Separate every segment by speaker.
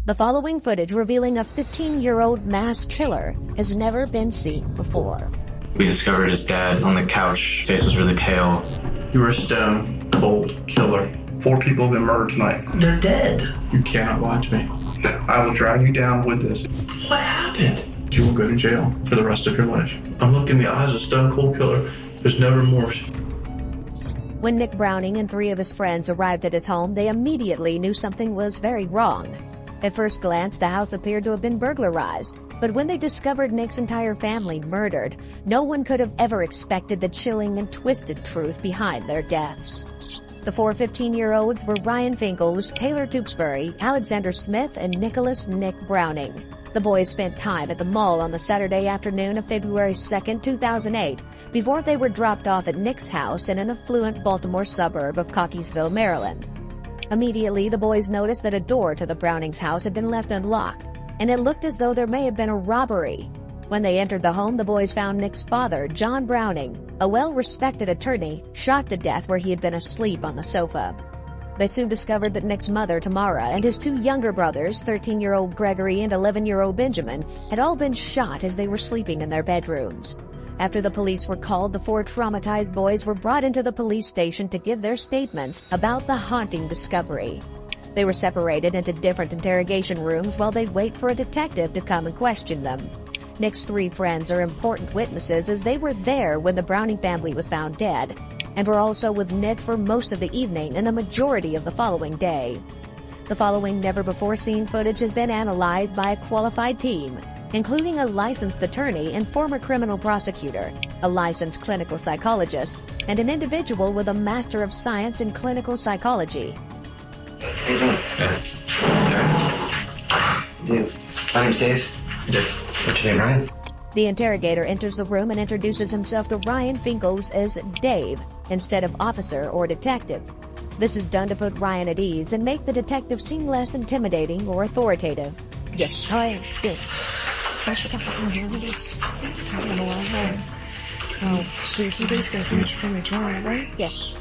Speaker 1: The following footage revealing a 15-year-old mass killer has never been seen before.
Speaker 2: We discovered his dad on the couch. His face was really pale.
Speaker 3: You were a stone cold killer. 4 people have been murdered tonight.
Speaker 4: They're dead.
Speaker 3: You cannot lie to me. I will drag you down with this.
Speaker 4: What happened?
Speaker 3: You will go to jail for the rest of your life. I'm looking in the eyes of a stone cold killer. There's no remorse.
Speaker 1: When Nick Browning and 3 of his friends arrived at his home, they immediately knew something was very wrong. At first glance, the house appeared to have been burglarized, but when they discovered Nick's entire family murdered, no one could have ever expected the chilling and twisted truth behind their deaths. The 4 15-year-olds were Ryan Finkel's, Taylor Tewksbury, Alexander Smith, and Nicholas Nick Browning. The boys spent time at the mall on the Saturday afternoon of February 2, 2008, before they were dropped off at Nick's house in an affluent Baltimore suburb of Cockeysville, Maryland. Immediately, the boys noticed that a door to the Brownings' house had been left unlocked, and it looked as though there may have been a robbery. When they entered the home, the boys found Nick's father, John Browning, a well-respected attorney, shot to death where he had been asleep on the sofa. They soon discovered that Nick's mother, Tamara, and his 2 younger brothers, 13-year-old Gregory and 11-year-old Benjamin, had all been shot as they were sleeping in their bedrooms. After the police were called, the 4 traumatized boys were brought into the police station to give their statements about the haunting discovery. They were separated into different interrogation rooms while they wait for a detective to come and question them. Nick's 3 friends are important witnesses as they were there when the Browning family was found dead, and were also with Nick for most of the evening and the majority of the following day. The following never-before-seen footage has been analyzed by a qualified team, including a licensed attorney and former criminal prosecutor, a licensed clinical psychologist, and an individual with a Master of Science in Clinical Psychology.
Speaker 4: How you doing? Good. My name's Dave. Dave. What's your name, Ryan?
Speaker 1: The interrogator enters the room and introduces himself to Ryan Finkel's as Dave, instead of officer or detective. This is done to put Ryan at ease and make the detective seem less intimidating or authoritative. Yes, hi. Good.
Speaker 5: Oh, so your few days ago finished from your trial, right?
Speaker 1: Yes.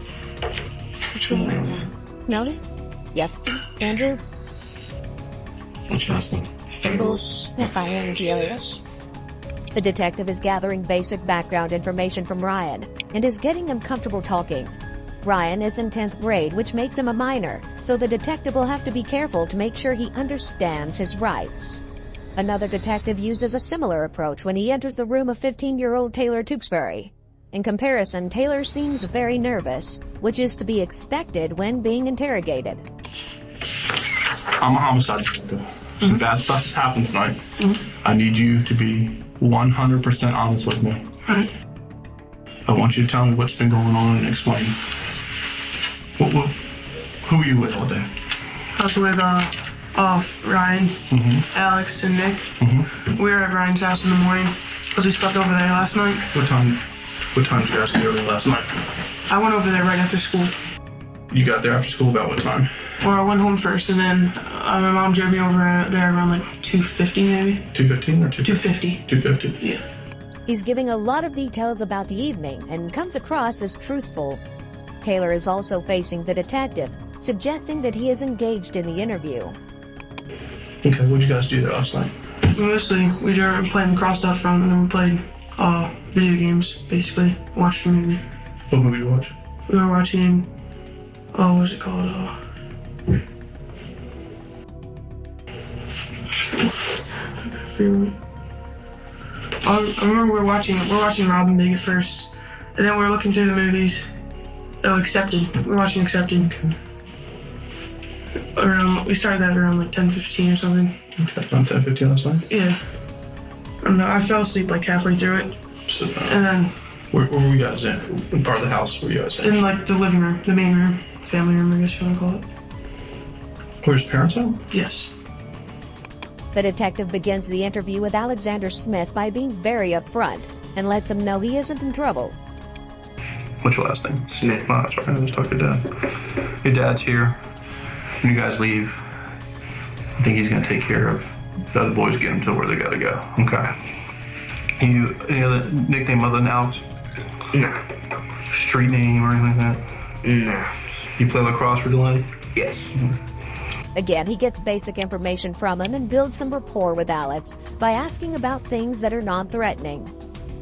Speaker 5: What's your name?
Speaker 1: Melody? Yes.
Speaker 5: Andrew? What's your last name?
Speaker 1: Finkel's. F-I-N-G-L-E-S. The detective is gathering basic background information from Ryan and is getting him comfortable talking. Ryan is in 10th grade, which makes him a minor, so the detective will have to be careful to make sure he understands his rights. Another detective uses a similar approach when he enters the room of 15-year-old Taylor Tewksbury. In comparison, Taylor seems very nervous, which is to be expected when being interrogated.
Speaker 3: I'm a homicide detective. Some bad stuff has happened tonight. I need you to be 100% honest with me.
Speaker 5: Alright.
Speaker 3: I want you to tell me what's been going on and explain. Who are you with all day?
Speaker 5: I was with, Ryan, Alex, and Nick. We were at Ryan's house in the morning because we slept over there last night.
Speaker 3: What time did you guys get over there last night?
Speaker 5: I went over there right after school.
Speaker 3: You got there after school about what time?
Speaker 5: Well, I went home first, and then my mom drove me over there around like 2:50 maybe.
Speaker 3: 2:15 or
Speaker 5: 2:50.
Speaker 3: 2:50?
Speaker 5: Yeah.
Speaker 1: He's giving a lot of details about the evening and comes across as truthful. Taylor is also facing the detective, suggesting that he is engaged in the interview.
Speaker 3: Okay, what did you guys do there last night?
Speaker 5: Mostly, we were playing cross-out front, and then we played video games, basically. Watched a movie.
Speaker 3: What movie did you watch?
Speaker 5: We were watching, what was it called? I remember we're watching Robin Big at first, and then we were looking through the movies. Oh, Accepted. We're watching Accepted. We started that around like 10:15 or something.
Speaker 3: Okay, around 10:15 last night?
Speaker 5: Yeah. And I fell asleep like halfway through it.
Speaker 3: So,
Speaker 5: and then...
Speaker 3: Where were you guys in? What part of the house were you guys in?
Speaker 5: In like the living room, the main room, family room, I guess you want to call it.
Speaker 3: Where's parents at?
Speaker 5: Yes.
Speaker 1: The detective begins the interview with Alexander Smith by being very upfront and lets him know he isn't in trouble.
Speaker 3: What's your last name? Smith. Oh, that's right. I just talked to Dad. Your dad's here. When you guys leave, I think he's going to take care of the other boys, get them to where they got to go. Okay. Any other nickname other than Alex?
Speaker 4: No.
Speaker 3: Street name or anything like that?
Speaker 4: No.
Speaker 3: You play lacrosse for Delaney?
Speaker 4: Yes.
Speaker 1: Again, he gets basic information from him and builds some rapport with Alex by asking about things that are non-threatening.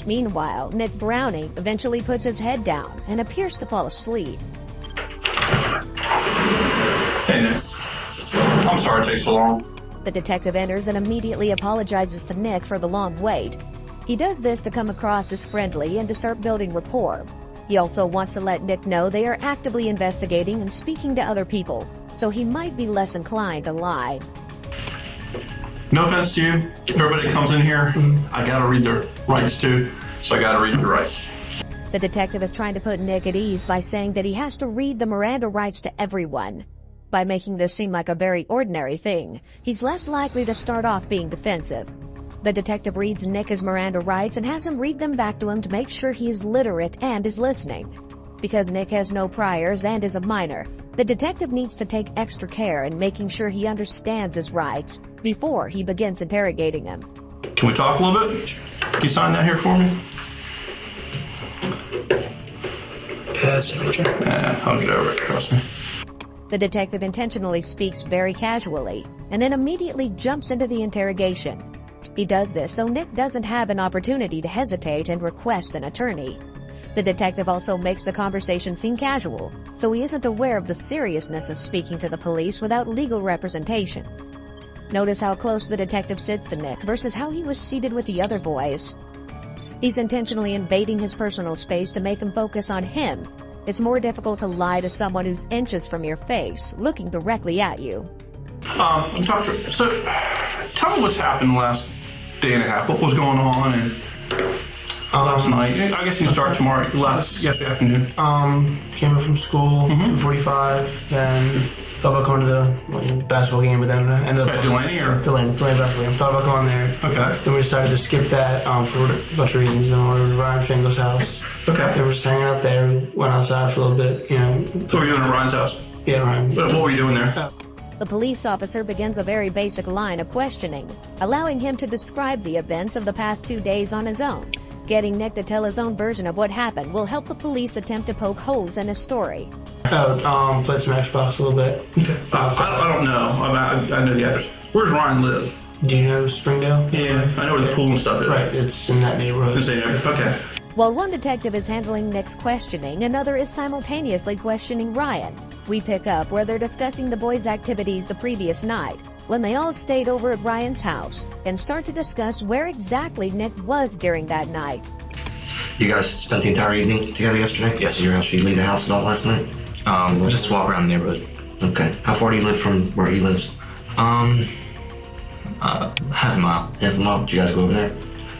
Speaker 1: Meanwhile, Nick Browning eventually puts his head down and appears to fall asleep.
Speaker 3: Hey, Nick. I'm sorry it takes so long.
Speaker 1: The detective enters and immediately apologizes to Nick for the long wait. He does this to come across as friendly and to start building rapport. He also wants to let Nick know they are actively investigating and speaking to other people, so he might be less inclined to lie.
Speaker 3: No offense to you. Everybody comes in here, I gotta read their rights too, so I gotta read their rights.
Speaker 1: The detective is trying to put Nick at ease by saying that he has to read the Miranda rights to everyone. By making this seem like a very ordinary thing, he's less likely to start off being defensive. The detective reads Nick his Miranda rights and has him read them back to him to make sure he is literate and is listening. Because Nick has no priors and is a minor, the detective needs to take extra care in making sure he understands his rights before he begins interrogating him.
Speaker 3: Can we talk a little bit? Can you sign that here for me? Signature. I'll get over it, trust me.
Speaker 1: The detective intentionally speaks very casually and then immediately jumps into the interrogation. He does this so Nick doesn't have an opportunity to hesitate and request an attorney. The detective also makes the conversation seem casual, so he isn't aware of the seriousness of speaking to the police without legal representation. Notice how close the detective sits to Nick versus how he was seated with the other boys. He's intentionally invading his personal space to make him focus on him. It's more difficult to lie to someone who's inches from your face, looking directly at you.
Speaker 3: So, tell me what's happened the last day and a half. What was going on and last night? I guess you can start tomorrow. Yesterday afternoon.
Speaker 5: Came up from school, 2:45, then thought about going to the basketball game, but then ended up...
Speaker 3: At Delaney or?
Speaker 5: Delaney basketball game. Thought about going there.
Speaker 3: Okay.
Speaker 5: Then we decided to skip that for a bunch of reasons. Then we went to Ryan Fingal's house.
Speaker 3: Okay.
Speaker 5: They were just hanging out there. We went outside for a little bit, you know.
Speaker 3: What were you doing at Ryan's house?
Speaker 5: Yeah, Ryan.
Speaker 3: What were you doing there?
Speaker 1: The police officer begins a very basic line of questioning, allowing him to describe the events of the past 2 days on his own. Getting Nick to tell his own version of what happened will help the police attempt to poke holes in his story.
Speaker 5: Played some Xbox a little bit.
Speaker 3: Okay. I don't know. I know the address. Where does Ryan live?
Speaker 5: Do you know Springdale?
Speaker 3: Yeah, I know where the pool and stuff is.
Speaker 5: Right, it's in that neighborhood.
Speaker 3: Okay.
Speaker 1: While one detective is handling Nick's questioning, another is simultaneously questioning Ryan. We pick up where they're discussing the boys' activities the previous night, when they all stayed over at Ryan's house, and start to discuss where exactly Nick was during that night.
Speaker 4: You guys spent the entire evening together yesterday?
Speaker 2: Yes.
Speaker 4: Did you leave the house at all last night?
Speaker 2: We'll just walk around the neighborhood.
Speaker 4: Okay. How far do you live from where he lives?
Speaker 2: Half a mile.
Speaker 4: Half a mile. Did you guys go over there?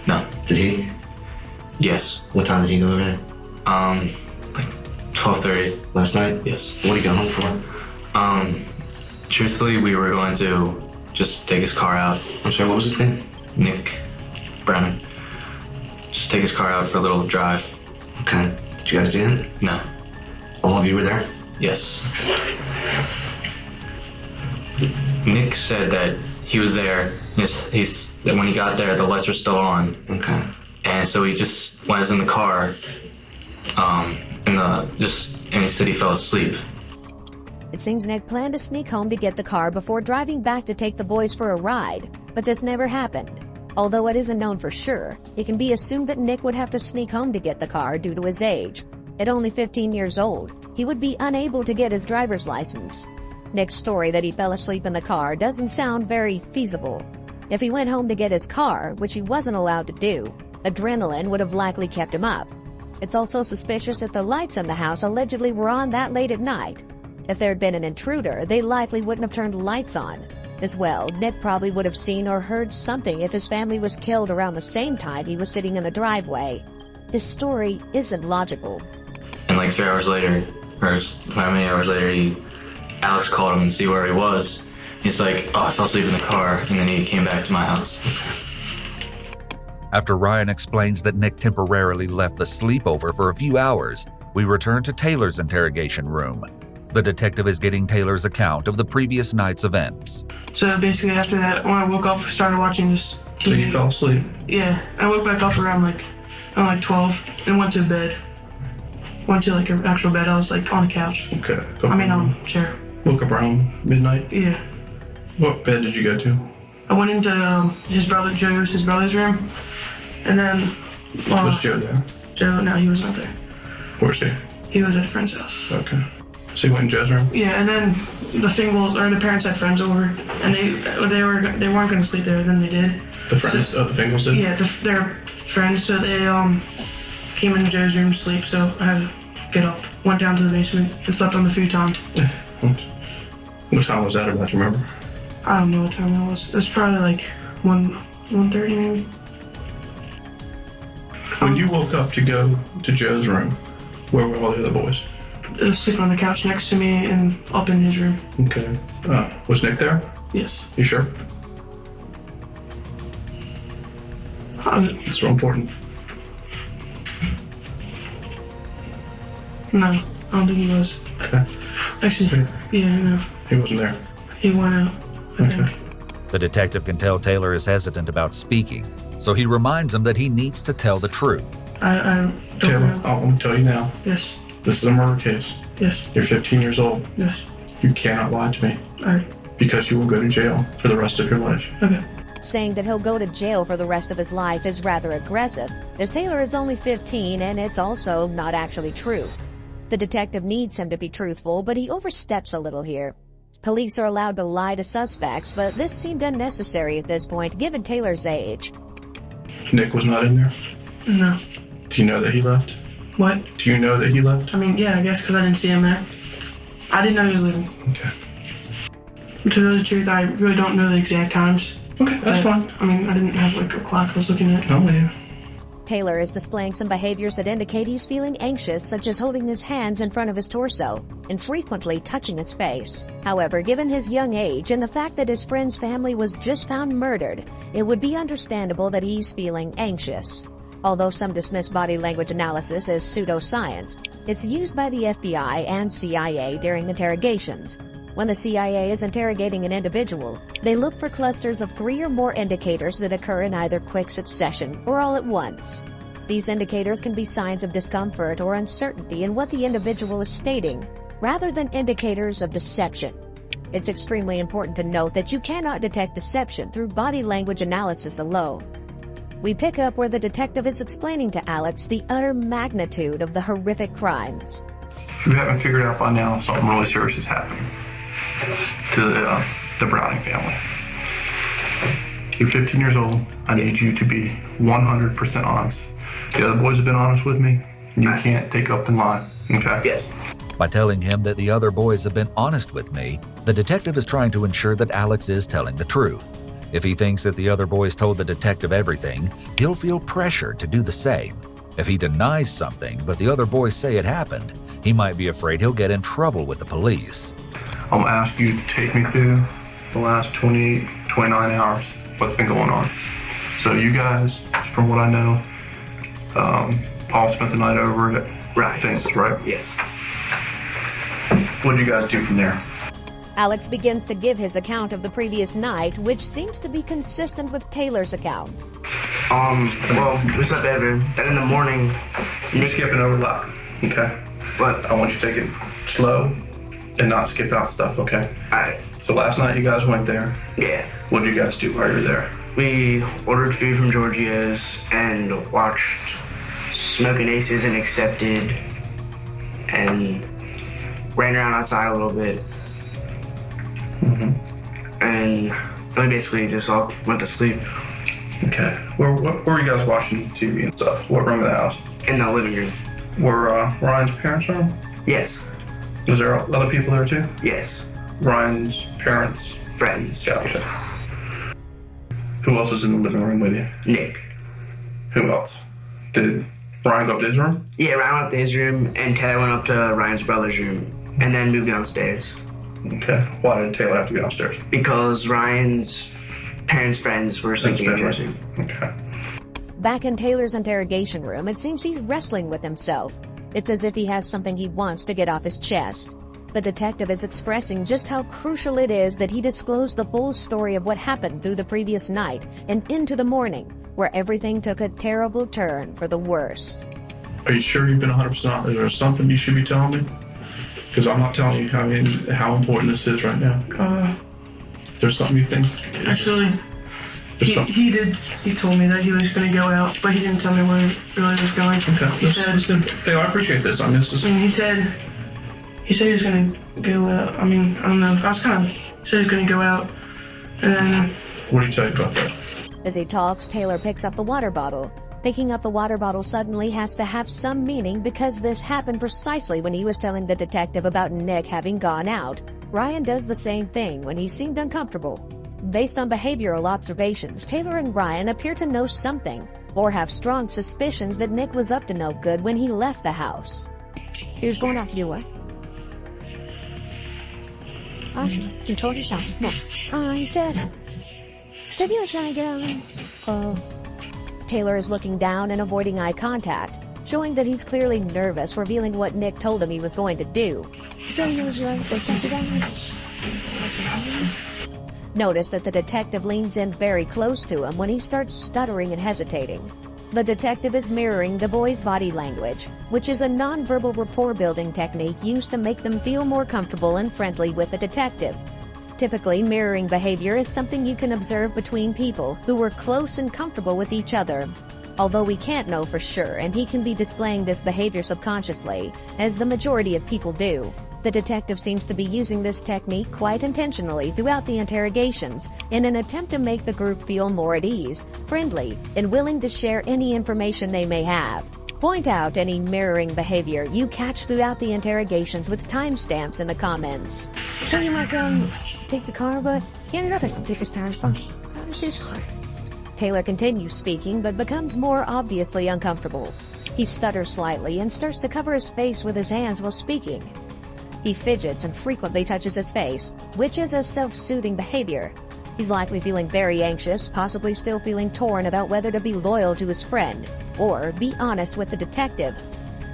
Speaker 2: No.
Speaker 4: Did he?
Speaker 2: Yes.
Speaker 4: What time did he go over there?
Speaker 2: Like 12:30.
Speaker 4: Last night?
Speaker 2: Yes.
Speaker 4: What did he go home for?
Speaker 2: Truthfully, we were going to just take his car out.
Speaker 4: I'm sorry, what was his name?
Speaker 2: Nick Browning. Just take his car out for a little drive.
Speaker 4: Okay. Did you guys do that?
Speaker 2: No.
Speaker 4: All of you were there?
Speaker 2: Yes. Nick said that he was there. That when he got there, the lights were still on.
Speaker 4: Okay.
Speaker 2: And so he just was in the car, and he said he fell asleep.
Speaker 1: It seems Nick planned to sneak home to get the car before driving back to take the boys for a ride, but this never happened. Although it isn't known for sure, it can be assumed that Nick would have to sneak home to get the car due to his age. At only 15 years old, he would be unable to get his driver's license. Nick's story that he fell asleep in the car doesn't sound very feasible. If he went home to get his car, which he wasn't allowed to do, adrenaline would have likely kept him up. It's also suspicious that the lights in the house allegedly were on that late at night. If there had been an intruder, they likely wouldn't have turned the lights on. As well, Nick probably would have seen or heard something if his family was killed around the same time he was sitting in the driveway. His story isn't logical.
Speaker 2: And like 3 hours later, or how many hours later, Alex called him and see where he was. He's like, oh, I fell asleep in the car, and then he came back to my house.
Speaker 6: After Ryan explains that Nick temporarily left the sleepover for a few hours, we return to Taylor's interrogation room. The detective is getting Taylor's account of the previous night's events.
Speaker 5: So basically after that, when I woke up, I started watching this TV.
Speaker 3: So you fell asleep?
Speaker 5: Yeah, I woke back up around like 12 and went to bed. Went to like an actual bed. I was like on a couch.
Speaker 3: Okay.
Speaker 5: On a chair.
Speaker 3: Woke up around midnight?
Speaker 5: Yeah.
Speaker 3: What bed did you go to?
Speaker 5: I went into his brother's room, and then
Speaker 3: Was Joe there?
Speaker 5: Joe, no, he was not there.
Speaker 3: Where's he?
Speaker 5: He was at a friend's house.
Speaker 3: Okay. So you went in Joe's room?
Speaker 5: Yeah, and then the parents had friends over, and they weren't going to sleep there. Then they did.
Speaker 3: The friends of the Fingles did?
Speaker 5: Yeah, they're friends, so they came in Joe's room to sleep. So I had to get up, went down to the basement, and slept on the futon.
Speaker 3: Yeah. What time was that about? Do you remember?
Speaker 5: I don't know what time that was. It was probably like 1:30 maybe.
Speaker 3: When you woke up to go to Joe's room, where were all the other boys?
Speaker 5: They was sleeping on the couch next to me and up in his room.
Speaker 3: Okay. Was Nick there?
Speaker 5: Yes.
Speaker 3: You sure? It's real important.
Speaker 5: No, I don't think he was.
Speaker 3: Okay.
Speaker 5: Actually, yeah, no.
Speaker 3: He wasn't there.
Speaker 5: He went out, I think.
Speaker 6: The detective can tell Taylor is hesitant about speaking, so he reminds him that he needs to tell the truth.
Speaker 5: I don't
Speaker 3: Taylor,
Speaker 5: know.
Speaker 3: I'm going to tell you now.
Speaker 5: Yes.
Speaker 3: This is a murder case.
Speaker 5: Yes.
Speaker 3: You're 15 years old.
Speaker 5: Yes.
Speaker 3: You cannot lie to me.
Speaker 5: Alright.
Speaker 3: Because you will go to jail for the rest of your life.
Speaker 5: Okay.
Speaker 1: Saying that he'll go to jail for the rest of his life is rather aggressive, as Taylor is only 15 and it's also not actually true. The detective needs him to be truthful, but he oversteps a little here. Police are allowed to lie to suspects, but this seemed unnecessary at this point, given Taylor's age.
Speaker 3: Nick was not in there?
Speaker 5: No.
Speaker 3: Do you know that he left?
Speaker 5: What?
Speaker 3: Do you know that he left?
Speaker 5: I mean, yeah, I guess because I didn't see him there. I didn't know he was leaving.
Speaker 3: Okay.
Speaker 5: To tell the truth, I really don't know the exact times.
Speaker 3: Okay, that's fine.
Speaker 5: I mean, I didn't have like a clock I was looking at.
Speaker 3: I'm with you.
Speaker 1: Taylor is displaying some behaviors that indicate he's feeling anxious, such as holding his hands in front of his torso and frequently touching his face. However, given his young age and the fact that his friend's family was just found murdered, it would be understandable that he's feeling anxious. Although some dismiss body language analysis as pseudoscience, it's used by the FBI and CIA during interrogations. When the CIA is interrogating an individual, they look for clusters of 3 or more indicators that occur in either quick succession or all at once. These indicators can be signs of discomfort or uncertainty in what the individual is stating, rather than indicators of deception. It's extremely important to note that you cannot detect deception through body language analysis alone. We pick up where the detective is explaining to Alex the utter magnitude of the horrific crimes.
Speaker 3: If you haven't figured out by now, something really serious is happening to the Browning family. You're 15 years old. I need you to be 100% honest. The other boys have been honest with me. You can't take up and lie. Okay?
Speaker 4: Yes.
Speaker 6: By telling him that the other boys have been honest with me, the detective is trying to ensure that Alex is telling the truth. If he thinks that the other boys told the detective everything, he'll feel pressure to do the same. If he denies something, but the other boys say it happened, he might be afraid he'll get in trouble with the police.
Speaker 3: I'm going to ask you to take me through the last 28, 29 hours, what's been going on. So you guys, from what I know, Paul spent the night over at Fingles, right?
Speaker 4: Yes.
Speaker 3: What did you guys do from there?
Speaker 1: Alex begins to give his account of the previous night, which seems to be consistent with Taylor's account.
Speaker 4: Well, we slept there, and in the morning,
Speaker 3: You're skipping over a lot, okay?
Speaker 4: But
Speaker 3: I want you to take it slow and not skip out stuff, okay?
Speaker 4: Alright.
Speaker 3: So last night you guys went there.
Speaker 4: Yeah.
Speaker 3: What did you guys do while you were there?
Speaker 4: We ordered food from Georgia's and watched Smoking Aces and Accepted and ran around outside a little bit. And we basically just all went to sleep.
Speaker 3: Okay. Where were you guys watching TV and stuff? What room of the house?
Speaker 4: In the living room.
Speaker 3: Were Ryan's parents home?
Speaker 4: Yes.
Speaker 3: Was there other people there too?
Speaker 4: Yes.
Speaker 3: Ryan's parents?
Speaker 4: Friends.
Speaker 3: Gotcha. Who else is in the living room with you?
Speaker 4: Nick.
Speaker 3: Who else? Did Ryan go up to his room?
Speaker 4: Yeah, Ryan went up to his room, and Taylor went up to Ryan's brother's room, and then moved downstairs.
Speaker 3: Okay. Why did Taylor have to go downstairs?
Speaker 4: Because Ryan's parents' friends were sleeping in his room.
Speaker 3: Okay.
Speaker 1: Back in Taylor's interrogation room, it seems he's wrestling with himself. It's as if he has something he wants to get off his chest. The detective is expressing just how crucial it is that he disclose the full story of what happened through the previous night and into the morning, where everything took a terrible turn for the worst.
Speaker 3: Are you sure you've been 100%? Is there something you should be telling me? Because I'm not telling you how important this is right now. there's something you think?
Speaker 5: Actually, he told me that he was going to go out, but he didn't tell me where he really was going.
Speaker 3: Okay.
Speaker 5: He said,
Speaker 3: I appreciate this. I mean, this is...
Speaker 5: he said he was going to go out. I mean, I don't know. I was kind of... He said he was going to go out, and then...
Speaker 3: What do you tell you about that?
Speaker 1: As he talks, Taylor picks up the water bottle. Picking up the water bottle suddenly has to have some meaning because this happened precisely when he was telling the detective about Nick having gone out. Ryan does the same thing when he seemed uncomfortable. Based on behavioral observations, Taylor and Ryan appear to know something, or have strong suspicions that Nick was up to no good when he left the house. He was going out to do what? You told yourself. He said he was gonna go. Taylor is looking down and avoiding eye contact, showing that he's clearly nervous, revealing what Nick told him he was going to do. Notice that the detective leans in very close to him when he starts stuttering and hesitating. The detective is mirroring the boy's body language, which is a nonverbal rapport-building technique used to make them feel more comfortable and friendly with the detective. Typically, mirroring behavior is something you can observe between people who are close and comfortable with each other. Although we can't know for sure, and he can be displaying this behavior subconsciously, as the majority of people do. The detective seems to be using this technique quite intentionally throughout the interrogations in an attempt to make the group feel more at ease, friendly, and willing to share any information they may have. Point out any mirroring behavior you catch throughout the interrogations with timestamps in the comments. So you might take the car, but he ended up taking his parents' car. How is his car? Taylor continues speaking, but becomes more obviously uncomfortable. He stutters slightly and starts to cover his face with his hands while speaking. He fidgets and frequently touches his face, which is a self-soothing behavior. He's likely feeling very anxious, possibly still feeling torn about whether to be loyal to his friend, or be honest with the detective.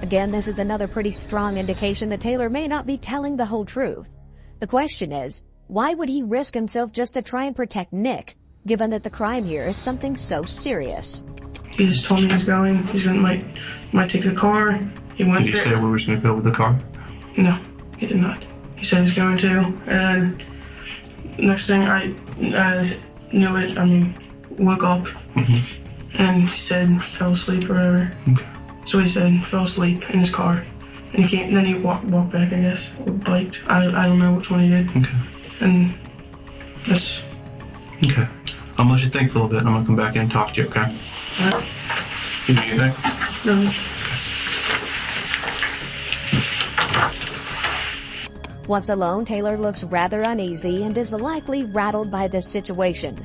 Speaker 1: Again, this is another pretty strong indication that Taylor may not be telling the whole truth. The question is, why would he risk himself just to try and protect Nick, given that the crime here is something so serious?
Speaker 5: He just told me he's going to might take the car. He went
Speaker 3: Did
Speaker 5: there.
Speaker 3: you say where we was going to go with the car?
Speaker 5: No, he did not. He said he's going to, and next thing I knew it, woke up, and he said fell asleep or whatever.
Speaker 3: Okay.
Speaker 5: So he said fell asleep in his car, and then he walked back, I guess, or biked. I don't know which one he did.
Speaker 3: Okay.
Speaker 5: And that's...
Speaker 3: Okay. I'm gonna let you think for a little bit, and I'm gonna come back in and talk to you, okay?
Speaker 5: Alright.
Speaker 3: You do anything?
Speaker 5: No.
Speaker 1: Once alone, Taylor looks rather uneasy and is likely rattled by this situation.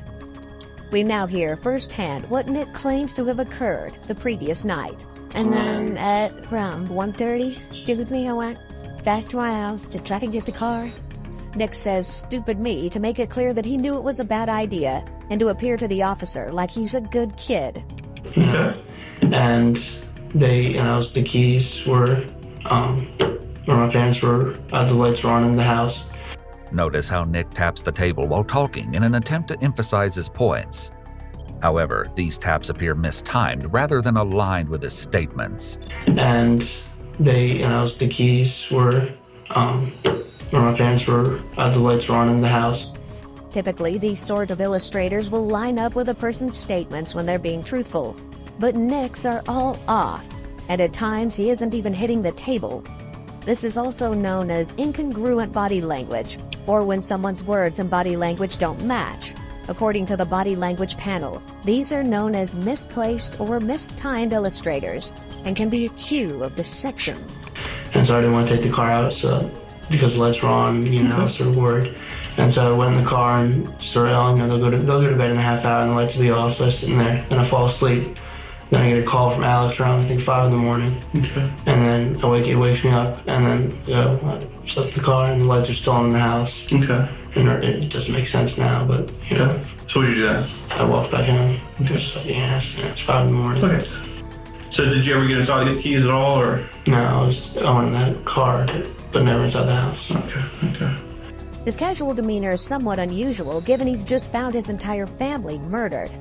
Speaker 1: We now hear firsthand what Nick claims to have occurred the previous night. And then at around 1:30, stupid me, I went back to my house to try to get the car. Nick says stupid me to make it clear that he knew it was a bad idea and to appear to the officer like he's a good kid.
Speaker 3: Okay.
Speaker 4: And the keys were, where my parents were, the lights were on in the house.
Speaker 6: Notice how Nick taps the table while talking in an attempt to emphasize his points. However, these taps appear mistimed rather than aligned with his statements.
Speaker 4: And the keys were, where my parents were, the lights were on in the house.
Speaker 1: Typically, these sort of illustrators will line up with a person's statements when they're being truthful. But Nick's are all off, and at times he isn't even hitting the table. This is also known as incongruent body language, or when someone's words and body language don't match. According to the body language panel, these are known as misplaced or mistimed illustrators, and can be a cue of deception.
Speaker 4: And so I didn't want to take the car out, because the lights were on, so we're worried. And so I went in the car and started yelling, they'll go to bed in a half hour and the lights will be off, so I was sitting there, and I fall asleep. Then I get a call from Alex around, 5 in the morning.
Speaker 3: Okay.
Speaker 4: And then it wakes me up, and then I slept in the car and the lights are still on in the house.
Speaker 3: Okay.
Speaker 4: And it doesn't make sense now, but,
Speaker 3: Okay. So what did you do then?
Speaker 4: I walked back home.
Speaker 3: Okay.
Speaker 4: It's 5 in the morning.
Speaker 3: Okay. So did you ever get inside to get keys at all, or?
Speaker 4: No, I went in that car, but never inside the house.
Speaker 3: Okay.
Speaker 1: His casual demeanor is somewhat unusual given he's just found his entire family murdered.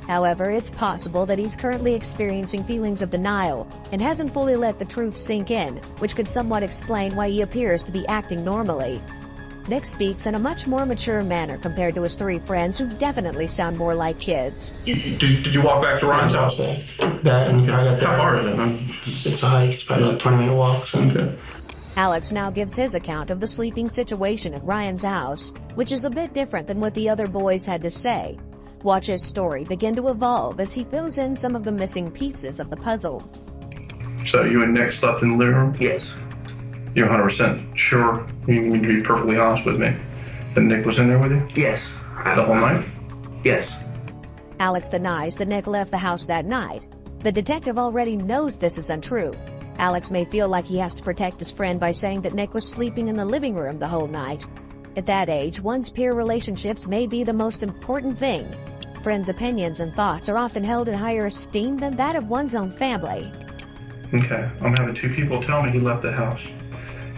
Speaker 1: However, it's possible that he's currently experiencing feelings of denial and hasn't fully let the truth sink in, which could somewhat explain why he appears to be acting normally. Nick speaks in a much more mature manner compared to his three friends who definitely sound more like kids.
Speaker 3: Did you walk back to Ryan's house?
Speaker 4: That and I got there.
Speaker 3: How far is it, man?
Speaker 4: It's a hike. It's probably like a 20-minute walk. So.
Speaker 3: Okay.
Speaker 1: Alex now gives his account of the sleeping situation at Ryan's house, which is a bit different than what the other boys had to say. Watch his story begin to evolve as he fills in some of the missing pieces of the puzzle.
Speaker 3: So you and Nick slept in the living room?
Speaker 4: Yes.
Speaker 3: You're 100% sure? You need to be perfectly honest with me. That Nick was in there with you?
Speaker 4: Yes.
Speaker 3: The whole night?
Speaker 4: Yes.
Speaker 1: Alex denies that Nick left the house that night. The detective already knows this is untrue. Alex may feel like he has to protect his friend by saying that Nick was sleeping in the living room the whole night. At that age, one's peer relationships may be the most important thing. Friends' opinions and thoughts are often held in higher esteem than that of one's own family.
Speaker 3: Okay, I'm having 2 people tell me he left the house.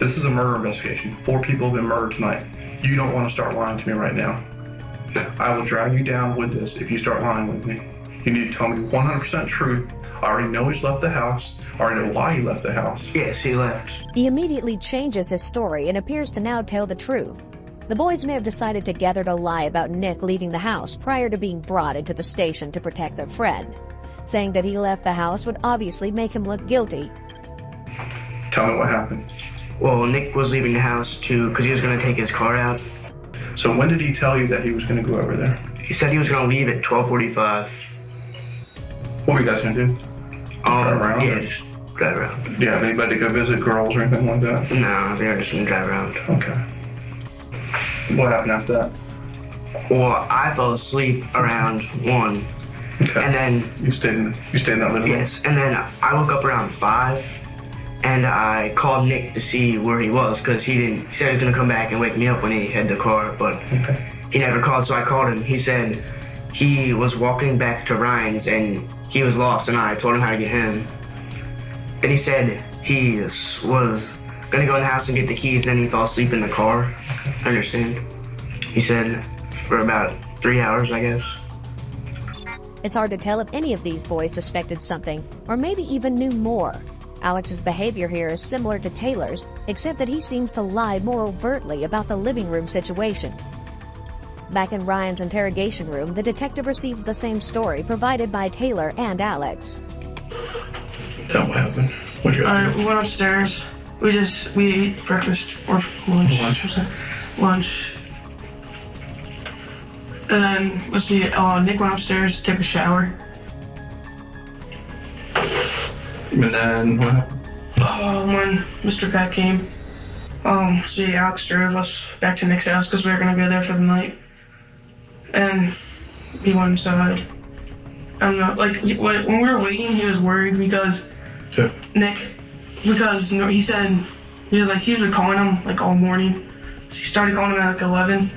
Speaker 3: This is a murder investigation. 4 people have been murdered tonight. You don't want to start lying to me right now. I will drag you down with this if you start lying with me. You need to tell me 100% truth. I already know he's left the house. I already know why he left the house.
Speaker 4: Yes, he left.
Speaker 1: He immediately changes his story and appears to now tell the truth. The boys may have decided together to lie about Nick leaving the house prior to being brought into the station to protect their friend. Saying that he left the house would obviously make him look guilty.
Speaker 3: Tell me what happened.
Speaker 4: Well, Nick was leaving the house because he was going to take his car out.
Speaker 3: So when did he tell you that he was going to go over there?
Speaker 4: He said he was going to leave at 12:45.
Speaker 3: What were you guys going to do? Drive around?
Speaker 4: Yeah, just drive around.
Speaker 3: Do you have anybody to go visit girls or anything like that?
Speaker 4: No, they were just going to drive around.
Speaker 3: Okay. What happened after that?
Speaker 4: Well, I fell asleep around 1.
Speaker 3: Okay.
Speaker 4: And then...
Speaker 3: You stayed in that living room?
Speaker 4: Yes, and then I woke up around 5. And I called Nick to see where he was because he said he was going to come back and wake me up when he had the car, but he never called, so I called him. He said he was walking back to Ryan's and he was lost, and I told him how to get him. Then he said he was going to go in the house and get the keys, then he fell asleep in the car. I understand. He said for about 3 hours, I guess.
Speaker 1: It's hard to tell if any of these boys suspected something, or maybe even knew more. Alex's behavior here is similar to Taylor's, except that he seems to lie more overtly about the living room situation. Back in Ryan's interrogation room, the detective receives the same story provided by Taylor and Alex.
Speaker 3: Tell me what happened. What did you
Speaker 5: Alright, we went upstairs. We ate breakfast or lunch. Lunch. And then, Nick went upstairs to take a shower.
Speaker 3: And then what happened?
Speaker 5: When Mr. Pat came, Alex drove us back to Nick's house because we were going to go there for the night. And he went inside. I don't know, like, when we were waiting, he was worried because he said, he was calling him, like, all morning. So he started calling him at, like, 11.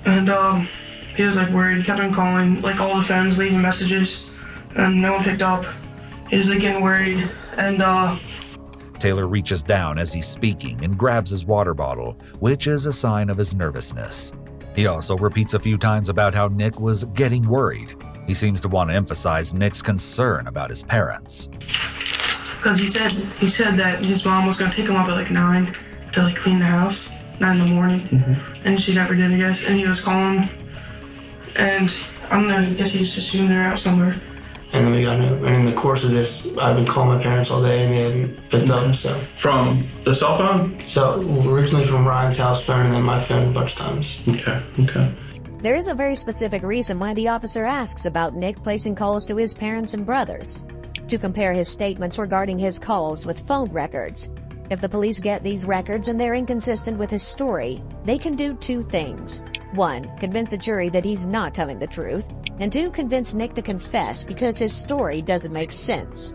Speaker 5: And, he was, like, worried. He kept on calling, like, all the phones, leaving messages, and no one picked up. He was, like, getting worried, and,
Speaker 6: Taylor reaches down as he's speaking and grabs his water bottle, which is a sign of his nervousness. He also repeats a few times about how Nick was getting worried. He seems to want to emphasize Nick's concern about his parents.
Speaker 5: Because he said that his mom was going to pick him up at, like, 9 to, like, clean the house, 9 in the morning, and she never did, I guess, and he was calling, and I don't know, I guess he just assumed they're out somewhere.
Speaker 4: And then we got home. And in the course of this, I've been calling my parents all day and they hadn't picked up, so.
Speaker 3: From the cell phone?
Speaker 4: So, originally from Ryan's house phone and then my phone a bunch of times.
Speaker 3: Okay.
Speaker 1: There is a very specific reason why the officer asks about Nick placing calls to his parents and brothers. To compare his statements regarding his calls with phone records. If the police get these records and they're inconsistent with his story, they can do 2 things. 1, convince a jury that he's not telling the truth, and 2, convince Nick to confess because his story doesn't make sense.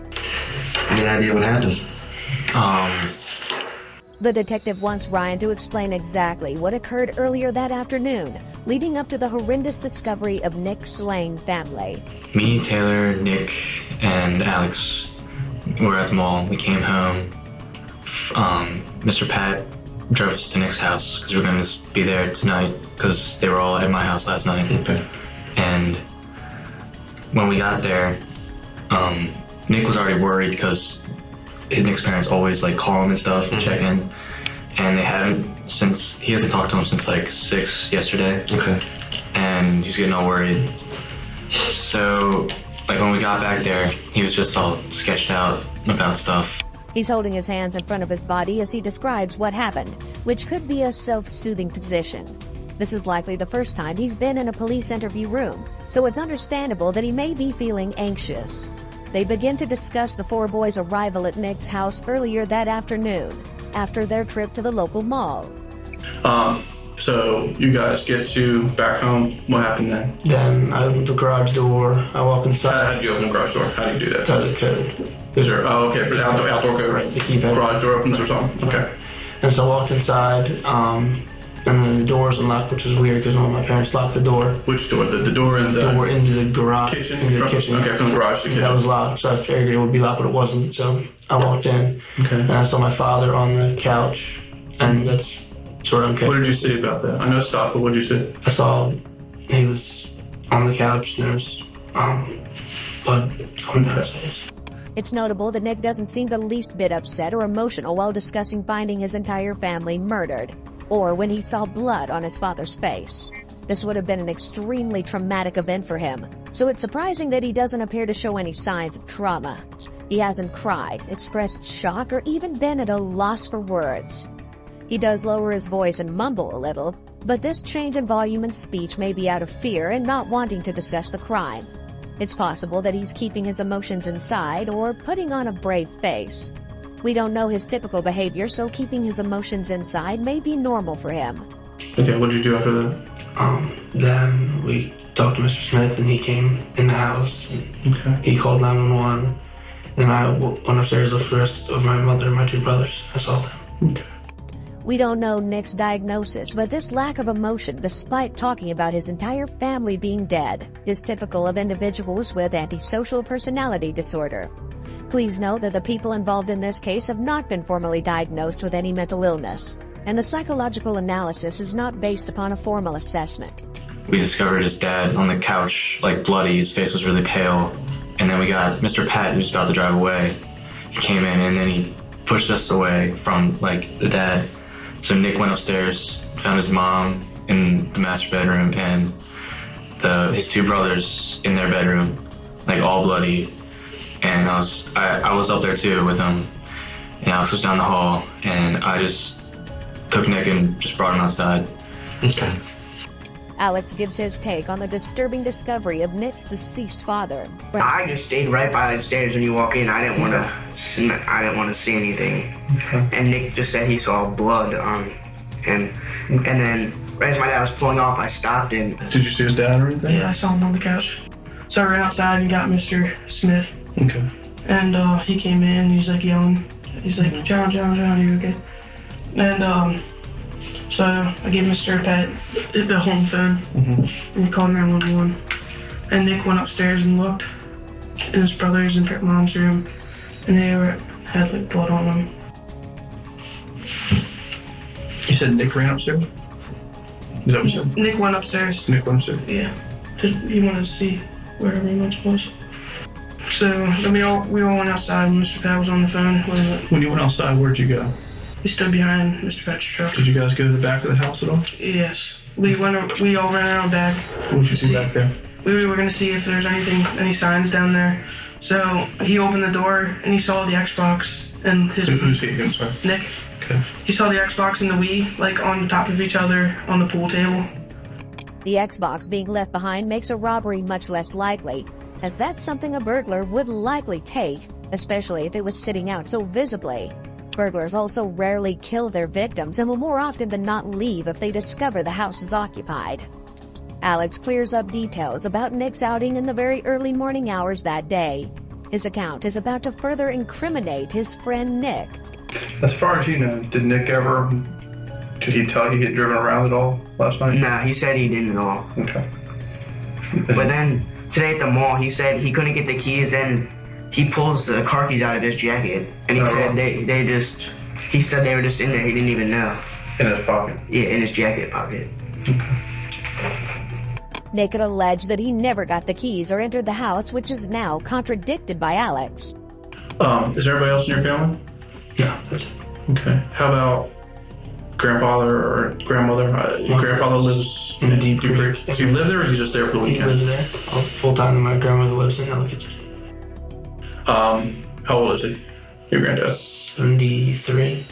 Speaker 2: Any idea what happened?
Speaker 1: The detective wants Ryan to explain exactly what occurred earlier that afternoon, leading up to the horrendous discovery of Nick's slain family.
Speaker 2: Me, Taylor, Nick, and Alex were at the mall. We came home. Mr. Pat drove us to Nick's house because we were going to be there tonight because they were all at my house last night.
Speaker 3: Okay.
Speaker 2: And when we got there, Nick was already worried because Nick's parents always like call him and stuff and check in, and they hadn't since he hasn't talked to him since like 6 yesterday.
Speaker 3: Okay.
Speaker 2: And he's getting all worried. So, like when we got back there, he was just all sketched out about stuff.
Speaker 1: He's holding his hands in front of his body as he describes what happened, which could be a self-soothing position. This is likely the first time he's been in a police interview room, so it's understandable that he may be feeling anxious. They begin to discuss the 4 boys' arrival at Nick's house earlier that afternoon, after their trip to the local mall.
Speaker 3: So you guys get to back home. What happened then?
Speaker 4: Then I opened the garage door. I walk
Speaker 3: How
Speaker 4: inside.
Speaker 3: did you open the garage door? How do you do that?
Speaker 4: That's the code.
Speaker 3: Is there? Oh, okay. For the outdoor code, right?
Speaker 4: The keypad.
Speaker 3: Garage door opens or something. Okay.
Speaker 4: And so I walked inside, and then the door was unlocked, which is weird because one of my parents locked the door.
Speaker 3: Which door? The door in the
Speaker 4: Door into the garage.
Speaker 3: kitchen.
Speaker 4: Into the kitchen.
Speaker 3: Okay, from the garage to the kitchen.
Speaker 4: That was locked, so I figured it would be locked, but it wasn't. So I walked in,
Speaker 3: Okay.
Speaker 4: and I saw my father on the couch, and that's sort of okay.
Speaker 3: What did you see about that? I know it's tough, but what did you see?
Speaker 4: I saw he was on the couch, and there was blood coming down his face.
Speaker 1: It's notable that Nick doesn't seem the least bit upset or emotional while discussing finding his entire family murdered, or when he saw blood on his father's face. This would have been an extremely traumatic event for him, so it's surprising that he doesn't appear to show any signs of trauma. He hasn't cried, expressed shock, or even been at a loss for words. He does lower his voice and mumble a little, but this change in volume and speech may be out of fear and not wanting to discuss the crime. It's possible that he's keeping his emotions inside or putting on a brave face. We don't know his typical behavior, so keeping his emotions inside may be normal for him.
Speaker 3: Okay, what did you do after that?
Speaker 4: Then we talked to Mr. Smith, and he came in the house. And
Speaker 3: Okay.
Speaker 4: he called 911. Then I went upstairs, looked for the rest of my mother and my 2 brothers. I saw them.
Speaker 3: Okay.
Speaker 1: We don't know Nick's diagnosis, but this lack of emotion, despite talking about his entire family being dead, is typical of individuals with antisocial personality disorder. Please note that the people involved in this case have not been formally diagnosed with any mental illness, and the psychological analysis is not based upon a formal assessment.
Speaker 2: We discovered his dad on the couch, like bloody. His face was really pale. And then we got Mr. Pat, who's about to drive away. He came in and then he pushed us away from like the dad. So Nick went upstairs, found his mom in the master bedroom, and his 2 brothers in their bedroom, like all bloody. And I was up there too with him. And Alex was down the hall, and I just took Nick and just brought him outside.
Speaker 4: Okay.
Speaker 1: Alex gives his take on the disturbing discovery of Nick's deceased father.
Speaker 7: I just stayed right by the stairs when you walk in. I didn't want to see anything.
Speaker 3: Okay.
Speaker 7: And Nick just said he saw blood. And then right as my dad was pulling off, I stopped and.
Speaker 3: Did you see his dad or anything?
Speaker 5: Yeah, I saw him on the couch. So I ran outside and got Mr. Smith.
Speaker 3: Okay.
Speaker 5: And he came in, he's like yelling. He's like, John, you okay? And so I gave Mr. Pat the home phone, and he called 911. And Nick went upstairs and looked in his brother's and mom's room, and they had like blood on them.
Speaker 3: You said Nick ran upstairs? Is that what you said?
Speaker 5: Nick went upstairs.
Speaker 3: Nick went upstairs?
Speaker 5: Yeah, he wanted to see where everyone was. So then we all went outside when Mr. Pat was on the phone.
Speaker 3: When you went outside, where'd you go?
Speaker 5: We stood behind Mr. Pat's truck.
Speaker 3: Did you guys go to the back of the house at all?
Speaker 5: Yes. We all ran around back.
Speaker 3: What did you see back there?
Speaker 5: We were going to see if there's any signs down there. So he opened the door and he saw the Xbox and his...
Speaker 3: Who's he? I'm sorry.
Speaker 5: Nick.
Speaker 3: Okay.
Speaker 5: He saw the Xbox and the Wii, like, on the top of each other on the pool table.
Speaker 1: The Xbox being left behind makes a robbery much less likely, as that's something a burglar would likely take, especially if it was sitting out so visibly. Burglars also rarely kill their victims and will more often than not leave if they discover the house is occupied. Alex clears up details about Nick's outing in the very early morning hours that day. His account is about to further incriminate his friend Nick.
Speaker 3: As far as you know, did he tell you he had driven around at all last night?
Speaker 7: Nah, he said he didn't at all.
Speaker 3: Okay.
Speaker 7: But then today at the mall, he said he couldn't get the keys, and he pulls the car keys out of his jacket, and he said he said they were just in there. He didn't even know.
Speaker 3: In his pocket?
Speaker 7: Yeah, in his jacket pocket.
Speaker 1: Nick had alleged that he never got the keys or entered the house, which is now contradicted by Alex.
Speaker 3: Is there anybody else in your family?
Speaker 4: No, that's it.
Speaker 3: Okay. How about grandfather or grandmother? Your grandfather lives in Deep Creek. Does he live there, or is he just there for the
Speaker 4: He
Speaker 3: weekend?
Speaker 4: lives there full time. My grandmother lives in Ellicott.
Speaker 3: How old is he? Your granddad?
Speaker 4: 73.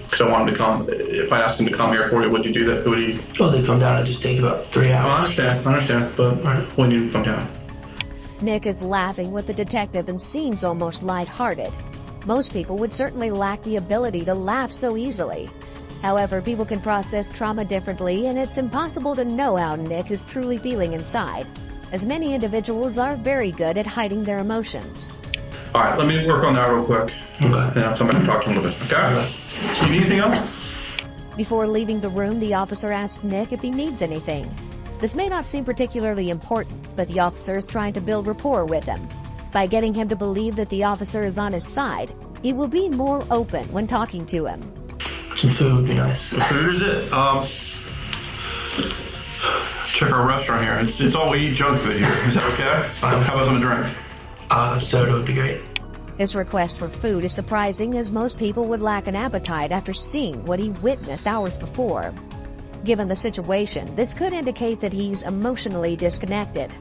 Speaker 3: Because I want him to come. If I asked him to come here for you, would you do that? Would he?
Speaker 4: Oh, they come down. It just take about 3
Speaker 3: I
Speaker 4: hours.
Speaker 3: understand. But when you come down.
Speaker 1: Nick is laughing with the detective and seems almost lighthearted. Most people would certainly lack the ability to laugh so easily. However, people can process trauma differently, and it's impossible to know how Nick is truly feeling inside, as many individuals are very good at hiding their emotions.
Speaker 3: All right, let me work on that real quick.
Speaker 4: Okay.
Speaker 3: And I'll come back and talk to him a little bit. Okay? You need anything else?
Speaker 1: Before leaving the room, the officer asks Nick if he needs anything. This may not seem particularly important, but the officer is trying to build rapport with him. By getting him to believe that the officer is on his side, he will be more open when talking to him.
Speaker 4: Some food would be nice.
Speaker 3: Food is it? Check our restaurant here. It's all we eat junk food here. Is that okay?
Speaker 4: It's fine.
Speaker 3: How about some drink?
Speaker 4: Soda would be great.
Speaker 1: His request for food is surprising, as most people would lack an appetite after seeing what he witnessed hours before. Given the situation, this could indicate that he's emotionally disconnected.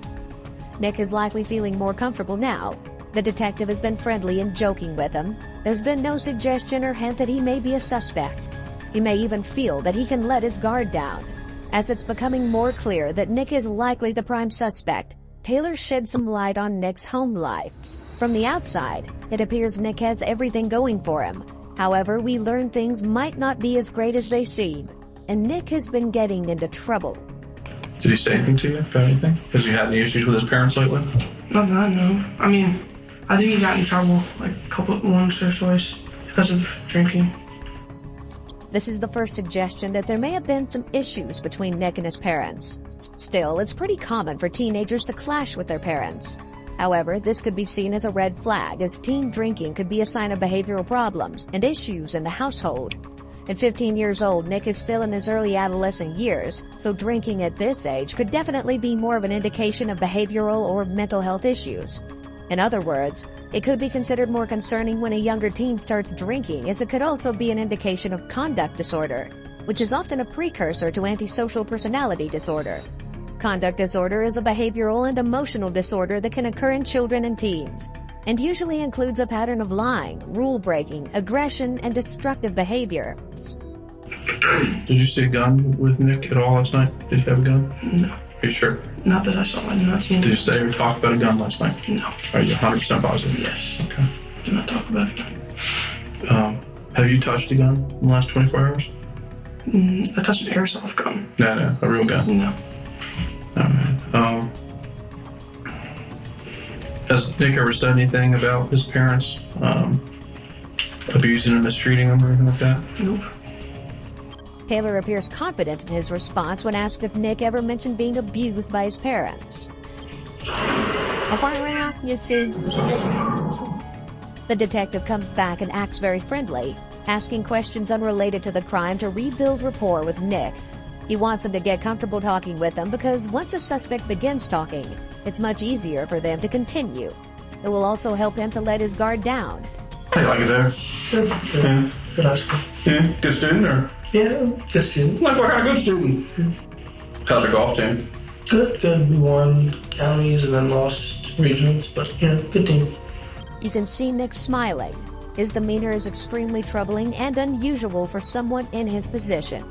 Speaker 1: Nick is likely feeling more comfortable now. The detective has been friendly and joking with him. There's been no suggestion or hint that he may be a suspect. He may even feel that he can let his guard down. As it's becoming more clear that Nick is likely the prime suspect, Taylor sheds some light on Nick's home life. From the outside, it appears Nick has everything going for him. However, we learn things might not be as great as they seem, and Nick has been getting into trouble.
Speaker 3: Did he say anything to you about anything? Has he had any issues with his parents lately?
Speaker 5: Not that I know. I mean, I think he got in trouble like once or twice because of drinking.
Speaker 1: This is the first suggestion that there may have been some issues between Nick and his parents. Still, it's pretty common for teenagers to clash with their parents. However, this could be seen as a red flag, as teen drinking could be a sign of behavioral problems and issues in the household. At 15 years old, Nick is still in his early adolescent years, so drinking at this age could definitely be more of an indication of behavioral or mental health issues. In other words, it could be considered more concerning when a younger teen starts drinking, as it could also be an indication of conduct disorder, which is often a precursor to antisocial personality disorder. Conduct disorder is a behavioral and emotional disorder that can occur in children and teens, and usually includes a pattern of lying, rule-breaking, aggression, and destructive behavior.
Speaker 3: Did you see a gun with Nick at all last night? Did he have a gun?
Speaker 5: No.
Speaker 3: Are you sure?
Speaker 5: Not that I saw. I did not see
Speaker 3: Did
Speaker 5: him.
Speaker 3: you say or talk about a gun last night?
Speaker 5: No.
Speaker 3: Are you 100% positive?
Speaker 5: Yes.
Speaker 3: Okay.
Speaker 5: Did not talk about it.
Speaker 3: Have you touched a gun in the last 24 hours?
Speaker 5: I touched an airsoft gun.
Speaker 3: No, a real gun.
Speaker 5: No.
Speaker 3: Alright. Has Nick ever said anything about his parents abusing and mistreating him or anything like that?
Speaker 5: Nope.
Speaker 1: Taylor appears confident in his response when asked if Nick ever mentioned being abused by his parents. The detective comes back and acts very friendly, asking questions unrelated to the crime to rebuild rapport with Nick. He wants him to get comfortable talking with them because once a suspect begins talking, it's much easier for them to continue. It will also help him to let his guard down.
Speaker 3: How you like it there?
Speaker 4: Good.
Speaker 3: Yeah.
Speaker 4: Good high school.
Speaker 3: Yeah? Good student or?
Speaker 4: Yeah, good student.
Speaker 3: Like what kind of good student? How's your golf team?
Speaker 4: Good. We won counties and then lost regionals, but yeah, good team.
Speaker 1: You can see Nick smiling. His demeanor is extremely troubling and unusual for someone in his position.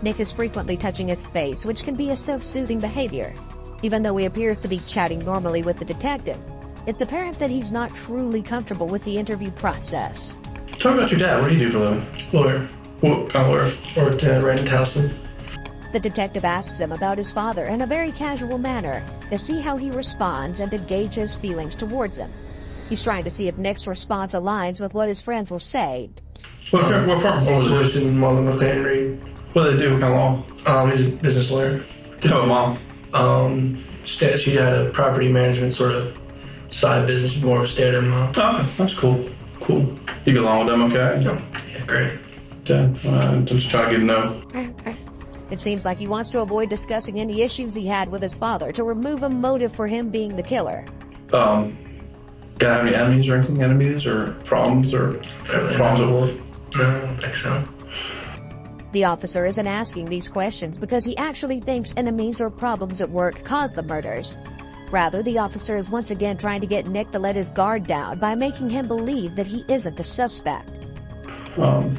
Speaker 1: Nick is frequently touching his face, which can be a self-soothing behavior. Even though he appears to be chatting normally with the detective, it's apparent that he's not truly comfortable with the interview process.
Speaker 3: Talk about your dad. What do you do for a living?
Speaker 4: Lawyer.
Speaker 3: What kind of lawyer?
Speaker 4: Worked right in Towson.
Speaker 1: The detective asks him about his father in a very casual manner to see how he responds and to gauge his feelings towards him. He's trying to see if Nick's response aligns with what his friends will say.
Speaker 3: What firm? What was
Speaker 4: Worked in Marlon McLean Reed.
Speaker 3: What do they do? What kind of law?
Speaker 4: He's a business lawyer.
Speaker 3: Tell mom.
Speaker 4: She had a property management sort of side business, more of a stay-at-home mom.
Speaker 3: Okay, that's cool. Cool. You get along with them okay?
Speaker 4: Yeah, great.
Speaker 3: I'm just trying to get to know.
Speaker 1: It seems like he wants to avoid discussing any issues he had with his father to remove a motive for him being the killer.
Speaker 3: Got any enemies or anything? Enemies or problems or problems at work?
Speaker 4: No, I don't think so.
Speaker 1: The officer isn't asking these questions because he actually thinks enemies or problems at work caused the murders. Rather, the officer is once again trying to get Nick to let his guard down by making him believe that he isn't the suspect.
Speaker 3: You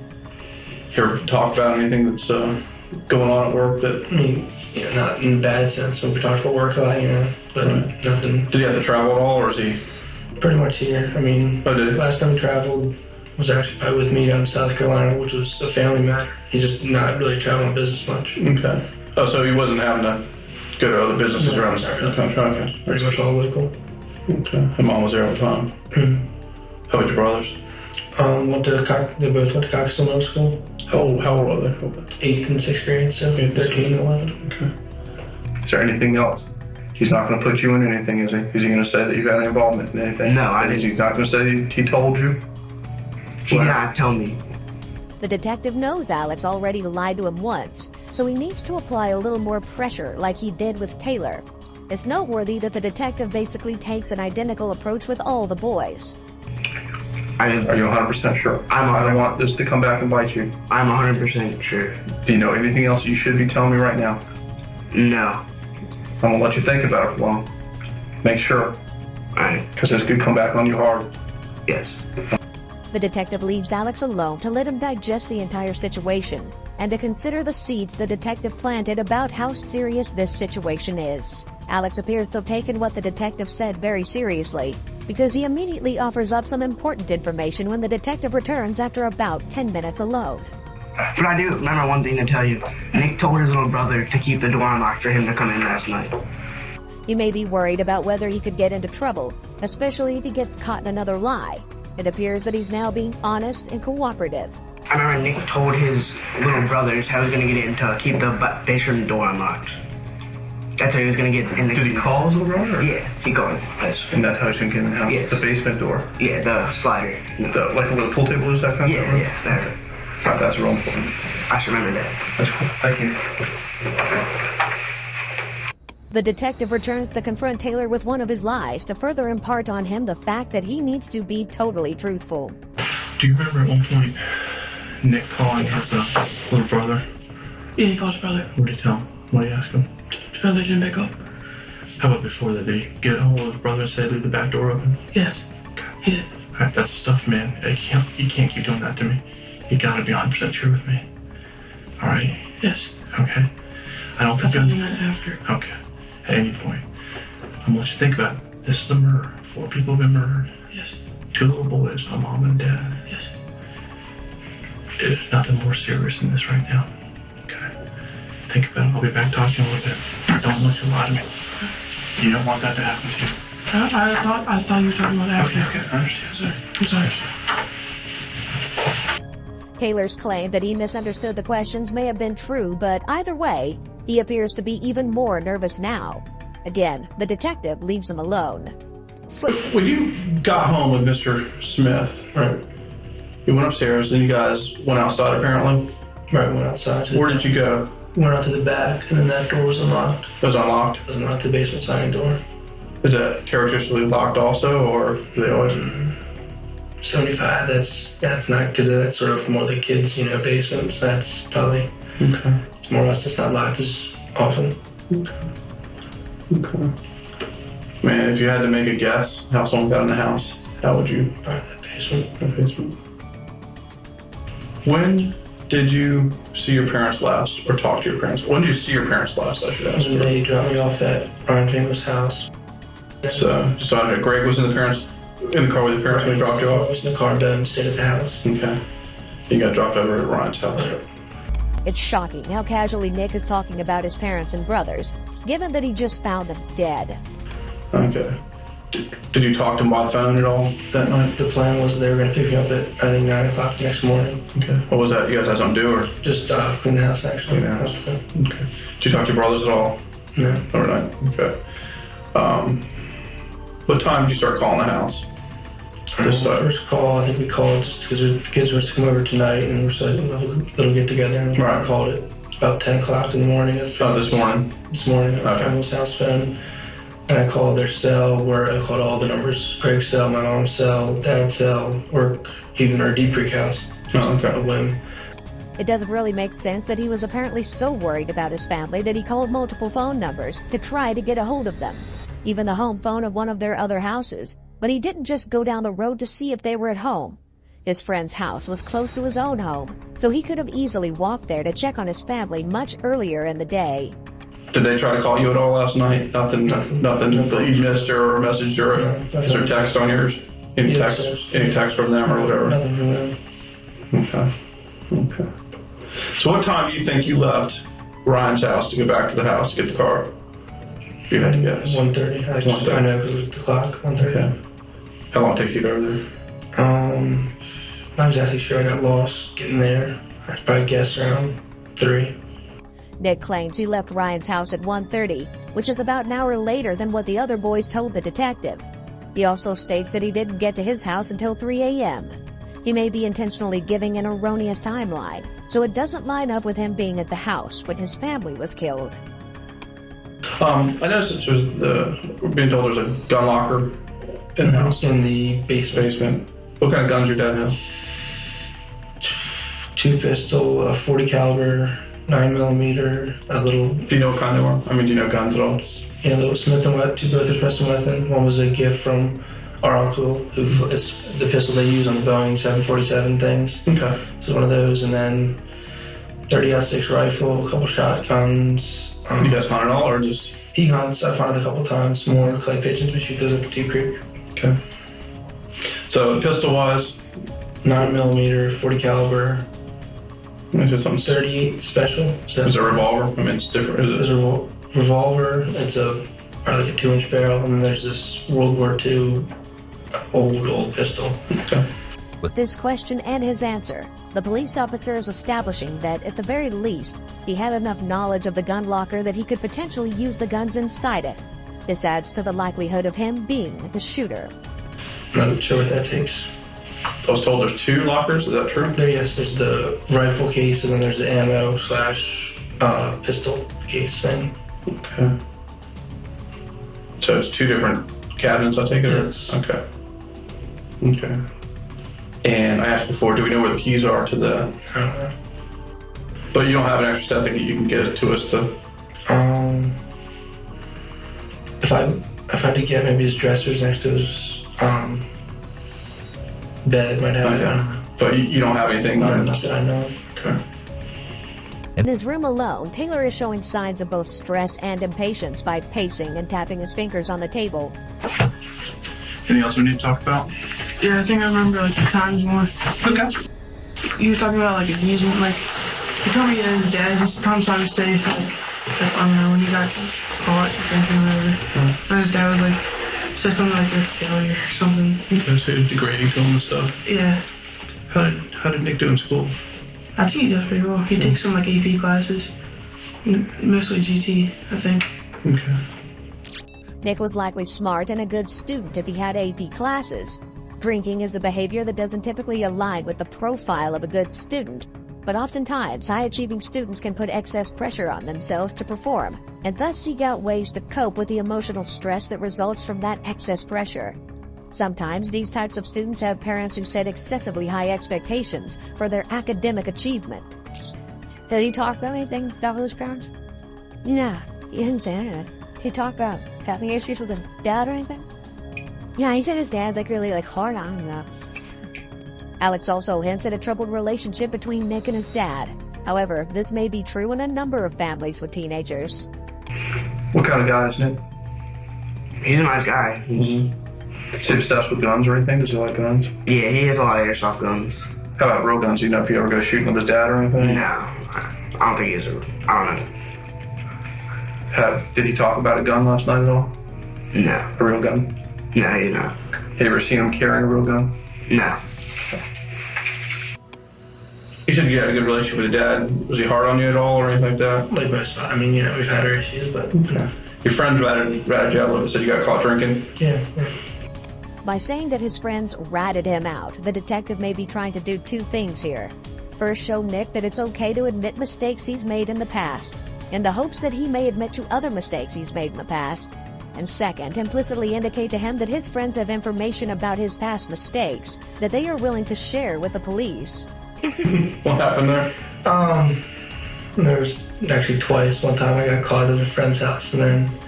Speaker 3: ever talk about anything that's going on at work that...
Speaker 4: I mean, not in a bad sense when we talk about work, but nothing.
Speaker 3: Did he have to travel at all, or is he...
Speaker 4: Pretty much here. I mean,
Speaker 3: Oh, did he?
Speaker 4: last time we traveled was actually probably with me down in South Carolina, which was a family matter. He's just not really traveling business much.
Speaker 3: Okay. Oh, so he wasn't having to go to other businesses around the country? Okay.
Speaker 4: Pretty much all local.
Speaker 3: Okay. And mom was there all the time? How about your brothers?
Speaker 4: They both went to Coxville Middle School.
Speaker 3: How old are they?
Speaker 4: 8th and 6th grade, so 13 and 11.
Speaker 3: Okay. Is there anything else? He's not going to put you in anything, is he? Is he going to say that you've had any involvement in anything?
Speaker 7: No, I didn't.
Speaker 3: Is he not going to say he told you?
Speaker 7: He did not tell me.
Speaker 1: The detective knows Alex already lied to him once, so he needs to apply a little more pressure like he did with Taylor. It's noteworthy that the detective basically takes an identical approach with all the boys.
Speaker 3: Are you 100% sure? I don't want this to come back and bite you.
Speaker 7: I'm 100% sure.
Speaker 3: Do you know anything else you should be telling me right now?
Speaker 7: No.
Speaker 3: I'm going to let you think about it for long. Make sure.
Speaker 7: Alright.
Speaker 3: Because this could come back on you hard.
Speaker 7: Yes.
Speaker 1: The detective leaves Alex alone to let him digest the entire situation and to consider the seeds the detective planted about how serious this situation is. Alex appears to have taken what the detective said very seriously because he immediately offers up some important information when the detective returns after about 10 minutes alone.
Speaker 7: But I do remember one thing to tell you. Nick told his little brother to keep the door unlocked for him to come in last night.
Speaker 1: You may be worried about whether he could get into trouble, especially if he gets caught in another lie. It appears that he's now being honest and cooperative.
Speaker 7: I remember Nick told his little brothers how he was going to get in to keep the basement door unlocked. That's how he was going to get in the
Speaker 3: Did he call his little brother?
Speaker 7: Yeah, he called him. Yes.
Speaker 3: And that's how he's going to get in the house?
Speaker 7: Yes.
Speaker 3: The basement door?
Speaker 7: Yeah, the slider. No.
Speaker 3: Like where the pool table is, that kind of
Speaker 7: Yeah, yeah, that.
Speaker 3: Right, that's real important.
Speaker 7: I should remember that.
Speaker 3: That's cool. Thank you.
Speaker 1: The detective returns to confront Taylor with one of his lies to further impart on him the fact that he needs to be totally truthful.
Speaker 3: Do you remember at one point Nick calling his little brother?
Speaker 5: Yeah, he called his brother.
Speaker 3: What did he tell him? What did he ask him?
Speaker 5: His brother didn't pick up.
Speaker 3: How about before that? Did he get a hold of his brother and say leave the back door open?
Speaker 5: Yes, he did.
Speaker 3: Alright, that's the stuff, man. You can't keep doing that to me. You gotta be 100% true with me. Alright?
Speaker 5: Yes.
Speaker 3: Okay. I don't think
Speaker 5: That's something after.
Speaker 3: Okay. At any point, I'm gonna let you think about it. This is a murder. 4 people have been murdered.
Speaker 5: Yes.
Speaker 3: 2 little boys, a mom and dad.
Speaker 5: Yes.
Speaker 3: There's nothing more serious than this right now. Okay. Think about it. I'll be back talking a little bit. Don't let you lie to me. You don't want that to happen to you.
Speaker 5: I thought you were talking about after.
Speaker 3: Okay, I understand. Sorry.
Speaker 5: I'm sorry.
Speaker 1: Taylor's claim that he misunderstood the questions may have been true, but either way, he appears to be even more nervous now. Again, the detective leaves him alone.
Speaker 3: When you got home with Mr. Smith, right, you went upstairs and you guys went outside apparently?
Speaker 4: Right, went outside.
Speaker 3: Where did you go?
Speaker 4: Went out to the back, and then that door was unlocked.
Speaker 3: It was unlocked?
Speaker 4: It was unlocked, the basement side door.
Speaker 3: Is that characteristically locked also, or do they always...
Speaker 4: 75, that's not, because that's sort of more the kids, basements. That's probably,
Speaker 3: Okay.
Speaker 4: It's more or less, it's not locked as often.
Speaker 3: Okay. Man, if you had to make a guess how someone got in the house, how would you?
Speaker 4: Probably the basement.
Speaker 3: The basement. When did you see your parents last, or talk to your parents? When did you see your parents last, I should ask?
Speaker 4: When they dropped me off at Brian Famous' house.
Speaker 3: So, just I know, Greg was in the car with the parents when he dropped you
Speaker 4: I
Speaker 3: off?
Speaker 4: was in the car, Ben stayed at the house.
Speaker 3: Okay. You got dropped over at Ryan's house.
Speaker 1: It's shocking how casually Nick is talking about his parents and brothers, given that he just found them dead.
Speaker 3: Okay. Did you talk to him by phone at all that night?
Speaker 4: The plan was they were going to pick me up at, I think, 9 o'clock the next morning.
Speaker 3: Okay. What was that? You guys had something to do, or?
Speaker 4: Just clean the house, actually.
Speaker 3: Clean the house. Okay. Did you talk to your brothers at all?
Speaker 4: No.
Speaker 3: Overnight? Okay. What time did you start calling the house?
Speaker 4: First call, I think we called just because the kids were to come over tonight and we said a little get together, and
Speaker 3: Right.
Speaker 4: we called it about 10 o'clock in the morning.
Speaker 3: This morning?
Speaker 4: This morning at
Speaker 3: Okay.
Speaker 4: Family's house phone. And I called their cell where I called all the numbers. Greg's cell, my mom's cell, dad's cell, work, even our Deep Creek house.
Speaker 3: Oh, okay.
Speaker 4: A whim.
Speaker 1: It doesn't really make sense that he was apparently so worried about his family that he called multiple phone numbers to try to get a hold of them, even the home phone of one of their other houses. But he didn't just go down the road to see if they were at home. His friend's house was close to his own home, so he could have easily walked there to check on his family much earlier in the day.
Speaker 3: Did they try to call you at all last night? Nothing that you missed or messaged or is there text on yours? Any text from them or whatever?
Speaker 4: Nothing from them.
Speaker 3: Okay. So what time do you think you left Ryan's house to go back to the house to get the car? If you had to guess.
Speaker 4: 1:30. I know because of the clock. 1:30.
Speaker 3: Okay. How long did it take you to get over there?
Speaker 4: Not exactly sure. I got lost getting there. I'd probably guess around 3.
Speaker 1: Nick claims he left Ryan's house at 1:30, which is about an hour later than what the other boys told the detective. He also states that he didn't get to his house until 3 a.m. He may be intentionally giving an erroneous timeline, so it doesn't line up with him being at the house when his family was killed.
Speaker 3: I noticed we're being told there's a gun locker in the house.
Speaker 4: In the basement.
Speaker 3: What kind of guns your dad have?
Speaker 4: 2 pistol, a 40 caliber, 9mm, a little.
Speaker 3: Do you know what kind they were? I mean, do you know guns at all?
Speaker 4: Yeah, a little Smith & Wesson, 2 Smith & Wesson. One was a gift from our uncle, who is the pistol they use on the Boeing 747 things.
Speaker 3: Okay.
Speaker 4: So one of those, and then 30-06 rifle, a couple shotguns.
Speaker 3: You guys hunt at all, or just?
Speaker 4: He hunts. I found it a couple times. More clay pigeons. We shoot those up at Deep Creek.
Speaker 3: Okay. So pistol-wise?
Speaker 4: 9mm, 40 caliber.
Speaker 3: Is it something?
Speaker 4: 38 special. So
Speaker 3: is it a revolver? I mean, it's different.
Speaker 4: There's a revolver. It's probably like a 2-inch barrel, and then there's this World War II old pistol.
Speaker 3: Okay.
Speaker 1: With this question and his answer, the police officer is establishing that, at the very least, he had enough knowledge of the gun locker that he could potentially use the guns inside it. This adds to the likelihood of him being the shooter.
Speaker 4: I'm not sure what that takes.
Speaker 3: I was told there's 2 lockers, is that true?
Speaker 4: Yes, there's the rifle case, and then there's the ammo / pistol case thing.
Speaker 3: Okay. So it's 2 different cabins, I take it?
Speaker 4: Yes.
Speaker 3: Okay. And I asked before, do we know where the keys are to the...
Speaker 4: I don't know.
Speaker 3: But you don't have an extra set that you can get it to us to...
Speaker 4: If I had to get maybe his dressers next to his bed, might have it. I don't know.
Speaker 3: But you don't have anything?
Speaker 4: Not that I know.
Speaker 3: Okay.
Speaker 1: In his room alone, Taylor is showing signs of both stress and impatience by pacing and tapping his fingers on the table.
Speaker 3: Anything else we need to talk about?
Speaker 5: Yeah, I think I remember like the times more.
Speaker 3: Okay.
Speaker 5: You were talking about like abusing, like he told me that his dad just sometimes says like I don't know, when he got caught drinking or whatever. And his dad was like said something like you're a failure or something.
Speaker 3: Okay, so you're degrading to him and stuff.
Speaker 5: Yeah.
Speaker 3: How did Nick do in school?
Speaker 5: I think he does pretty well. He takes some like AP classes, mostly GT, I think.
Speaker 3: Okay.
Speaker 1: Nick was likely smart and a good student if he had AP classes. Drinking is a behavior that doesn't typically align with the profile of a good student, but oftentimes high-achieving students can put excess pressure on themselves to perform, and thus seek out ways to cope with the emotional stress that results from that excess pressure. Sometimes these types of students have parents who set excessively high expectations for their academic achievement. Did he talk about anything about his parents? No, he didn't say anything. He talked about having issues with his dad or anything? Yeah, he said his dad's like really hard on him though. Alex also hints at a troubled relationship between Nick and his dad. However, this may be true in a number of families with teenagers.
Speaker 3: What kind of guy is Nick?
Speaker 7: He's a nice guy.
Speaker 3: Is he obsessed with guns or anything? Does he like guns?
Speaker 7: Yeah, he has a lot of airsoft guns.
Speaker 3: How about real guns? Do you know if he ever goes shooting with his dad or anything?
Speaker 7: No, I don't think he is. I don't know.
Speaker 3: Did he talk about a gun last night at all?
Speaker 7: No.
Speaker 3: A real gun?
Speaker 7: No, he did not.
Speaker 3: Have you ever seen him carrying a real gun?
Speaker 7: No.
Speaker 3: You said you had a good relationship with your dad. Was he hard on you at all or anything like that?
Speaker 4: Like most, I mean, we've had our issues, but
Speaker 3: okay. Your friends ratted you out, said you got caught drinking?
Speaker 4: Yeah.
Speaker 1: By saying that his friends ratted him out, the detective may be trying to do 2 things here. First, show Nick that it's okay to admit mistakes he's made in the past, in the hopes that he may admit to other mistakes he's made in the past. And second, implicitly indicate to him that his friends have information about his past mistakes that they are willing to share with the police.
Speaker 3: What happened there?
Speaker 4: There was actually twice. One time I got caught at a friend's house, and then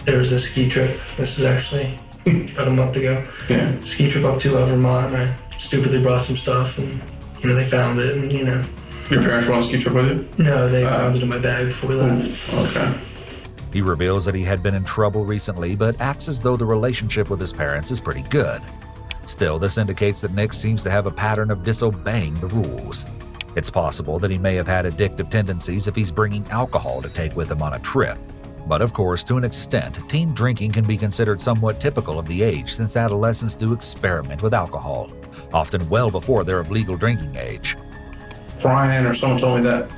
Speaker 4: there was a ski trip. This was actually about a month ago.
Speaker 3: Yeah.
Speaker 4: Ski trip up to Vermont, and I stupidly brought some stuff, and they found it, and
Speaker 3: Your parents were on a ski trip with you?
Speaker 4: No, they found it in my bag before we left.
Speaker 3: Okay.
Speaker 6: He reveals that he had been in trouble recently, but acts as though the relationship with his parents is pretty good. Still, this indicates that Nick seems to have a pattern of disobeying the rules. It's possible that he may have had addictive tendencies if he's bringing alcohol to take with him on a trip. But of course, to an extent, teen drinking can be considered somewhat typical of the age, since adolescents do experiment with alcohol, often well before they're of legal drinking age.
Speaker 3: Brian or someone told me that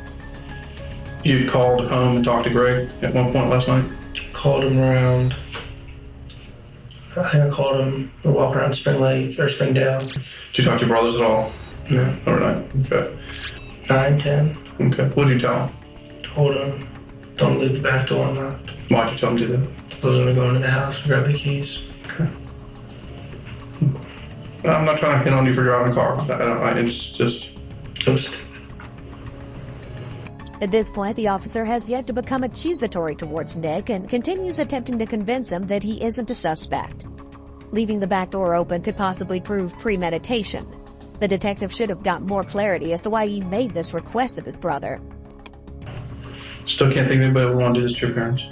Speaker 3: you called home and talked to Greg at one point last night.
Speaker 4: Called him around. I think I called him to walk around Spring Lake or Springdale.
Speaker 3: Did you talk to your brothers at all?
Speaker 4: No.
Speaker 3: Overnight? Okay.
Speaker 4: 9, 10.
Speaker 3: Okay. What did you tell him?
Speaker 4: Told him, don't leave the back door unlocked.
Speaker 3: Why'd you tell him to do that?
Speaker 4: I was gonna go into the house and grab the keys.
Speaker 3: Okay. I'm not trying to hit on you for driving a car. It's just...
Speaker 1: At this point, the officer has yet to become accusatory towards Nick and continues attempting to convince him that he isn't a suspect. Leaving the back door open could possibly prove premeditation. The detective should have got more clarity as to why he made this request of his brother.
Speaker 3: Still can't think of anybody would want to do this to your parents.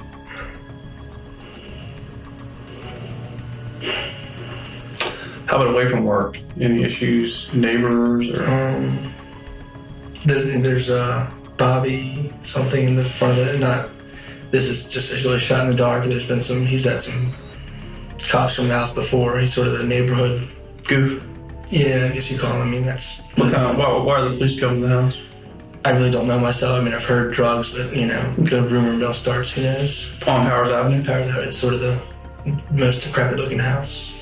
Speaker 3: How about away from work? Any issues, neighbors, or?
Speaker 4: There's Bobby, something in the front of it. This is just really shot in the dark. He's had some cops from the house before. He's sort of the neighborhood goof. Yeah, I guess you call him. I mean, that's...
Speaker 3: What kind of, why are the police coming to the house?
Speaker 4: I really don't know myself. I mean, I've heard drugs, but, the rumor mill starts, who knows?
Speaker 3: On Powers Avenue?
Speaker 4: Powers Avenue is sort of the most decrepit looking house.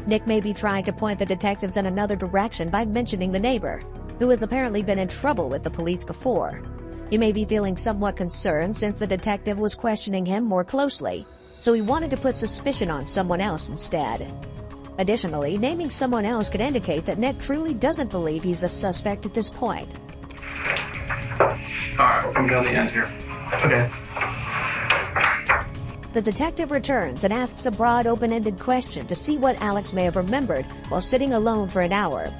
Speaker 1: Nick may be trying to point the detectives in another direction by mentioning the neighbor, who has apparently been in trouble with the police before. He may be feeling somewhat concerned since the detective was questioning him more closely, so he wanted to put suspicion on someone else instead. Additionally, naming someone else could indicate that Nick truly doesn't believe he's a suspect at this point.
Speaker 3: Alright, we're coming down the end here.
Speaker 7: Okay.
Speaker 1: The detective returns and asks a broad, open-ended question to see what Alex may have remembered while sitting alone for an hour.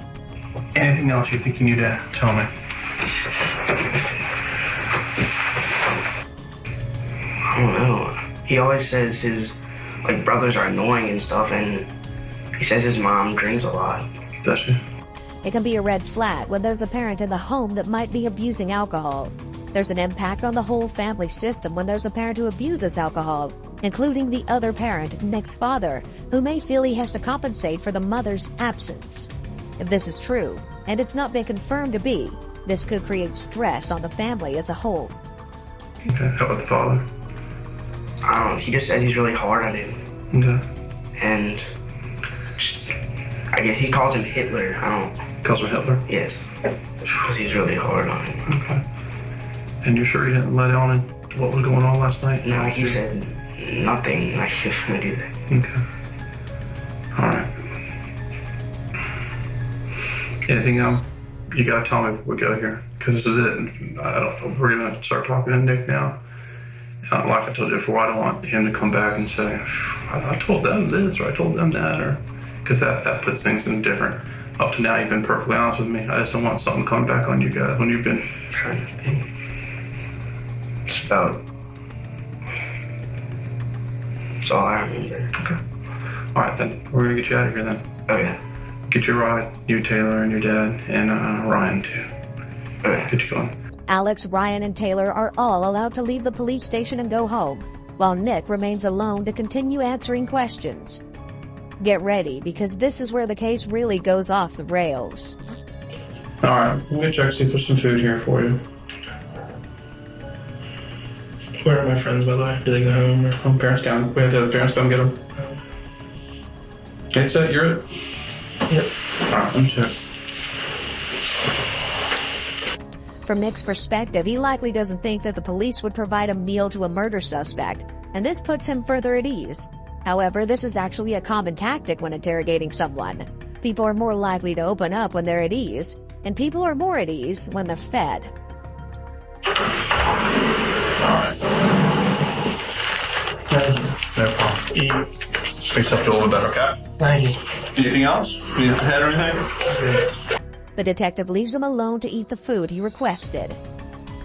Speaker 3: Anything else you think you need to tell me?
Speaker 7: I don't know. He always says his brothers are annoying and stuff, and he says his mom drinks a lot.
Speaker 3: Does she?
Speaker 1: It can be a red flag when there's a parent in the home that might be abusing alcohol. There's an impact on the whole family system when there's a parent who abuses alcohol, including the other parent, Nick's father, who may feel he has to compensate for the mother's absence. If this is true, and it's not been confirmed to be, this could create stress on the family as a whole.
Speaker 3: Okay, how about the father?
Speaker 7: I don't know, he just says he's really hard on him.
Speaker 3: Okay.
Speaker 7: And I guess he calls him Hitler.
Speaker 3: Calls him Hitler?
Speaker 7: Yes. Because he's really hard on him.
Speaker 3: Okay. And you're sure you didn't let on what was going on last night?
Speaker 7: No, he said nothing like he was going to do that.
Speaker 3: Okay. Alright. Anything else? You gotta tell me before we go here. Because this is it. We're gonna start talking to Nick now. Like I told you before, I don't want him to come back and say, I told them this or I told them that, or because that puts things in different. Up to now, you've been perfectly honest with me. I just don't want something coming back on you guys when you've been
Speaker 7: Trying to think. It's about... That's all I remember.
Speaker 3: Okay. Alright then, we're gonna get you out of here then.
Speaker 7: Okay.
Speaker 3: Get your ride, you, Taylor, and your dad, and Ryan too.
Speaker 7: Okay.
Speaker 3: Get you going.
Speaker 1: Alex, Ryan, and Taylor are all allowed to leave the police station and go home, while Nick remains alone to continue answering questions. Get ready, because this is where the case really goes off the rails.
Speaker 3: Alright, I'm gonna check see if there's some food here for you.
Speaker 4: Where are my friends, by the way? Do they go home? Or?
Speaker 3: Parents come. We have to have the parents come get them. Okay, so you're it?
Speaker 4: Yep.
Speaker 3: Alright, let me check.
Speaker 1: From Nick's perspective, he likely doesn't think that the police would provide a meal to a murder suspect, and this puts him further at ease. However, this is actually a common tactic when interrogating someone. People are more likely to open up when they're at ease, and people are more at ease when they're fed.
Speaker 3: Alright.
Speaker 4: Thank you.
Speaker 3: No problem. Makes us feel a little better, okay?
Speaker 4: Thank you.
Speaker 3: Anything else? Need a head or anything?
Speaker 1: The detective leaves him alone to eat the food he requested.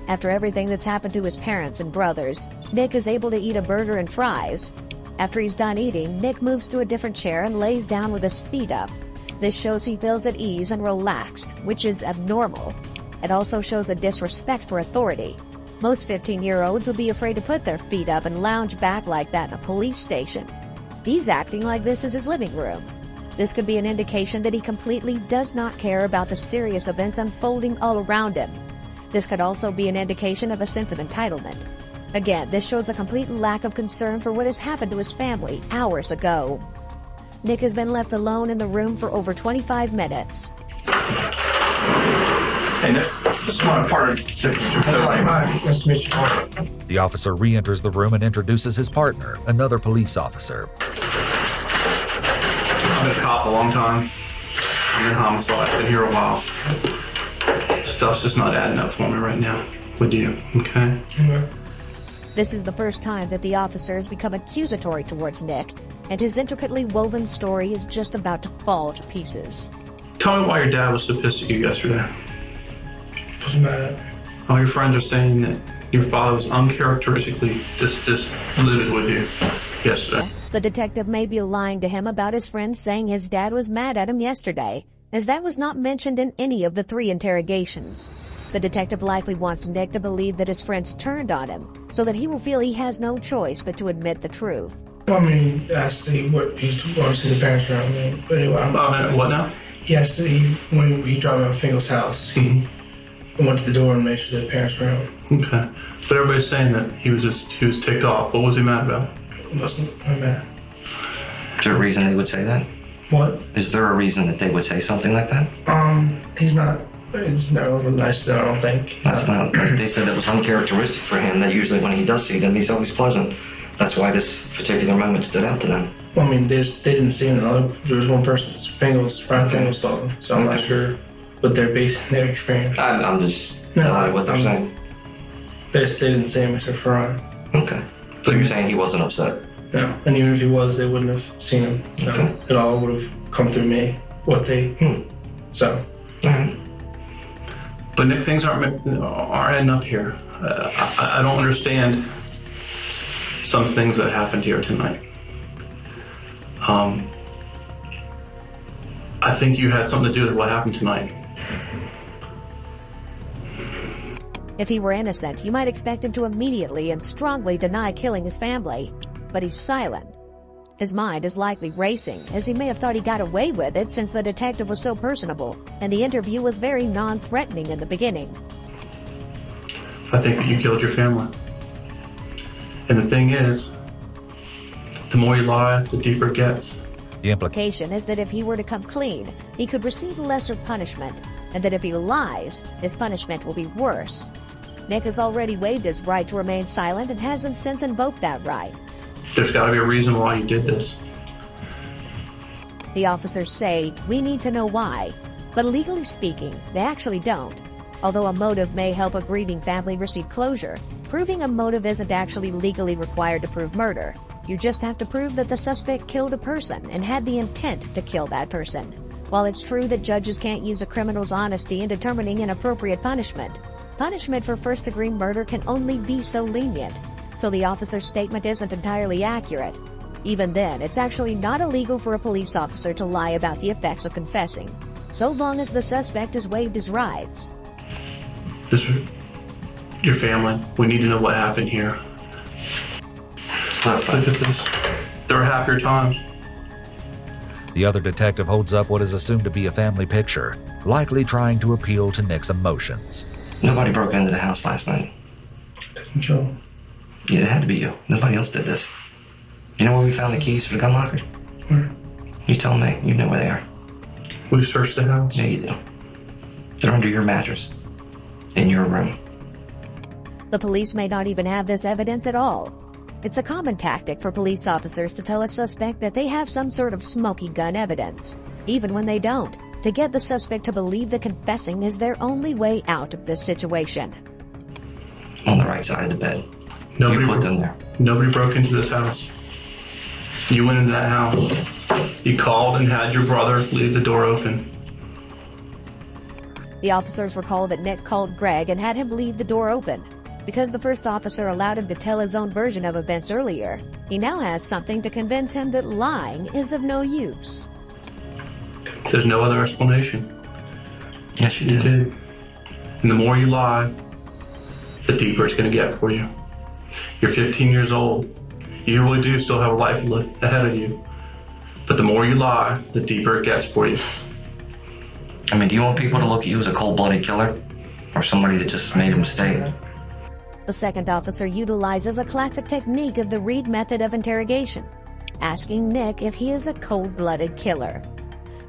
Speaker 1: After everything that's happened to his parents and brothers, Nick is able to eat a burger and fries. After he's done eating, Nick moves to a different chair and lays down with his feet up. This shows he feels at ease and relaxed, which is abnormal. It also shows a disrespect for authority. Most 15-year-olds will be afraid to put their feet up and lounge back like that in a police station. He's acting like this is his living room. This could be an indication that he completely does not care about the serious events unfolding all around him. This could also be an indication of a sense of entitlement. Again, this shows a complete lack of concern for what has happened to his family hours ago. Nick has been left alone in the room for over 25 minutes.
Speaker 3: Hey, Nick. This is my partner.
Speaker 4: Hi, nice to meet you.
Speaker 6: The officer re-enters the room and introduces his partner, another police officer.
Speaker 3: I've been a cop a long time. I'm in homicide. Been here a while. Stuff's just not adding up for me right now. With you, okay?
Speaker 1: This is the first time that the officer has become accusatory towards Nick, and his intricately woven story is just about to fall to pieces.
Speaker 3: Tell me why your dad was so pissed at you yesterday.
Speaker 4: Wasn't mad.
Speaker 3: All your friends are saying that your father was uncharacteristically dislivid with you yesterday.
Speaker 1: The detective may be lying to him about his friend saying his dad was mad at him yesterday, as that was not mentioned in any of the 3 interrogations. The detective likely wants Nick to believe that his friends turned on him, so that he will feel he has no choice but to admit the truth.
Speaker 4: I mean, I see what he wants to see the parents around me. But anyway,
Speaker 3: What now?
Speaker 4: yes, when he dropped me off at Fingal's house, he went to the door and made sure the parents were around.
Speaker 3: Okay. But everybody's saying that he was ticked off. What was he mad about?
Speaker 4: It wasn't mad.
Speaker 8: Is there a reason they would say that?
Speaker 4: What?
Speaker 8: Is there a reason that they would say something like that?
Speaker 4: He's never nice though, I don't think.
Speaker 8: That's not, they said that was uncharacteristic for him, that usually when he does see them, he's always pleasant. That's why this particular moment stood out to them.
Speaker 4: Well, I mean, they didn't see him. There was one person, Ryan Fingal's saw them, so I'm not sure what they're basing their experience.
Speaker 8: I'm just what they're saying.
Speaker 4: They didn't see him except for Ryan.
Speaker 8: Okay. So you're saying he wasn't upset?
Speaker 4: No, and even if he was, they wouldn't have seen him. No,
Speaker 8: Okay.
Speaker 4: it all would have come through me. So.
Speaker 8: All right.
Speaker 3: But Nick, things aren't adding up here. I don't understand some things that happened here tonight. I think you had something to do with what happened tonight.
Speaker 1: If he were innocent, you might expect him to immediately and strongly deny killing his family. But he's silent. His mind is likely racing, as he may have thought he got away with it since the detective was so personable, and the interview was very non-threatening in the beginning.
Speaker 3: I think that you killed your family. And the thing is, the more you lie, the deeper it gets.
Speaker 6: The
Speaker 1: Implication is that if he were to come clean, he could receive lesser punishment, and that if he lies, his punishment will be worse. Nick has already waived his right to remain silent and hasn't since invoked that right.
Speaker 3: There's got to be a reason why you did this.
Speaker 1: The officers say, we need to know why. But legally speaking, they actually don't. Although a motive may help a grieving family receive closure, proving a motive isn't actually legally required to prove murder. You just have to prove that the suspect killed a person and had the intent to kill that person. While it's true that judges can't use a criminal's honesty in determining an appropriate punishment, punishment for first-degree murder can only be so lenient. So the officer's statement isn't entirely accurate. Even then, it's actually not illegal for a police officer to lie about the effects of confessing, so long as the suspect has waived his rights.
Speaker 3: This is your family. We need to know what happened here. Look at this. There are happier times.
Speaker 6: The other detective holds up what is assumed to be a family picture, likely trying to appeal to Nick's emotions.
Speaker 8: Nobody broke into the house last night.
Speaker 4: Didn't kill him.
Speaker 8: Yeah, it had to be you. Nobody else did this. Do you know where we found the keys for the gun locker?
Speaker 4: Where?
Speaker 8: You tell me. You know where they are.
Speaker 3: We searched the house.
Speaker 8: Yeah, you do. They're under your mattress. In your room.
Speaker 1: The police may not even have this evidence at all. It's a common tactic for police officers to tell a suspect that they have some sort of smoking gun evidence, even when they don't. to get the suspect to believe that confessing is their only way out of this situation.
Speaker 8: On the right side of the bed.
Speaker 3: Nobody
Speaker 8: You put them there.
Speaker 3: Nobody broke into this house. You went into that house. You called and had your brother leave the door open.
Speaker 1: The officers recall that Nick called Greg and had him leave the door open. Because the first officer allowed him to tell his own version of events earlier, he now has something to convince him that lying is of no use.
Speaker 3: There's no other explanation.
Speaker 8: Yes, you
Speaker 3: You
Speaker 8: did.
Speaker 3: did. And the more you lie, the deeper it's going to get for you. You're 15 years old. You really do still have a life ahead of you. But the more you lie, the deeper it gets for you.
Speaker 8: I mean, do you want people to look at you as a cold-blooded killer? Or somebody that just made a mistake?
Speaker 1: The second officer utilizes a classic technique of the Reed method of interrogation, asking Nick if he is a cold-blooded killer.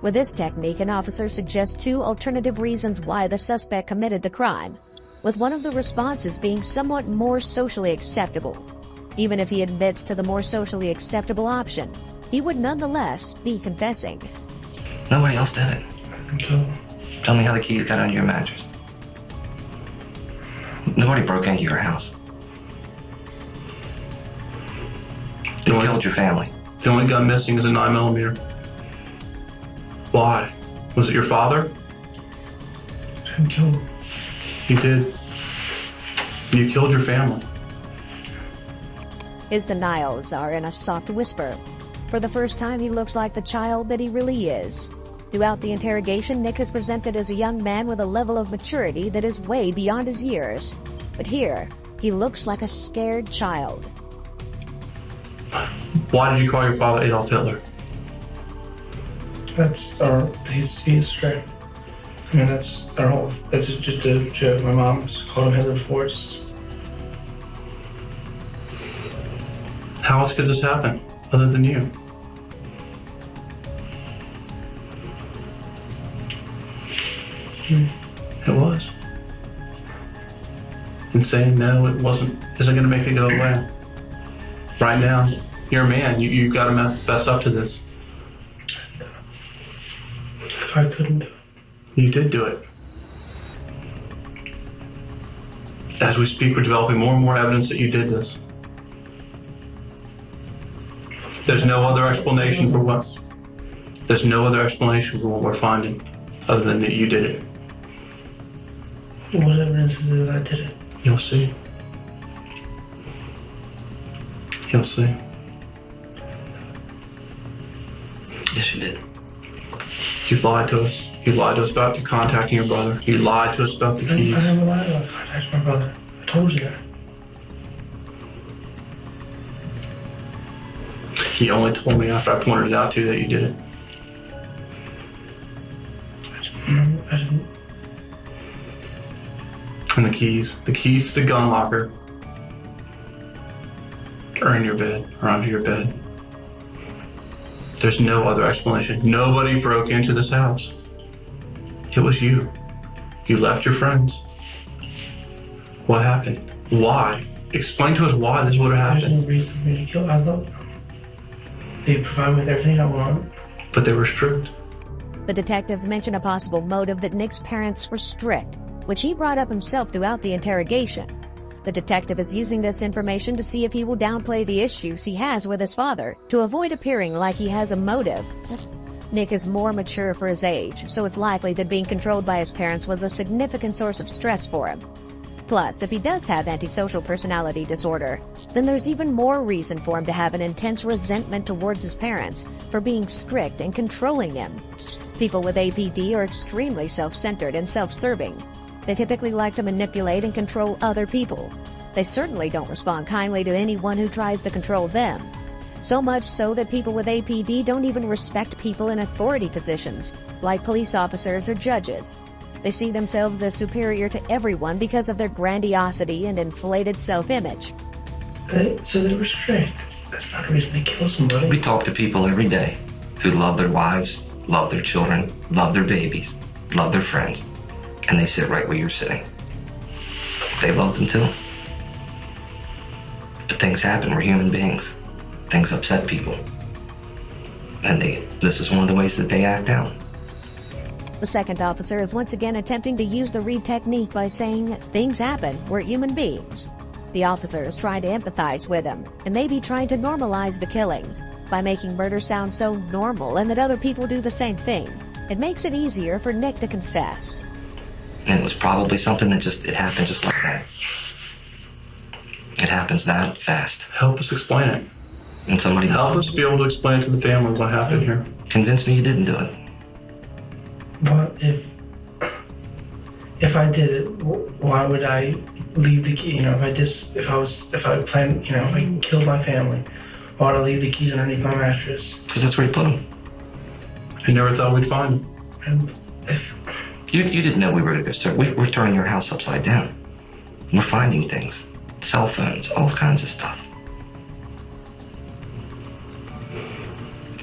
Speaker 1: With this technique, an officer suggests two alternative reasons why the suspect committed the crime, with one of the responses being somewhat more socially acceptable. Even if he admits to the more socially acceptable option, he would nonetheless be confessing.
Speaker 8: Nobody else did it.
Speaker 5: Okay.
Speaker 8: Tell me how the keys got under your mattress. Nobody broke into your house. They
Speaker 3: No one-
Speaker 8: killed your family.
Speaker 3: The only gun missing is a 9mm. Why? Was it your father?
Speaker 5: Didn't kill him.
Speaker 3: You did. You killed your family.
Speaker 1: His denials are in a soft whisper. For the first time, he looks like the child that he really is. Throughout the interrogation, Nick is presented as a young man with a level of maturity that is way beyond his years. But here, he looks like a scared child.
Speaker 3: Why did you call your father Adolf Hitler?
Speaker 5: He's strict. I mean, that's just a joke. My mom called him Hitler Force.
Speaker 3: How else could this happen, other than you? It was. And saying no, it wasn't, isn't going to make it go away. Right now, you're a man. You got to fess up to this.
Speaker 5: I couldn't do it.
Speaker 3: You did do it. As we speak, we're developing more and more evidence that you did this. There's no other explanation for what. There's no other explanation for what we're finding, other than that you did it.
Speaker 5: What evidence is it that I did it?
Speaker 3: You'll see. You'll see.
Speaker 8: Yes, you did.
Speaker 3: You lied to us. You lied to us about you contacting your brother. You lied to us about the keys.
Speaker 5: I never lied about contacting my brother. I told you that.
Speaker 3: You only told me after I pointed it out to you that you did it.
Speaker 5: I didn't.
Speaker 3: And the keys to the gun locker are in your bed, or under your bed. There's no other explanation. Nobody broke into this house. It was you. You left your friends. What happened? Why? Explain to us why this would have
Speaker 5: There's
Speaker 3: happened.
Speaker 5: no reason for me to kill. I love them. They provide me with everything I want.
Speaker 3: But they were strict.
Speaker 1: The detectives mention a possible motive that Nick's parents were strict, which he brought up himself throughout the interrogation. The detective is using this information to see if he will downplay the issues he has with his father to avoid appearing like he has a motive. Nick is more mature for his age, so it's likely that being controlled by his parents was a significant source of stress for him. Plus, if he does have antisocial personality disorder, then there's even more reason for him to have an intense resentment towards his parents for being strict and controlling him. People with APD are extremely self-centered and self-serving. They typically like to manipulate and control other people. They certainly don't respond kindly to anyone who tries to control them. So much so that people with APD don't even respect people in authority positions, like police officers or judges. They see themselves as superior to everyone because of their grandiosity and inflated self-image.
Speaker 5: So they were strict. That's not a reason to kill somebody.
Speaker 8: We talk to people every day who love their wives, love their children, love their babies, love their friends, and they sit right where you're sitting. They love them too. But things happen. We're human beings. Things upset people. And this is one of the ways that they act out.
Speaker 1: The second officer is once again attempting to use the Reed technique by saying things happen, we're human beings. The officer is trying to empathize with him and maybe trying to normalize the killings by making murder sound so normal and that other people do the same thing. It makes it easier for Nick to confess.
Speaker 8: And it was probably something that it happened just like that. It happens that fast.
Speaker 3: Help us explain it.
Speaker 8: And somebody
Speaker 3: Help us be able to explain to the family what happened here.
Speaker 8: Convince me you didn't do it.
Speaker 5: But if I did it, why would I leave the key? You know, if I planned, you know, if I killed my family, why would I leave the keys underneath my mattress?
Speaker 8: Because that's where you put them.
Speaker 3: I never thought we'd find them.
Speaker 5: And if
Speaker 8: You didn't know we were going to go search. We're turning your house upside down. We're finding things. Cell phones, all kinds of stuff.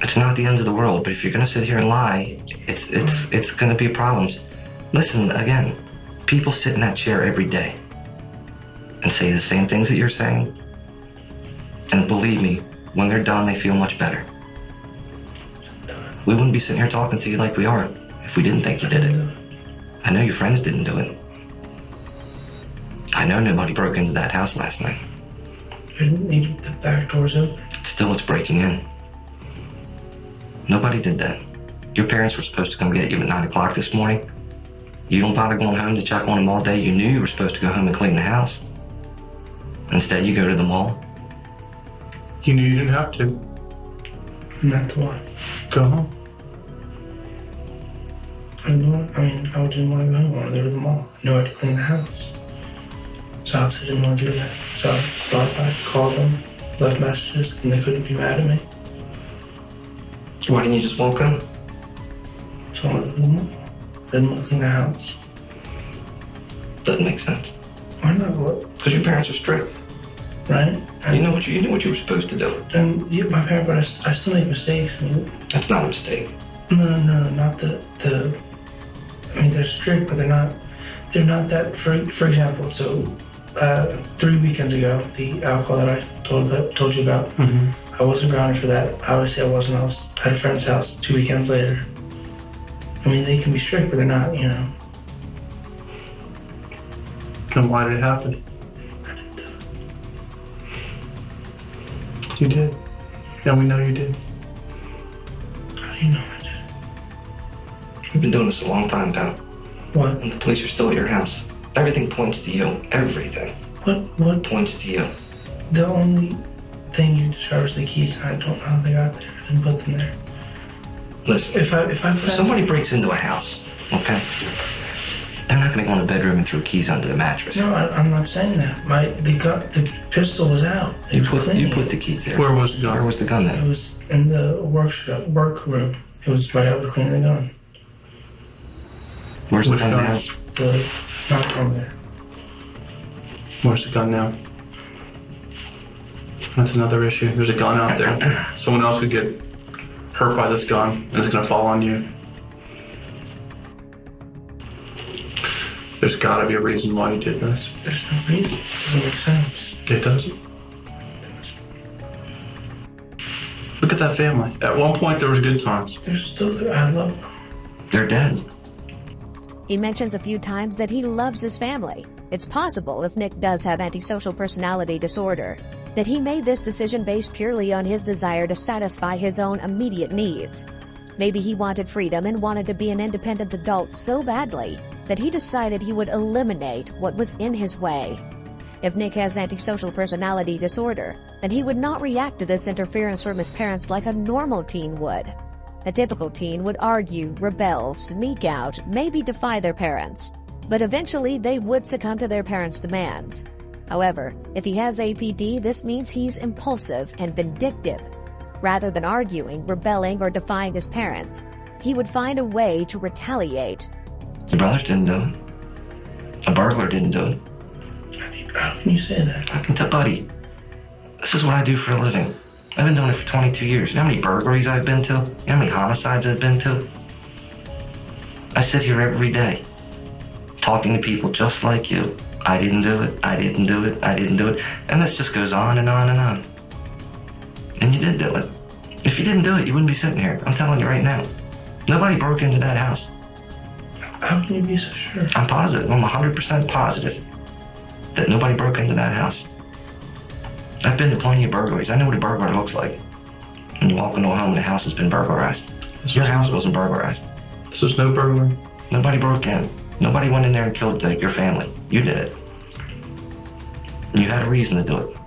Speaker 8: It's not the end of the world, but if you're going to sit here and lie, it's going to be problems. Listen, again, people sit in that chair every day and say the same things that you're saying. And believe me, when they're done, they feel much better. We wouldn't be sitting here talking to you like we are if we didn't think you did it. I know your friends didn't do it. I know nobody broke into that house last night.
Speaker 5: you didn't leave the back doors open.
Speaker 8: Still, it's breaking in. Nobody did that. Your parents were supposed to come get you at 9 o'clock this morning. You don't bother going home to check on them all day. You knew you were supposed to go home and clean the house. Instead, you go to the mall.
Speaker 3: You knew you didn't have to.
Speaker 5: And that's why.
Speaker 3: Go home.
Speaker 5: I didn't want to go home. I wanted to go to the mall. I knew I had to clean the house. So I didn't want to do that. So I brought it back, called them, left messages, and they couldn't be mad at me.
Speaker 8: Why didn't you just walk home?
Speaker 5: So I went to the mall. Didn't want to clean the house.
Speaker 8: Doesn't make sense.
Speaker 5: Why not? What?
Speaker 8: Because your parents are strict.
Speaker 5: Right?
Speaker 8: You knew what you were supposed to do.
Speaker 5: And yeah, my parents, but I still make mistakes. I mean,
Speaker 8: That's not a mistake.
Speaker 5: no, not the. I mean, they're strict, but they're not that. For example, so 3 weekends ago, the alcohol that I told you about, I wasn't grounded for that. Obviously, I wasn't. I was at a friend's house 2 weekends later. I mean, they can be strict, but they're not. You know.
Speaker 3: Then why did it happen? You did. Yeah, we know you did.
Speaker 5: How do you know I did?
Speaker 8: You've been doing this a long time, pal.
Speaker 5: What?
Speaker 8: And the police are still at your house. Everything points to you. Everything
Speaker 5: What?
Speaker 8: points to you.
Speaker 5: The only thing you discover is the keys, and I don't know how they got there. I didn't put them there.
Speaker 8: Listen, if somebody breaks into a house, okay, they're not going to go in the bedroom and throw keys under the mattress.
Speaker 5: No, I'm not saying that. The pistol was out.
Speaker 8: You put the keys there.
Speaker 3: Where was the gun?
Speaker 8: Where was the gun
Speaker 5: It
Speaker 8: then?
Speaker 5: was in the workroom. It was right over cleaning the gun.
Speaker 8: Where's the
Speaker 3: Which
Speaker 8: gun
Speaker 3: gun?
Speaker 8: now?
Speaker 5: Not over there.
Speaker 3: Where's the gun now? That's another issue. There's a gun out there. Someone else could get hurt by this gun, and it's going to fall on you. There's got to be a reason why you did this.
Speaker 5: There's no reason. It doesn't make sense.
Speaker 3: It doesn't. Look at that family. At one point, there was good times.
Speaker 5: They're still there. I love them.
Speaker 8: They're dead.
Speaker 1: He mentions a few times that he loves his family. It's possible, if Nick does have antisocial personality disorder, that he made this decision based purely on his desire to satisfy his own immediate needs. Maybe he wanted freedom and wanted to be an independent adult so badly that he decided he would eliminate what was in his way. If Nick has antisocial personality disorder, then he would not react to this interference from his parents like a normal teen would. A typical teen would argue, rebel, sneak out, maybe defy their parents, but eventually they would succumb to their parents' demands. However, if he has APD, this means he's impulsive and vindictive. Rather than arguing, rebelling, or defying his parents, he would find a way to retaliate.
Speaker 8: Your brothers didn't do it. A burglar didn't do it.
Speaker 5: How can you say that?
Speaker 8: I can tell, buddy, this is what I do for a living. I've been doing it for 22 years. You know how many burglaries I've been to? You know how many homicides I've been to? I sit here every day talking to people just like you. I didn't do it. I didn't do it. I didn't do it. And this just goes on and on and on. And you did do it. If you didn't do it, you wouldn't be sitting here. I'm telling you right now. Nobody broke into that house.
Speaker 5: How can you be so sure?
Speaker 8: I'm positive. I'm 100% positive that nobody broke into that house. I've been to plenty of burglaries. I know what a burglar looks like. When you walk into a home and the house has been burglarized. Your house wasn't burglarized.
Speaker 3: This was no burglary.
Speaker 8: Nobody broke in. Nobody went in there and killed your family. You did it. And you had a reason to do it.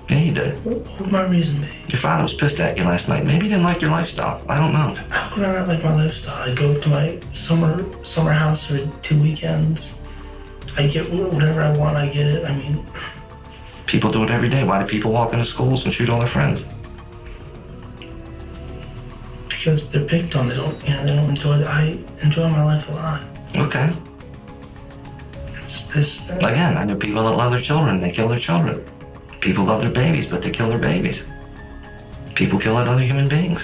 Speaker 8: Yeah, you did.
Speaker 5: What would my reason be?
Speaker 8: Your father was pissed at you last night. Maybe he didn't like your lifestyle. I don't know.
Speaker 5: How could I not like my lifestyle? I go to my summer house for 2 weekends. I get whatever I want, I get it. I mean...
Speaker 8: People do it every day. Why do people walk into schools and shoot all their friends?
Speaker 5: Because they're picked on. They don't enjoy it. I enjoy my life a lot.
Speaker 8: Okay. Again, I know people that love their children. They kill their children. People love their babies, but they kill their babies. People kill other human beings.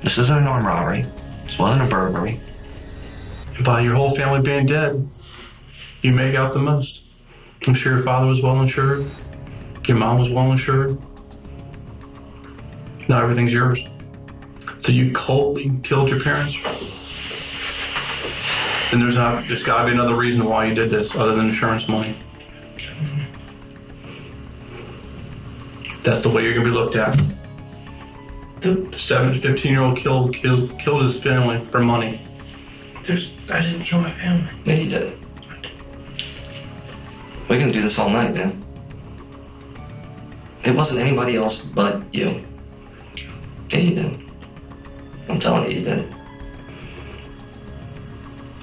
Speaker 8: This isn't an armed robbery. This wasn't a burglary.
Speaker 3: By your whole family being dead, you make out the most. I'm sure your father was well insured. Your mom was well insured. Now everything's yours. So you coldly killed your parents? Then there's got to be another reason why you did this other than insurance money. That's the way you're going to be looked at. The 7 to 15-year-old killed his family for money.
Speaker 5: I didn't kill my family.
Speaker 8: Yeah, you did. We're going to do this all night, man. It wasn't anybody else but you. Yeah, you did. I'm telling you, you did.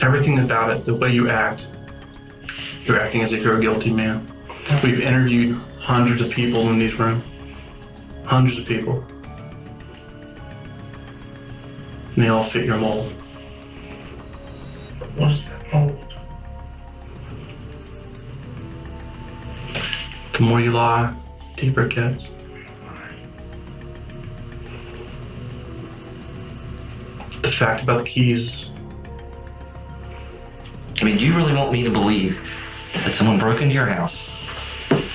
Speaker 3: Everything about it, the way you act, you're acting as if you're a guilty man. We've interviewed hundreds of people in these rooms. Hundreds of people. And they all fit your mold.
Speaker 5: What is that mold?
Speaker 3: The more you lie, the deeper it gets. The fact about the keys.
Speaker 8: I mean, do you really want me to believe that someone broke into your house,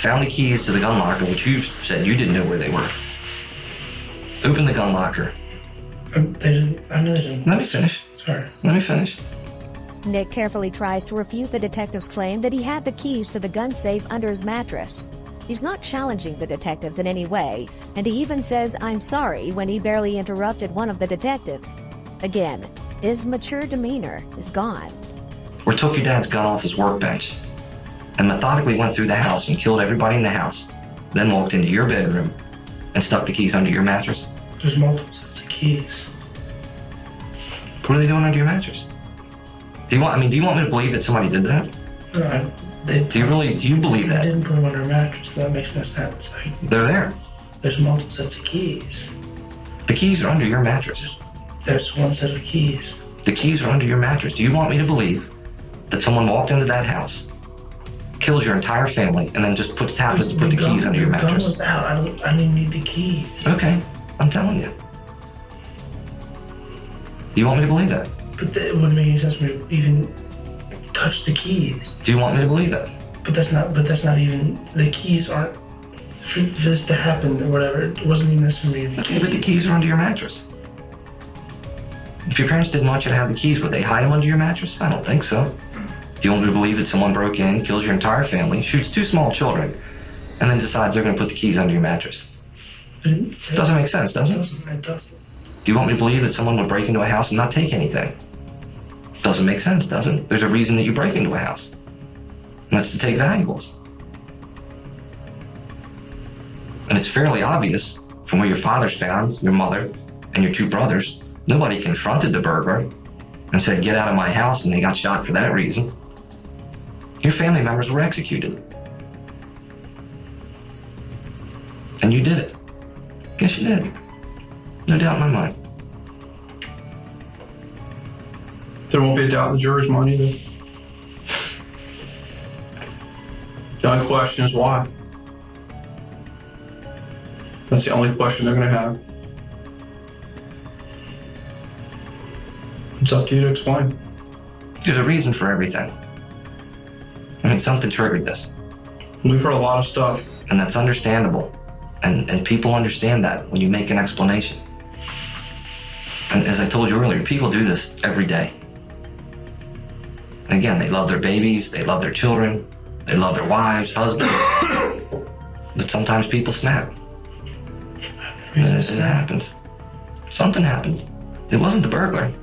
Speaker 8: found the keys to the gun locker, which you said you didn't know where they were, opened the gun locker?
Speaker 5: They didn't. I know they didn't.
Speaker 8: Let me finish.
Speaker 5: Sorry.
Speaker 8: Let me finish.
Speaker 1: Nick carefully tries to refute the detective's claim that he had the keys to the gun safe under his mattress. He's not challenging the detectives in any way, and he even says, "I'm sorry," when he barely interrupted one of the detectives. Again, his mature demeanor is gone.
Speaker 8: Or took your dad's gun off his workbench and methodically went through the house and killed everybody in the house, then walked into your bedroom and stuck the keys under your mattress.
Speaker 5: There's multiple sets of keys.
Speaker 8: What are they doing under your mattress? Do you want me to believe that somebody did that?
Speaker 5: No,
Speaker 8: Do you believe
Speaker 5: I
Speaker 8: that?
Speaker 5: didn't put them under a mattress. That makes no sense.
Speaker 8: They're there.
Speaker 5: There's multiple sets of keys.
Speaker 8: The keys are under your mattress.
Speaker 5: There's one set of keys.
Speaker 8: The keys are under your mattress. Do you want me to believe that someone walked into that house, kills your entire family, and then just happens to put the keys under your mattress?
Speaker 5: The gun was out. I didn't need the keys.
Speaker 8: Okay, I'm telling you. Do you want me to believe that?
Speaker 5: But it wouldn't make any sense for me to even touch the keys.
Speaker 8: Do you want me to believe that?
Speaker 5: But that's not even, the keys aren't, for this to happen or whatever, it wasn't even necessary.
Speaker 8: Okay, but the keys are under your mattress. If your parents didn't want you to have the keys, would they hide them under your mattress? I don't think so. Do you want me to believe that someone broke in, kills your entire family, shoots 2 small children, and then decides they're going to put the keys under your mattress? It doesn't make sense, does it?
Speaker 5: It doesn't.
Speaker 8: Do you want me to believe that someone would break into a house and not take anything? Doesn't make sense, does it? There's a reason that you break into a house. And that's to take valuables. And it's fairly obvious from where your father's found, your mother, and your 2 brothers, nobody confronted the burglar and said, "Get out of my house," and they got shot for that reason. Your family members were executed. And you did it. Yes, you did. No doubt in my mind.
Speaker 3: There won't be a doubt in the jury's mind either. The only question is why. That's the only question they're going to have. It's up to you to explain.
Speaker 8: There's a reason for everything. I mean, something triggered this.
Speaker 3: We've heard a lot of stuff.
Speaker 8: And that's understandable. And people understand that when you make an explanation. And as I told you earlier, people do this every day. And again, they love their babies, they love their children, they love their wives, husbands. But sometimes people snap. It happens. Something happened. It wasn't the burglar.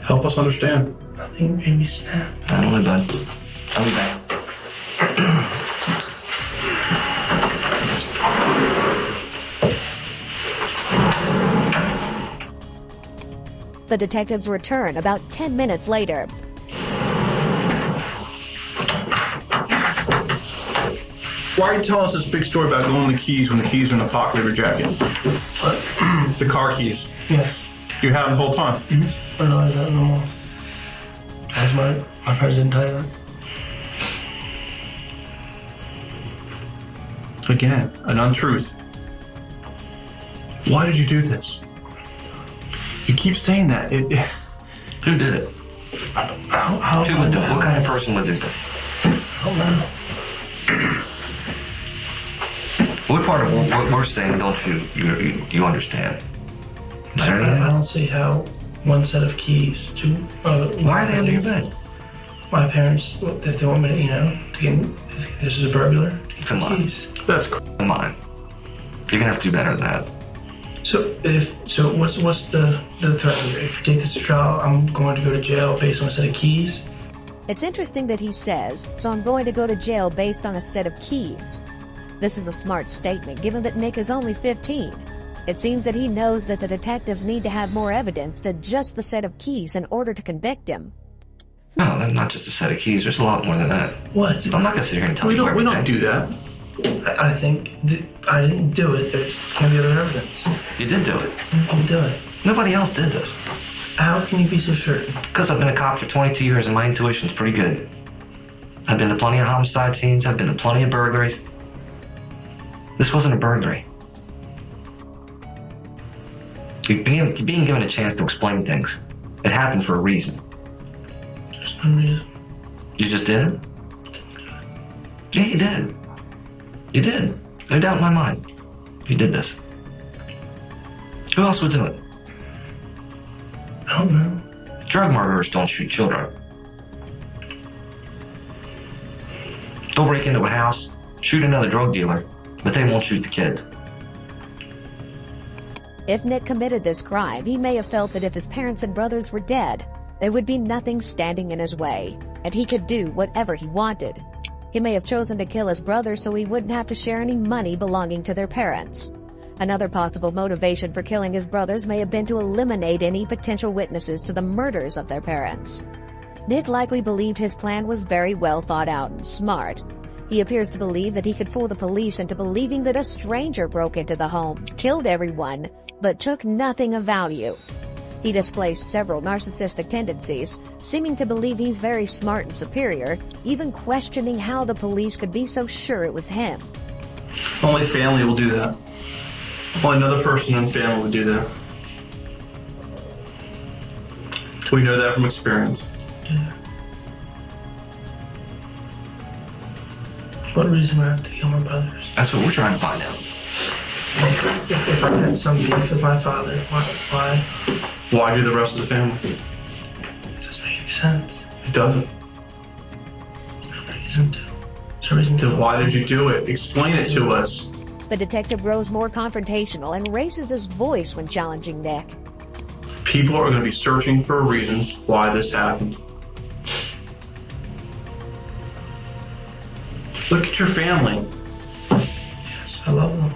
Speaker 3: Help us understand.
Speaker 5: I think maybe snap.
Speaker 8: I don't know, bud. I'll be back.
Speaker 1: The detectives return about 10 minutes later.
Speaker 3: Why are you telling us this big story about going the keys when the keys are in the pocket of your jacket?
Speaker 5: What?
Speaker 3: The car keys.
Speaker 5: Yes.
Speaker 3: You had them the whole time?
Speaker 5: I realize that no more. As my president Tyler.
Speaker 3: Again, an untruth. Why did you do this? You keep saying that.
Speaker 8: Who did it?
Speaker 5: How
Speaker 8: Who would do it? What kind of person would do this?
Speaker 5: I don't know.
Speaker 8: What part of what we're saying don't you understand? Is there
Speaker 5: I
Speaker 8: anything?
Speaker 5: don't see how one set of keys to.
Speaker 8: Why are they under your bed?
Speaker 5: My parents, if they want me to, to get, if this is a burglar, to get
Speaker 8: Come
Speaker 5: the
Speaker 8: on.
Speaker 5: keys.
Speaker 3: That's
Speaker 8: Come on. You're gonna have to do better than that.
Speaker 5: So what's the threat here? If you take this to trial, I'm going to go to jail based on a set of keys.
Speaker 1: It's interesting that he says, so I'm going to go to jail based on a set of keys. This is a smart statement, given that Nick is only 15. It seems that he knows that the detectives need to have more evidence than just the set of keys in order to convict him.
Speaker 8: No, that's not just a set of keys. There's a lot more than that.
Speaker 5: What?
Speaker 8: I'm not gonna sit here and tell
Speaker 3: we
Speaker 8: you
Speaker 3: don't
Speaker 8: everything.
Speaker 3: do that.
Speaker 5: I think I didn't do it. There can't be other evidence.
Speaker 8: You did do it.
Speaker 5: I didn't do it.
Speaker 8: Nobody else did this.
Speaker 5: How can you be so certain?
Speaker 8: Because I've been a cop for 22 years and my intuition's pretty good. I've been to plenty of homicide scenes. I've been to plenty of burglaries. This wasn't a burglary. You're being given a chance to explain things. It happened for a reason.
Speaker 5: There's no reason.
Speaker 8: You just didn't? Yeah, you did. You did. No doubt in my mind. You did this. Who else would do it?
Speaker 5: I don't know.
Speaker 8: Drug murderers don't shoot children. They'll break into a house, shoot another drug dealer, but they won't shoot the kids.
Speaker 1: If Nick committed this crime, he may have felt that if his parents and brothers were dead, there would be nothing standing in his way, and he could do whatever he wanted. He may have chosen to kill his brother so he wouldn't have to share any money belonging to their parents. Another possible motivation for killing his brothers may have been to eliminate any potential witnesses to the murders of their parents. Nick likely believed his plan was very well thought out and smart. He appears to believe that he could fool the police into believing that a stranger broke into the home, killed everyone, but took nothing of value. He displays several narcissistic tendencies, seeming to believe he's very smart and superior, even questioning how the police could be so sure it was him.
Speaker 3: Only family will do that. Only another person in family would do that. We know that from experience.
Speaker 5: Yeah. What reason would I have to kill my brothers?
Speaker 8: That's what we're trying to find out.
Speaker 5: If I had some beef with my father, why?
Speaker 3: Why do the rest of the family?
Speaker 5: It doesn't make any sense.
Speaker 3: It doesn't.
Speaker 5: There's no reason to. There's no reason to.
Speaker 3: Then why did you do it? Explain it to us.
Speaker 1: The detective grows more confrontational and raises his voice when challenging Nick.
Speaker 3: People are going to be searching for a reason why this happened. Look at your family.
Speaker 5: Yes, I love them.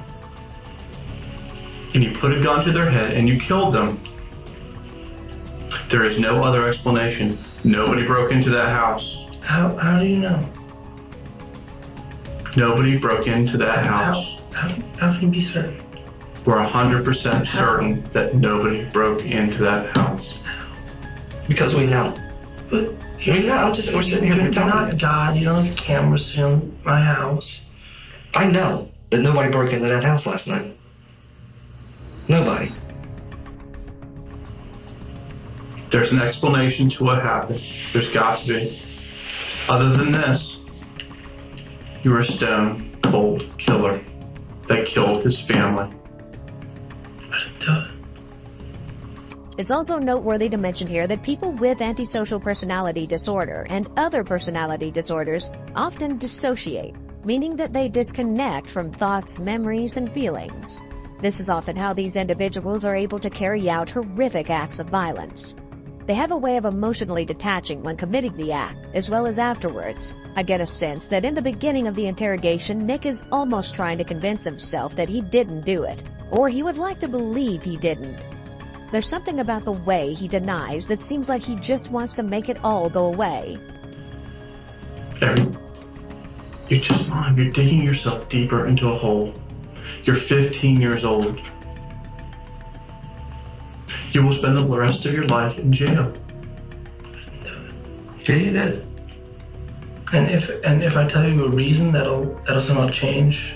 Speaker 3: And you put a gun to their head and you killed them. There is no other explanation. Nobody broke into that house.
Speaker 5: How do you know?
Speaker 3: Nobody broke into that house.
Speaker 5: How can you be certain?
Speaker 3: We're 100% certain that nobody broke into that house.
Speaker 8: Because we know.
Speaker 5: But
Speaker 8: We know. We're sitting here.
Speaker 5: you're
Speaker 8: We're talking.
Speaker 5: not God. You don't have cameras in my house.
Speaker 8: I know that nobody broke into that house last night. Nobody.
Speaker 3: There's an explanation to what happened. There's got to be. Other than this, you were a stone cold killer that killed his family.
Speaker 5: I didn't do it.
Speaker 1: It's also noteworthy to mention here that people with antisocial personality disorder and other personality disorders often dissociate, meaning that they disconnect from thoughts, memories, and feelings. This is often how these individuals are able to carry out horrific acts of violence. They have a way of emotionally detaching when committing the act, as well as afterwards. I get a sense that in the beginning of the interrogation, Nick is almost trying to convince himself that he didn't do it, or he would like to believe he didn't. There's something about the way he denies that seems like he just wants to make it all go away.
Speaker 5: Harry, you're just lying. You're digging yourself deeper into a hole. You're 15 years old. You will spend the rest of your life in jail.
Speaker 8: Yeah, you did.
Speaker 5: And if I tell you a reason that'll somehow change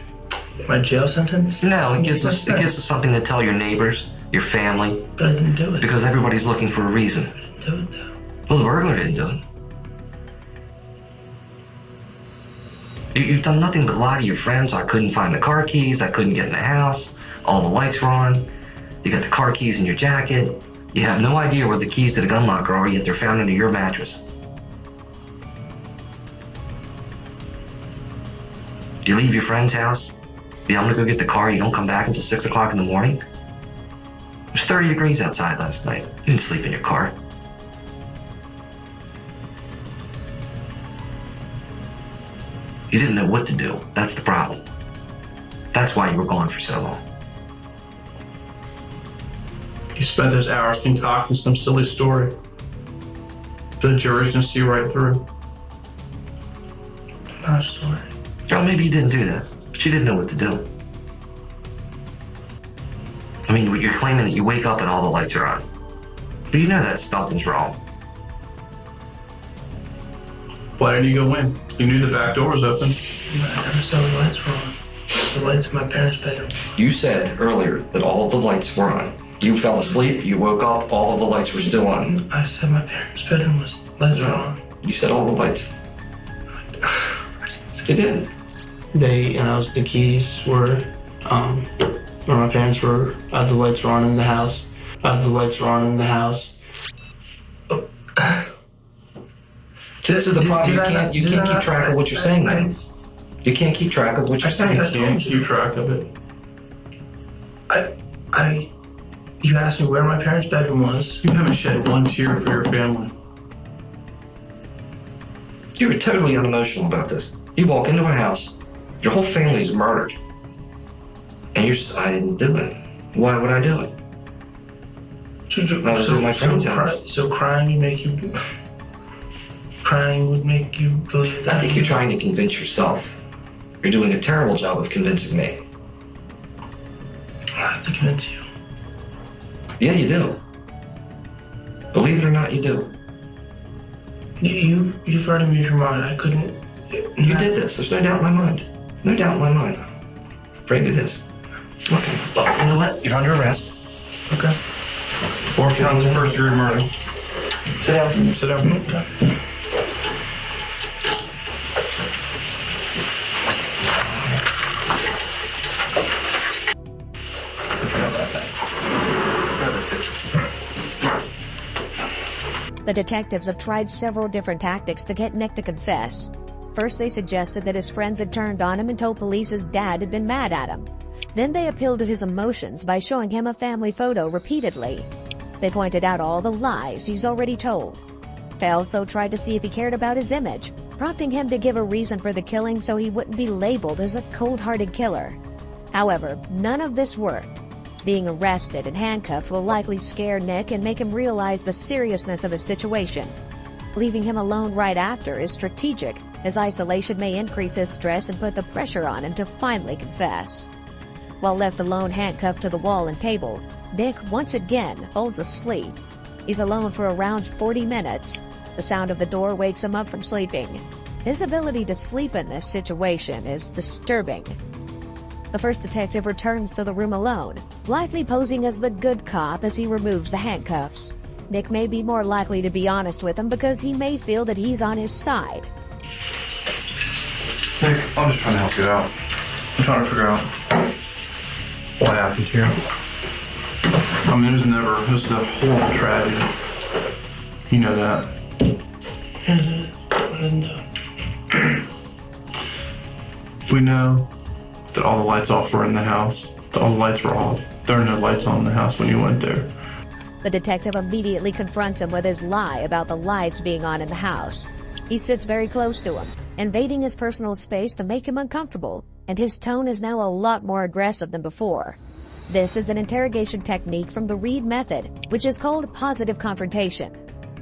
Speaker 5: my jail sentence?
Speaker 8: No, it gives us something to tell your neighbors, your family.
Speaker 5: But I didn't do it.
Speaker 8: Because everybody's looking for a reason.
Speaker 5: I didn't do it though.
Speaker 8: Well, the burglar didn't do it. You've done nothing but lie to your friends. I couldn't find the car keys. I couldn't get in the house. All the lights were on. You got the car keys in your jacket. You have no idea where the keys to the gun locker are, yet they're found under your mattress. You leave your friend's house. I'm gonna go get the car. You don't come back until 6 o'clock in the morning. It was 30 degrees outside last night. You didn't sleep in your car. You didn't know what to do. That's the problem. That's why you were gone for so long.
Speaker 5: You spent those hours concocting some silly story. The jury's gonna see right through. Not a story.
Speaker 8: Well, maybe you didn't do that, but you didn't know what to do. I mean, you're claiming that you wake up and all the lights are on. But you know that something's wrong.
Speaker 5: Why didn't you go in? You knew the back door was open.
Speaker 9: I never saw the lights were on. The lights in my parents' bedroom.
Speaker 8: You said earlier that all of the lights were on. You fell asleep, you woke up, all of the lights were still on.
Speaker 9: I said my parents' bedroom lights were on.
Speaker 8: You said all the lights. You did.
Speaker 4: The keys were, where my parents were, the lights were on in the house. The lights were on in the house.
Speaker 8: This is the problem. You can't keep track of what you're saying, man. You can't keep track of what you're saying.
Speaker 5: You can't keep track of it.
Speaker 9: You asked me where my parents' bedroom was.
Speaker 5: You haven't shed one tear for your family.
Speaker 8: You were totally unemotional about this. You walk into a house, your whole family's murdered, and you're just, I didn't do it. Why would I do it? I was in my friend's house.
Speaker 9: So crying would make you believe that?
Speaker 8: I think you're trying to convince yourself. You're doing a terrible job of convincing me.
Speaker 9: I have to convince you.
Speaker 8: Yeah, you do. Believe it or not, you do.
Speaker 9: You've already made your mind. I couldn't.
Speaker 8: You did this. There's no doubt in my mind. No doubt in my mind. Afraid it is. Okay. Well, you know what? You're under arrest.
Speaker 9: Okay.
Speaker 5: 4 counts of first-degree murder.
Speaker 8: Sit down.
Speaker 5: Sit down.
Speaker 9: Okay.
Speaker 1: The detectives have tried several different tactics to get Nick to confess. First, they suggested that his friends had turned on him and told police his dad had been mad at him. Then they appealed to his emotions by showing him a family photo repeatedly. They pointed out all the lies he's already told. They also tried to see if he cared about his image, prompting him to give a reason for the killing so he wouldn't be labeled as a cold-hearted killer. However, none of this worked. Being arrested and handcuffed will likely scare Nick and make him realize the seriousness of his situation. Leaving him alone right after is strategic, as isolation may increase his stress and put the pressure on him to finally confess. While left alone handcuffed to the wall and table, Nick once again falls asleep. He's alone for around 40 minutes. The sound of the door wakes him up from sleeping. His ability to sleep in this situation is disturbing. The first detective returns to the room alone, likely posing as the good cop as he removes the handcuffs. Nick may be more likely to be honest with him because he may feel that he's on his side.
Speaker 3: Nick, I'm just trying to help you out. I'm trying to figure out what happened here. I mean, this is a horrible tragedy. You know that. We know that all the lights off were in the house. That all the lights were off. There were no lights on in the house when you went there.
Speaker 1: The detective immediately confronts him with his lie about the lights being on in the house. He sits very close to him, invading his personal space to make him uncomfortable, and his tone is now a lot more aggressive than before. This is an interrogation technique from the Reed method, which is called positive confrontation.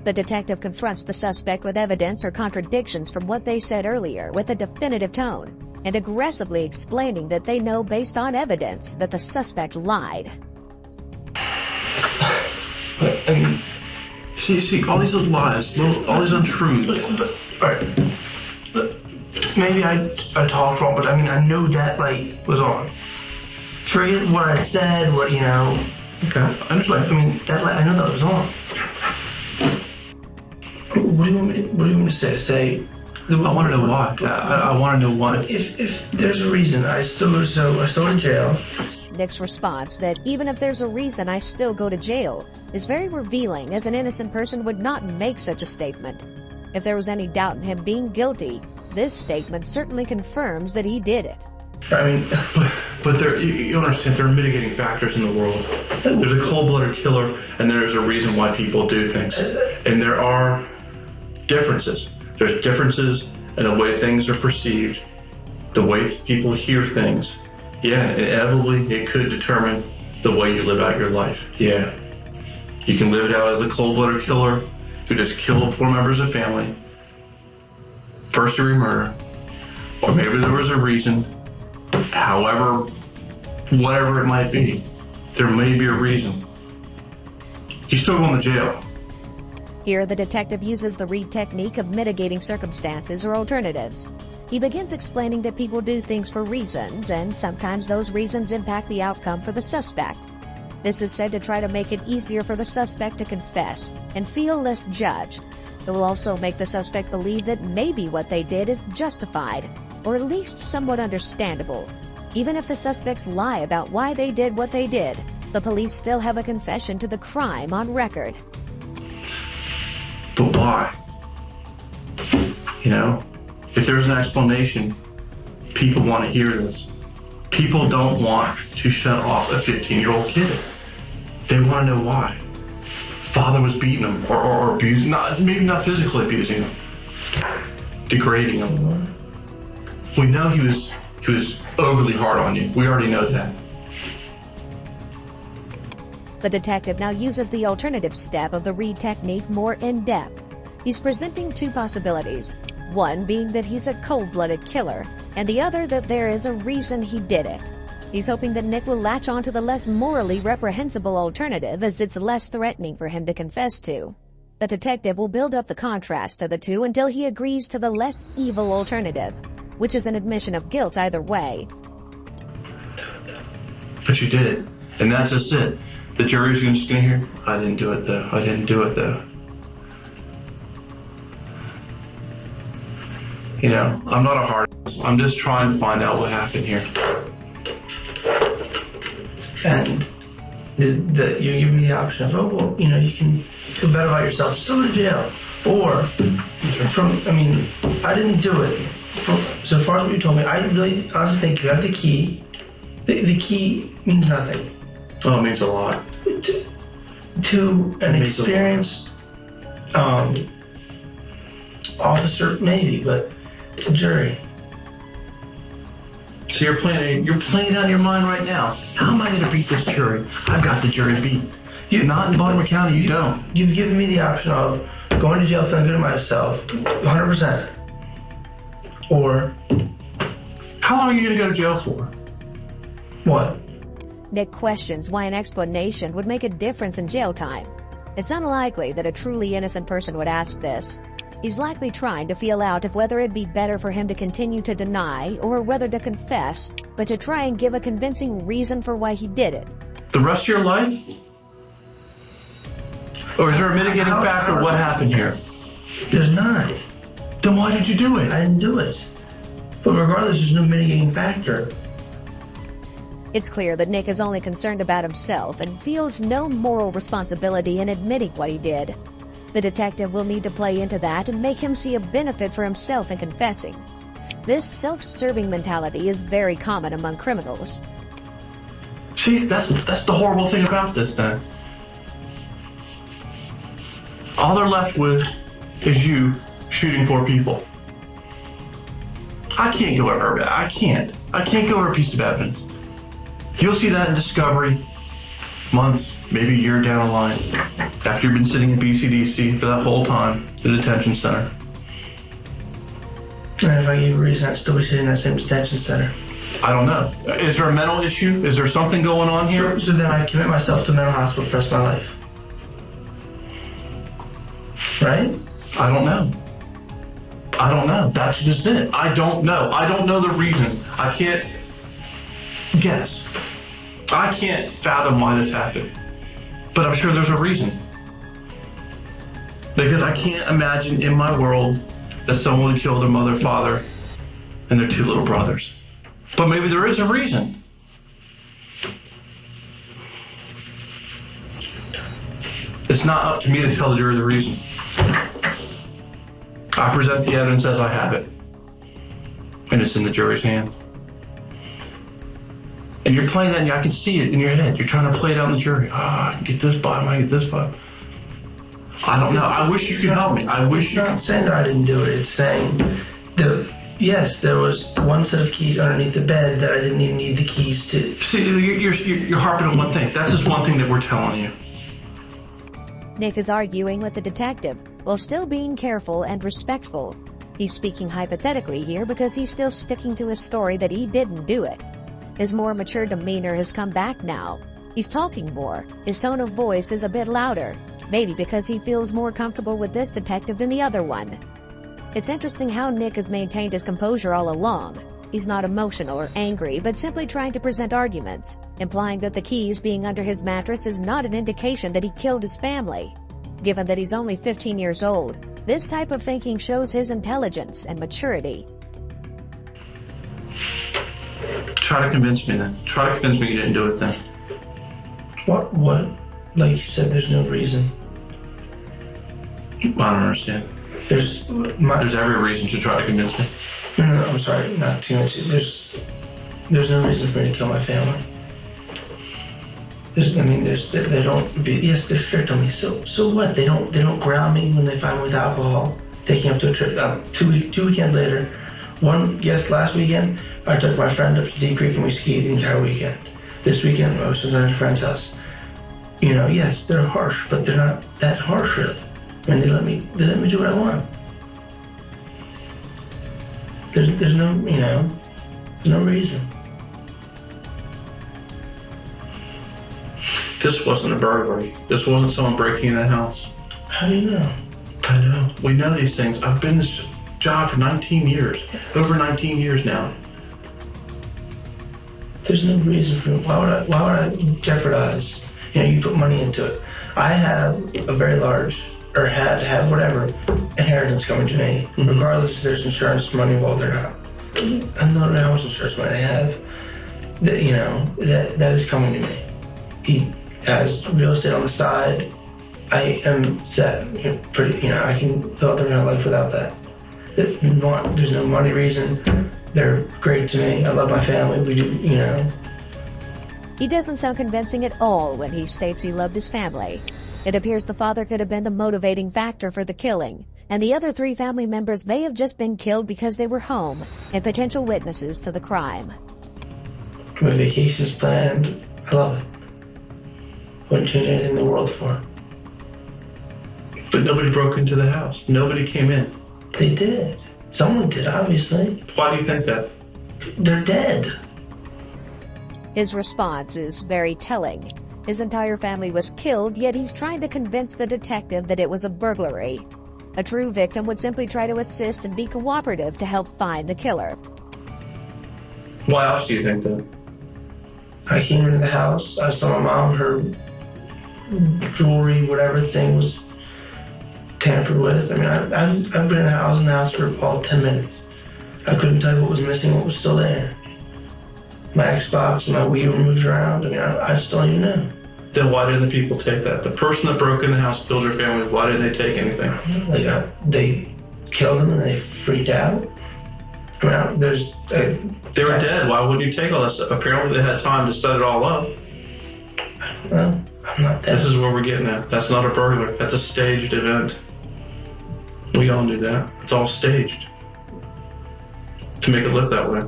Speaker 1: The detective confronts the suspect with evidence or contradictions from what they said earlier with a definitive tone, and aggressively explaining that they know based on evidence that the suspect lied.
Speaker 3: But, I mean, see, all these little lies, all these untruths.
Speaker 9: But all right. But maybe I talked wrong, but I mean, I know that light was on. Forget what I said, Okay, I understand. I mean, that light, I know that was on. What do you want me to say?
Speaker 3: I want to know why. I want to know why.
Speaker 9: If there's a reason, I still go to jail.
Speaker 1: Nick's response that even if there's a reason I still go to jail is very revealing, as an innocent person would not make such a statement. If there was any doubt in him being guilty, this statement certainly confirms that he did it.
Speaker 9: I mean,
Speaker 3: but you understand, there are mitigating factors in the world. There's a cold-blooded killer, and there's a reason why people do things. And there are differences. There's differences in the way things are perceived, the way people hear things. Yeah, inevitably, it could determine the way you live out your life. Yeah. You can live it out as a cold-blooded killer who just killed 4 members of family, first-degree murder, or maybe there was a reason. However, whatever it might be, there may be a reason. He's still going to jail.
Speaker 1: Here, the detective uses the Reed technique of mitigating circumstances or alternatives. He begins explaining that people do things for reasons, and sometimes those reasons impact the outcome for the suspect. This is said to try to make it easier for the suspect to confess and feel less judged. It will also make the suspect believe that maybe what they did is justified, or at least somewhat understandable. Even if the suspects lie about why they did what they did, the police still have a confession to the crime on record.
Speaker 3: But why? If there's an explanation, people want to hear this. People don't want to shut off a 15-year-old kid. They want to know why. Father was beating him or abusing, maybe not physically abusing him, degrading him. We know he was overly hard on you. We already know that.
Speaker 1: The detective now uses the alternative step of the Reed technique more in depth. He's presenting 2 possibilities. One being that he's a cold-blooded killer, and the other that there is a reason he did it. He's hoping that Nick will latch on to the less morally reprehensible alternative, as it's less threatening for him to confess to. The detective will build up the contrast to the 2 until he agrees to the less evil alternative, which is an admission of guilt either way.
Speaker 3: But you did it, and that's just it. The jury's just going to hear, I didn't do it though. I didn't do it though. I'm not a hard ass. I'm just trying to find out what happened here.
Speaker 9: And you give me the option of, you can feel better about yourself, still go to jail. Or, I didn't do it. So far as what you told me, I really honestly think you have the key. The key means nothing.
Speaker 3: Oh, it means a lot.
Speaker 9: To an experienced officer, maybe, but to jury.
Speaker 3: So you're playing it on your mind right now. How am I going to beat this jury? I've got the jury beat. Not in Baltimore County, you don't.
Speaker 9: You've given me the option of going to jail, feeling good to myself, 100%. Or,
Speaker 3: how long are you going to go to jail for?
Speaker 9: What?
Speaker 1: Nick questions why an explanation would make a difference in jail time. It's unlikely that a truly innocent person would ask this. He's likely trying to feel out if whether it'd be better for him to continue to deny or whether to confess, but to try and give a convincing reason for why he did it.
Speaker 3: The rest of your life? Or is there a mitigating factor of what happened here?
Speaker 9: There's not.
Speaker 3: Then why did you do it?
Speaker 9: I didn't do it. But regardless, there's no mitigating factor.
Speaker 1: It's clear that Nick is only concerned about himself and feels no moral responsibility in admitting what he did. The detective will need to play into that and make him see a benefit for himself in confessing. This self-serving mentality is very common among criminals.
Speaker 3: See, that's the horrible thing about this then. All they're left with is you shooting 4 people. I can't go over that. I can't go over a piece of evidence. You'll see that in discovery months, maybe a year down the line, after you've been sitting in BCDC for that whole time, the detention center.
Speaker 9: And if I gave a reason, I'd still be sitting in that same detention center.
Speaker 3: I don't know. Is there a mental issue? Is there something going on here?
Speaker 9: So then I'd commit myself to a mental hospital for the rest of my life. Right?
Speaker 3: I don't know. That's just it. I don't know. I don't know the reason. I can't guess. I can't fathom why this happened. But I'm sure there's a reason. Because I can't imagine in my world that someone would kill their mother, father, and their 2 little brothers. But maybe there is a reason. It's not up to me to tell the jury the reason. I present the evidence as I have it. And it's in the jury's hand. And you're playing that, and I can see it in your head. You're trying to play it out in the jury. I can get this by, I might get this by. I don't know. I wish you could help me.
Speaker 9: It's not saying that I didn't do it. It's saying that, yes, there was one set of keys underneath the bed that I didn't even need the keys to.
Speaker 3: See, you're harping on one thing. That's just one thing that we're telling you.
Speaker 1: Nick is arguing with the detective while still being careful and respectful. He's speaking hypothetically here because he's still sticking to his story that he didn't do it. His more mature demeanor has come back now. He's talking more. His tone of voice is a bit louder, maybe because he feels more comfortable with this detective than the other one. It's interesting how Nick has maintained his composure all along. He's not emotional or angry, but simply trying to present arguments, implying that the keys being under his mattress is not an indication that he killed his family. Given that he's only 15 years old, this type of thinking shows his intelligence and maturity.
Speaker 3: Try to convince me then. Try to convince me you didn't do it then.
Speaker 9: What? Like you said, there's no reason.
Speaker 3: I don't understand.
Speaker 9: There's
Speaker 3: every reason to try to convince me.
Speaker 9: No, I'm sorry, not too much. There's no reason for me to kill my family. They yes, they're strict on me. So what? They don't ground me when they find me with alcohol. Taking up to a trip. 2 weekends later, last weekend, I took my friend up to Deep Creek and we skied the entire weekend. This weekend, I was at a friend's house. Yes, they're harsh, but they're not that harsh really. I mean, they let me do what I want. There's no reason.
Speaker 3: This wasn't a burglary. This wasn't someone breaking in the house.
Speaker 9: How do you know?
Speaker 3: I know. We know these things. I've been in this job for 19 years. Over 19 years now.
Speaker 9: There's no reason for why would I jeopardize? You put money into it. I have a very large, or have whatever, inheritance coming to me, regardless if there's insurance money involved or not. I don't know how much insurance money I have. That is coming to me. He has real estate on the side. I am set. I can fill out the rest of my life without that. There's no money reason. They're great to me. I love my family. We do,
Speaker 1: He doesn't sound convincing at all when he states he loved his family. It appears the father could have been the motivating factor for the killing, and the other 3 family members may have just been killed because they were home and potential witnesses to the crime.
Speaker 9: My vacation's planned. I love it. Wouldn't change anything in the world for it.
Speaker 3: But nobody broke into the house. Nobody came in.
Speaker 9: They did. Someone did, obviously.
Speaker 3: Why do you think that?
Speaker 9: They're dead.
Speaker 1: His response is very telling. His entire family was killed, yet he's trying to convince the detective that it was a burglary. A true victim would simply try to assist and be cooperative to help find the killer.
Speaker 3: Why else do you think that?
Speaker 9: I came into the house, I saw my mom, her jewelry, whatever thing was tampered with. I mean, I've been in the house for all 10 minutes. I couldn't tell you what was missing, what was still there. my Xbox and my Wii were moved around. I mean, I just don't even know.
Speaker 3: Then why didn't the people take that? The person that broke in the house, killed your family, why didn't they take anything?
Speaker 9: They killed them and they freaked out. I mean,
Speaker 3: they were dead. Why wouldn't you take all that stuff? Apparently they had time to set it all up.
Speaker 9: Well, I'm not dead.
Speaker 3: This is where we're getting at. That's not a burglar. That's a staged event. We all knew that. It's all staged to make it look that way.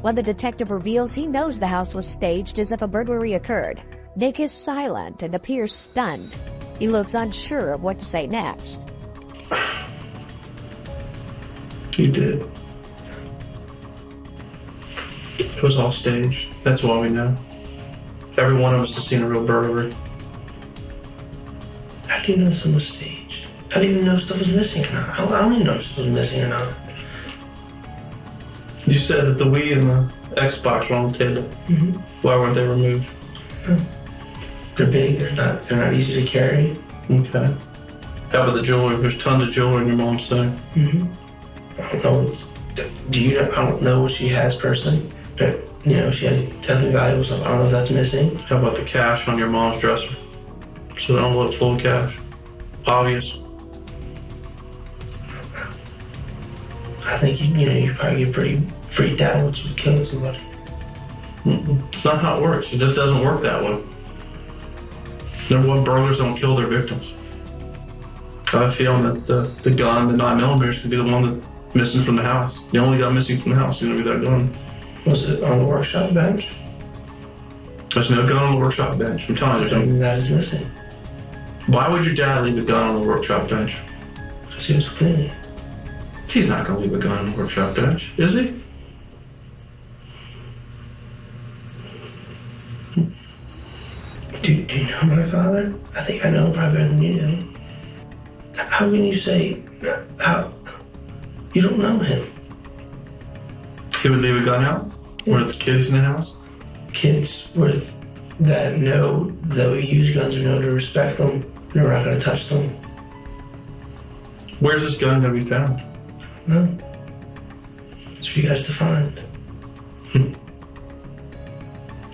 Speaker 1: When the detective reveals he knows the house was staged as if a burglary occurred, Nick is silent and appears stunned. He looks unsure of what to say next.
Speaker 3: You did. It was all staged. That's why we know. Every one of us has seen a real burglary.
Speaker 9: How do you know something was staged? How do you know if stuff was missing or not? I don't even know if stuff was missing or not.
Speaker 3: You said that the Wii and the Xbox were on the table.
Speaker 9: Mm-hmm.
Speaker 3: Why weren't they removed?
Speaker 9: They're big. They're not easy to carry.
Speaker 3: Okay. How about the jewelry? There's tons of jewelry in your mom's thing.
Speaker 9: Mm-hmm. I don't know. I don't know what she has personally, but she has definitely valuable stuff. I don't know if that's missing.
Speaker 3: How about the cash on your mom's dresser? So the envelope full of cash. Obvious.
Speaker 9: I think you probably get pretty freaked out when she's killing somebody.
Speaker 3: It's not how it works. It just doesn't work that way. Number one, burglars don't kill their victims. I have a feeling that the gun, the 9mm, could be the one that's missing from the house. The only gun missing from the house is going to be that gun.
Speaker 9: Was it on the workshop bench?
Speaker 3: There's no gun on the workshop bench. I'm telling you, there's no.
Speaker 9: That is missing.
Speaker 3: Why would your dad leave a gun on the workshop bench?
Speaker 9: Because he was cleaning.
Speaker 3: He's not going to leave a gun on the workshop bench, is he?
Speaker 9: Do you know my father? I think I know him probably better than you do. How can you say how you don't know him?
Speaker 3: He would leave a gun out?
Speaker 9: Yeah.
Speaker 3: With the kids in the house?
Speaker 9: Kids that know that we use guns or know to respect them, and we're not going to touch them.
Speaker 3: Where's this gun going to be found?
Speaker 9: No. It's for you guys to find.
Speaker 3: I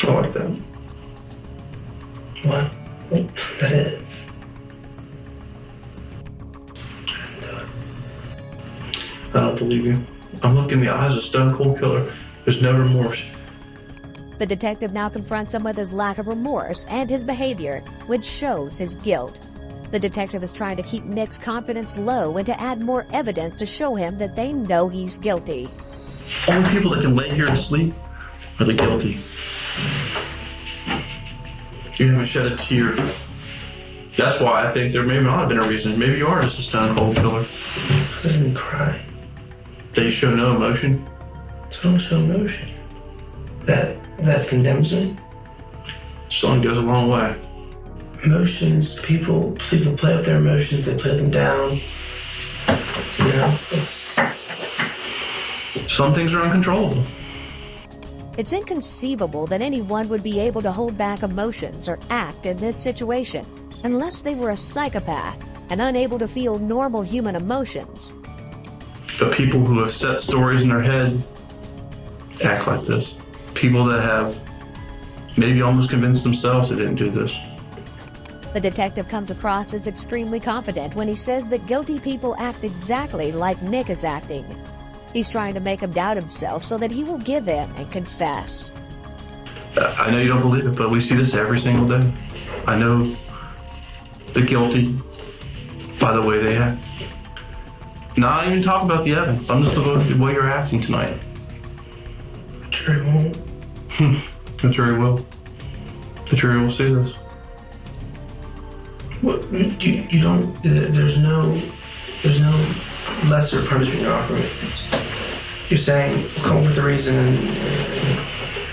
Speaker 3: like that.
Speaker 9: What? That is.
Speaker 3: I don't believe you. I'm looking in the eyes of a stone cold killer. There's no remorse.
Speaker 1: The detective now confronts him with his lack of remorse and his behavior, which shows his guilt. The detective is trying to keep Nick's confidence low and to add more evidence to show him that they know he's guilty.
Speaker 3: Only people that can lay here and sleep are the guilty. You haven't shed a tear. That's why I think there may not have been a reason. Maybe you are just a stone cold killer.
Speaker 9: I didn't cry.
Speaker 3: That you show no emotion.
Speaker 9: I don't show emotion. That condemns me.
Speaker 3: Song goes a long way.
Speaker 9: Emotions, people play up their emotions, they play them down.
Speaker 3: Some things are uncontrollable.
Speaker 1: It's inconceivable that anyone would be able to hold back emotions or act in this situation unless they were a psychopath and unable to feel normal human emotions.
Speaker 3: The people who have set stories in their head act like this. People that have maybe almost convinced themselves they didn't do this.
Speaker 1: The detective comes across as extremely confident when he says that guilty people act exactly like Nick is acting. He's trying to make him doubt himself so that he will give in and confess.
Speaker 3: I know you don't believe it, but we see this every single day. I know the guilty by the way they act. Not even talk about the evidence. I'm just looking at the way you're acting tonight.
Speaker 9: The jury won't.
Speaker 3: The jury will. The jury will see this.
Speaker 9: What, you don't. There's no lesser punishment you're offering. You're saying we'll come up with a reason, and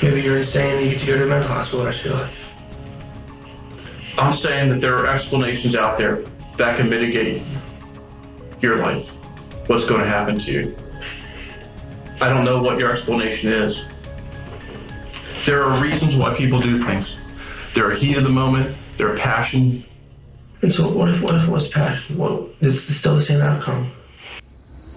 Speaker 9: maybe you're insane and you get to go to a mental hospital the rest of your life.
Speaker 3: I'm saying that there are explanations out there that can mitigate your life. What's going to happen to you? I don't know what your explanation is. There are reasons why people do things. There are heat of the moment. There are passion.
Speaker 9: And so what if it was passion? Well, it's still the same outcome.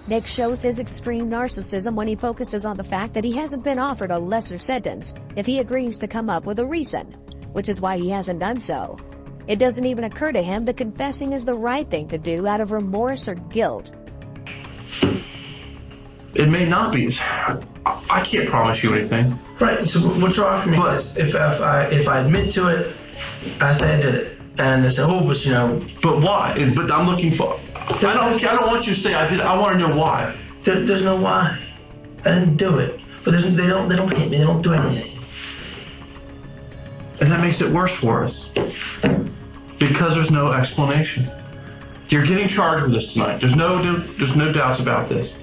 Speaker 1: Nick shows his extreme narcissism when he focuses on the fact that he hasn't been offered a lesser sentence if he agrees to come up with a reason, which is why he hasn't done so. It doesn't even occur to him that confessing is the right thing to do out of remorse or guilt.
Speaker 3: It may not be. I can't promise you anything.
Speaker 9: Right, so what's wrong for me is if I admit to it, I say I did it. And they say, oh, but you know.
Speaker 3: But why? But I'm looking for. I don't want you to say I did. I want to know why.
Speaker 9: There's no why. I didn't do it. But they don't hit me. They don't do anything.
Speaker 3: And that makes it worse for us. Because there's no explanation. You're getting charged with this tonight. There's no doubts about this.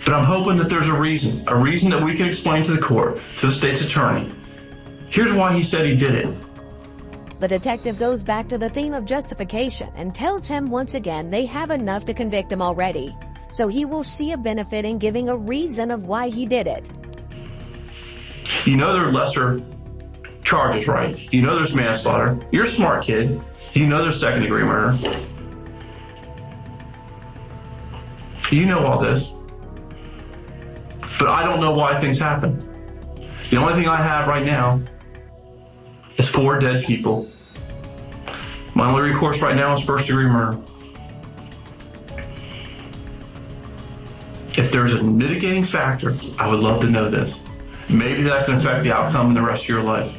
Speaker 3: But I'm hoping that there's a reason that we can explain to the court, to the state's attorney. Here's why he said he did it.
Speaker 1: The detective goes back to the theme of justification and tells him once again they have enough to convict him already, so he will see a benefit in giving a reason of why he did it.
Speaker 3: You know there are lesser charges, right? You know there's manslaughter. You're a smart kid. You know there's second-degree murder. You know all this. But I don't know why things happen. The only thing I have right now is 4 dead people. My only recourse right now is first-degree murder. If there's a mitigating factor, I would love to know this. Maybe that can affect the outcome in the rest of your life.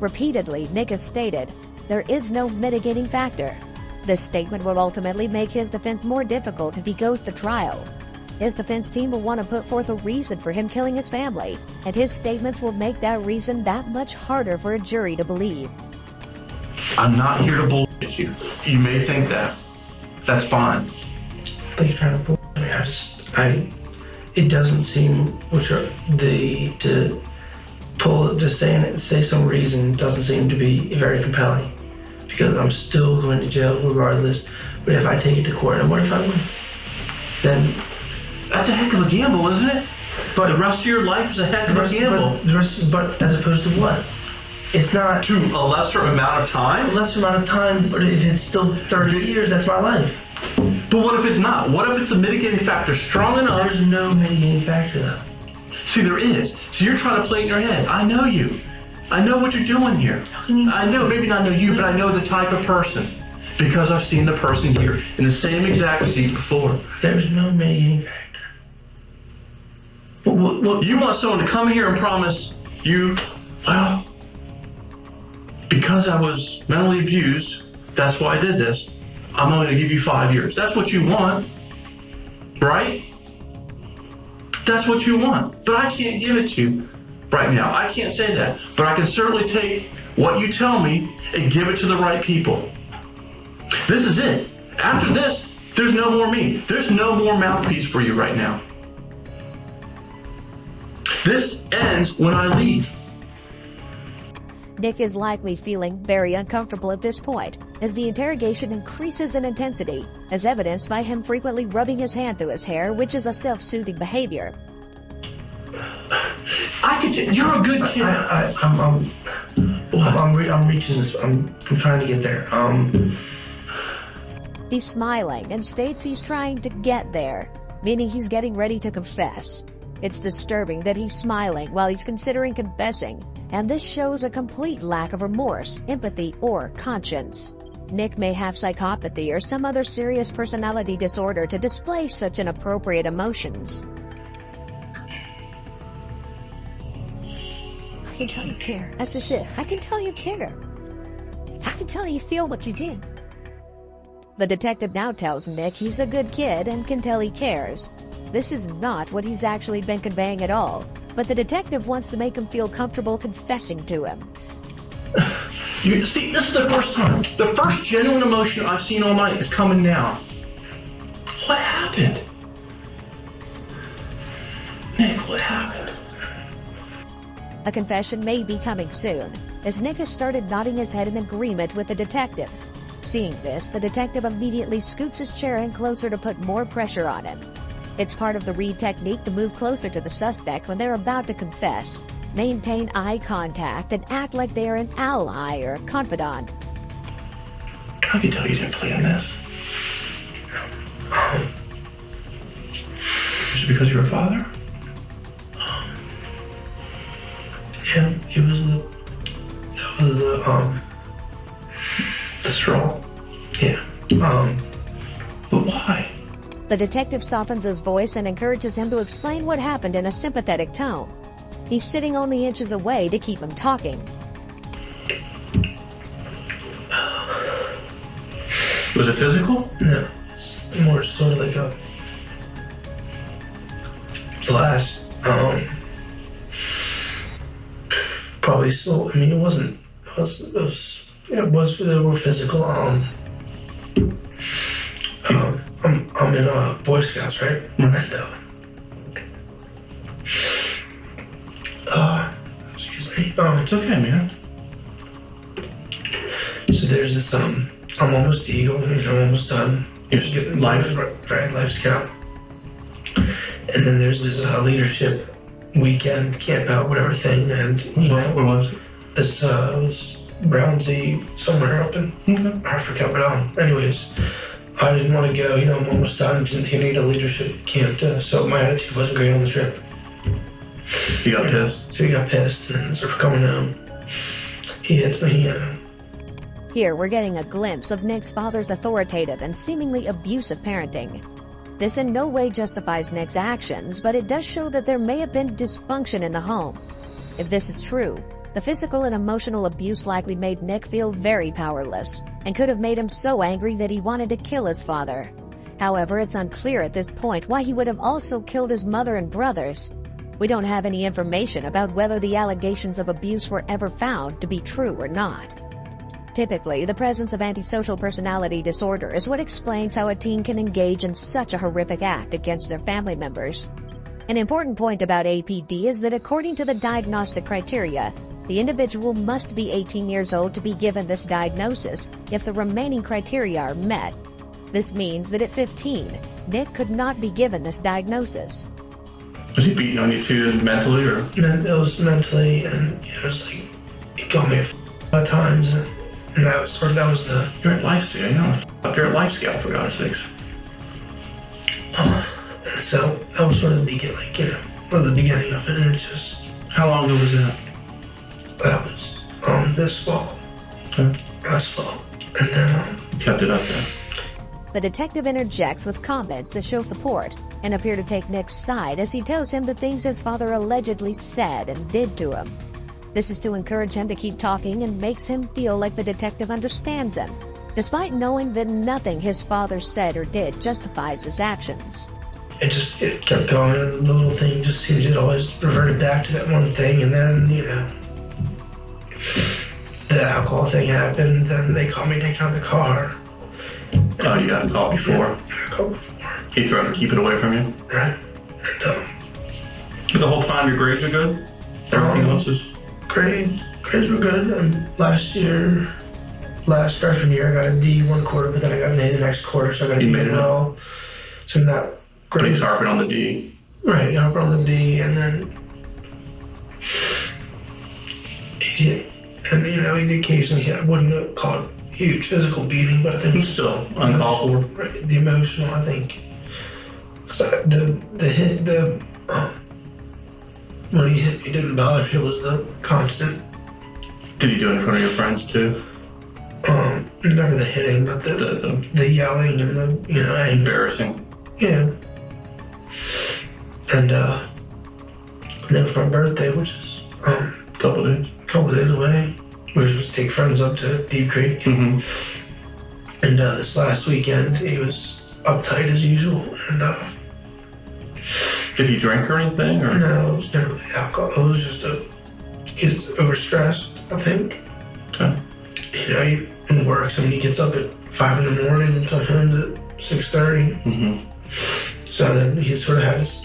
Speaker 1: Repeatedly, Nick has stated, there is no mitigating factor. This statement will ultimately make his defense more difficult if he goes to trial. His defense team will want to put forth a reason for him killing his family, and his statements will make that reason that much harder for a jury to believe.
Speaker 3: I'm not here to bullshit you. You may think that. That's fine.
Speaker 9: I think you're trying to bullshit me. It doesn't seem, to say some reason doesn't seem to be very compelling, because I'm still going to jail regardless. But if I take it to court, and what if I win? Then that's a heck of a gamble, isn't it? But the rest of your life is a heck of a gamble. But as opposed to what? It's not
Speaker 3: to a lesser amount of time.
Speaker 9: A lesser amount of time, but if it's still 30 years, that's my life.
Speaker 3: But what if it's not? What if it's a mitigating factor strong enough?
Speaker 9: There's no mitigating factor, though.
Speaker 3: See, there is. So you're trying to play in your head. I know you. I know what you're doing here. I know, maybe not know you, but I know the type of person. Because I've seen the person here in the same exact seat before.
Speaker 9: There's no mitigating factor.
Speaker 3: Well, you want someone to come here and promise you, well, because I was mentally abused, that's why I did this, I'm only going to give you 5 years. That's what you want, right? That's what you want. But I can't give it to you right now. I can't say that. But I can certainly take what you tell me and give it to the right people. This is it. After this, there's no more me. There's no more mouthpiece for you right now. This ends when I leave.
Speaker 1: Nick is likely feeling very uncomfortable at this point, as the interrogation increases in intensity, as evidenced by him frequently rubbing his hand through his hair, which is a self-soothing behavior.
Speaker 3: You're a good kid.
Speaker 9: I'm reaching this. I'm trying to get there.
Speaker 1: He's smiling and states he's trying to get there, meaning he's getting ready to confess. It's disturbing that he's smiling while he's considering confessing, and this shows a complete lack of remorse, empathy, or conscience. Nick may have psychopathy or some other serious personality disorder to display such inappropriate emotions. I can tell you care. That's just it. I can tell you care. I can tell you feel what you did. The detective now tells Nick he's a good kid and can tell he cares. This is not what he's actually been conveying at all, but the detective wants to make him feel comfortable confessing to him.
Speaker 3: You see, this is the first time. The first genuine emotion I've seen all night is coming now. What happened? Nick, what happened?
Speaker 1: A confession may be coming soon, as Nick has started nodding his head in agreement with the detective. Seeing this, the detective immediately scoots his chair in closer to put more pressure on him. It's part of the Reed technique to move closer to the suspect when they're about to confess, maintain eye contact, and act like they are an ally or confidant.
Speaker 3: I can tell you didn't plan this. Is it because you're a father?
Speaker 9: Yeah, he was the straw. Yeah.
Speaker 3: But why?
Speaker 1: The detective softens his voice and encourages him to explain what happened in a sympathetic tone. He's sitting only inches away to keep him talking.
Speaker 3: Was it physical?
Speaker 9: No, it's more sort of like a blast. Probably still. I mean, it wasn't. It was. They were physical. I'm in Boy Scouts, right? And excuse me.
Speaker 3: It's okay, man.
Speaker 9: So there's this I'm almost Eagle. I'm almost done.
Speaker 3: You're getting life.
Speaker 9: Right, Life Scout. And then there's this leadership weekend camp out, whatever thing, and
Speaker 3: Where was it?
Speaker 9: this was Brownsy somewhere up in I forgot, but anyways, I didn't want to go. I'm almost done. Didn't think I need a leadership camp, so my attitude wasn't great on the trip.
Speaker 3: You got pissed?
Speaker 9: So he got pissed, and then sort of coming home, he hits me.
Speaker 1: Here, we're getting a glimpse of Nick's father's authoritative and seemingly abusive parenting. This in no way justifies Nick's actions, but it does show that there may have been dysfunction in the home. If this is true, the physical and emotional abuse likely made Nick feel very powerless, and could have made him so angry that he wanted to kill his father. However, it's unclear at this point why he would have also killed his mother and brothers. We don't have any information about whether the allegations of abuse were ever found to be true or not. Typically, the presence of antisocial personality disorder is what explains how a teen can engage in such a horrific act against their family members. An important point about APD is that according to the diagnostic criteria, the individual must be 18 years old to be given this diagnosis if the remaining criteria are met. This means that at 15, Nick could not be given this diagnosis.
Speaker 3: Was he beating on you too, mentally, or?
Speaker 9: It was mentally, and it was like, he got me a lot of times, and that was the...
Speaker 3: You're at Life Scout, you're at Life Scout, for God's sakes.
Speaker 9: And so that was sort of the beginning, the beginning of it, and it's just...
Speaker 3: How long ago was that?
Speaker 9: That was this fall.
Speaker 3: Okay.
Speaker 9: Last fall. And then
Speaker 3: Kept it up there.
Speaker 1: The detective interjects with comments that show support and appear to take Nick's side as he tells him the things his father allegedly said and did to him. This is to encourage him to keep talking and makes him feel like the detective understands him, despite knowing that nothing his father said or did justifies his actions.
Speaker 9: it kept going, and the little thing just seemed to always reverted back to that one thing, and then, the alcohol thing happened, then they called me taking out the car.
Speaker 3: Oh, you got a call before?
Speaker 9: Yeah, I got a call before.
Speaker 3: He threatened to keep it away from you?
Speaker 9: Right. And,
Speaker 3: But the whole time your grades are good? Everything else is?
Speaker 9: grades were good, and last freshman year, I got a D one quarter, but then I got an A the next quarter, so I got a
Speaker 3: You
Speaker 9: B
Speaker 3: made it
Speaker 9: overall. So that
Speaker 3: But he's
Speaker 9: grades,
Speaker 3: harping on the D.
Speaker 9: right, harping on the D, and then he did, and he'd occasionally, I wouldn't call it huge physical beating, but I think
Speaker 3: He's still uncalled for.
Speaker 9: right, the emotional, I think. So the hit, when he hit me didn't bother me, it was the constant,
Speaker 3: Did he do it in front of your friends too?
Speaker 9: never the hitting, but the yelling and the, anger.
Speaker 3: Embarrassing.
Speaker 9: Yeah. And then for my birthday, which is a couple days away, we were supposed to take friends up to Deep Creek.
Speaker 3: Mm-hmm.
Speaker 9: And this last weekend, he was uptight as usual. And
Speaker 3: Did he drink or anything? Or?
Speaker 9: no, it was never really alcohol. It was just he's overstressed, I think.
Speaker 3: Okay.
Speaker 9: He works. I mean, he gets up at 5 in the morning and sometimes at 6:30.
Speaker 3: Mm-hmm.
Speaker 9: So then he sort of had his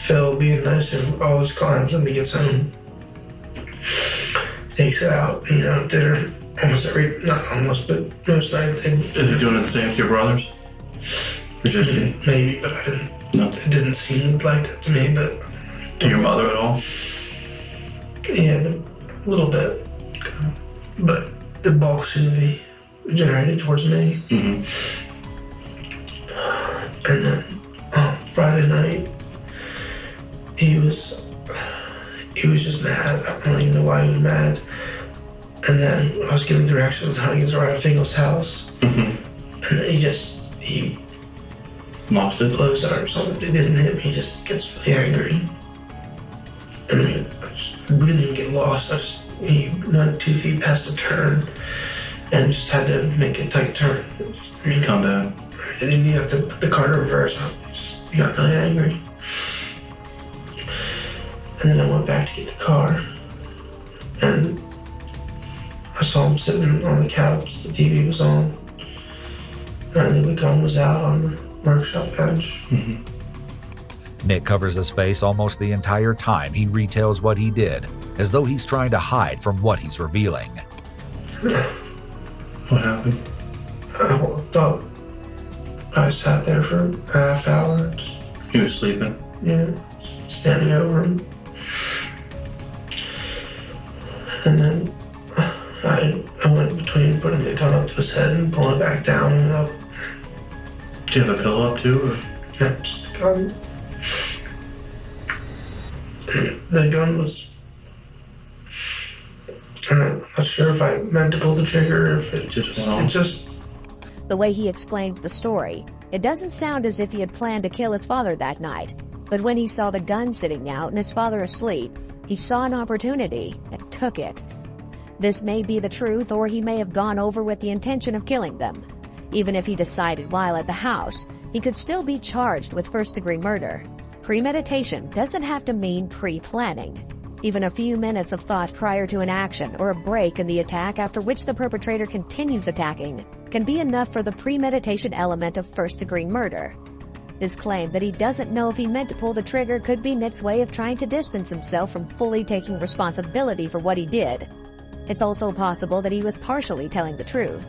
Speaker 9: fill being nice to all his clients when he gets home. Takes it out, dinner almost not almost, but most nights.
Speaker 3: Is he doing the same to your brothers? Or just you?
Speaker 9: Maybe, but I didn't.
Speaker 3: No.
Speaker 9: It didn't seem like that to me, but.
Speaker 3: To your mother at all?
Speaker 9: Yeah, but a little bit. But the bulk seemed to be generated towards me.
Speaker 3: Mm-hmm.
Speaker 9: And then Friday night, he was just mad. I don't even know why he was mad. And then I was giving directions how he was arrived at Fingal's house. And then he
Speaker 3: Lost it?
Speaker 9: blows out or something. It didn't hit me. He just gets really angry. And I really didn't get lost. He ran 2 feet past a turn and just had to make a tight turn.
Speaker 3: Come back.
Speaker 9: And then you have to put the car in reverse. He got really angry. And then I went back to get the car. And I saw him sitting on the couch. The TV was on. And the gun was out on the workshop bench.
Speaker 6: Nick covers his face almost the entire time he retells what he did, as though he's trying to hide from what he's revealing.
Speaker 3: What happened?
Speaker 9: I woke up. I sat there for a half hour.
Speaker 3: He was sleeping?
Speaker 9: Yeah, standing over him. And then I went between putting the gun up to his head and pulling it back down and up.
Speaker 3: Do you have a pillow up too? Or?
Speaker 9: Yeah, just the gun. The gun was... I'm not sure if I meant to pull the trigger or if it
Speaker 3: Just went on?
Speaker 9: It just...
Speaker 1: The way he explains the story, it doesn't sound as if he had planned to kill his father that night. But when he saw the gun sitting out and his father asleep, he saw an opportunity and took it. This may be the truth, or he may have gone over with the intention of killing them. Even if he decided while at the house, he could still be charged with first-degree murder. Premeditation doesn't have to mean pre-planning. Even a few minutes of thought prior to an action or a break in the attack after which the perpetrator continues attacking can be enough for the premeditation element of first-degree murder. His claim that he doesn't know if he meant to pull the trigger could be Nick's way of trying to distance himself from fully taking responsibility for what he did. It's also possible that he was partially telling the truth.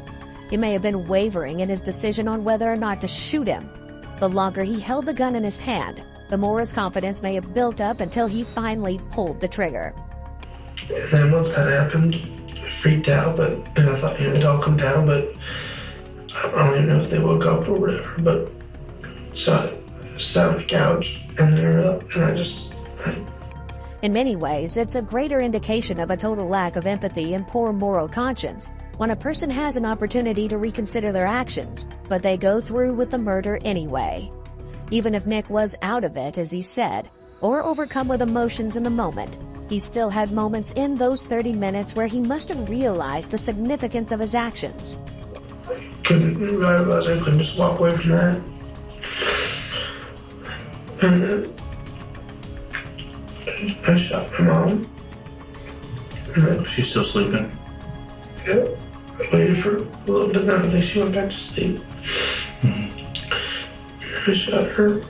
Speaker 1: He may have been wavering in his decision on whether or not to shoot him. The longer he held the gun in his hand, the more his confidence may have built up until he finally pulled the trigger.
Speaker 9: And then once that happened, I freaked out, and I thought, it'd all come down, but I don't even know if they woke up or whatever, but so I sat on the couch and they were up, and
Speaker 1: In many ways, it's a greater indication of a total lack of empathy and poor moral conscience when a person has an opportunity to reconsider their actions, but they go through with the murder anyway. Even if Nick was out of it, as he said, or overcome with emotions in the moment, he still had moments in those 30 minutes where he must have realized the significance of his actions.
Speaker 9: I realized I couldn't just walk away from that. And then I shot my mom. And then
Speaker 3: She's still sleeping?
Speaker 9: yeah, I waited for a little bit, then I think she went back to sleep. I shot her.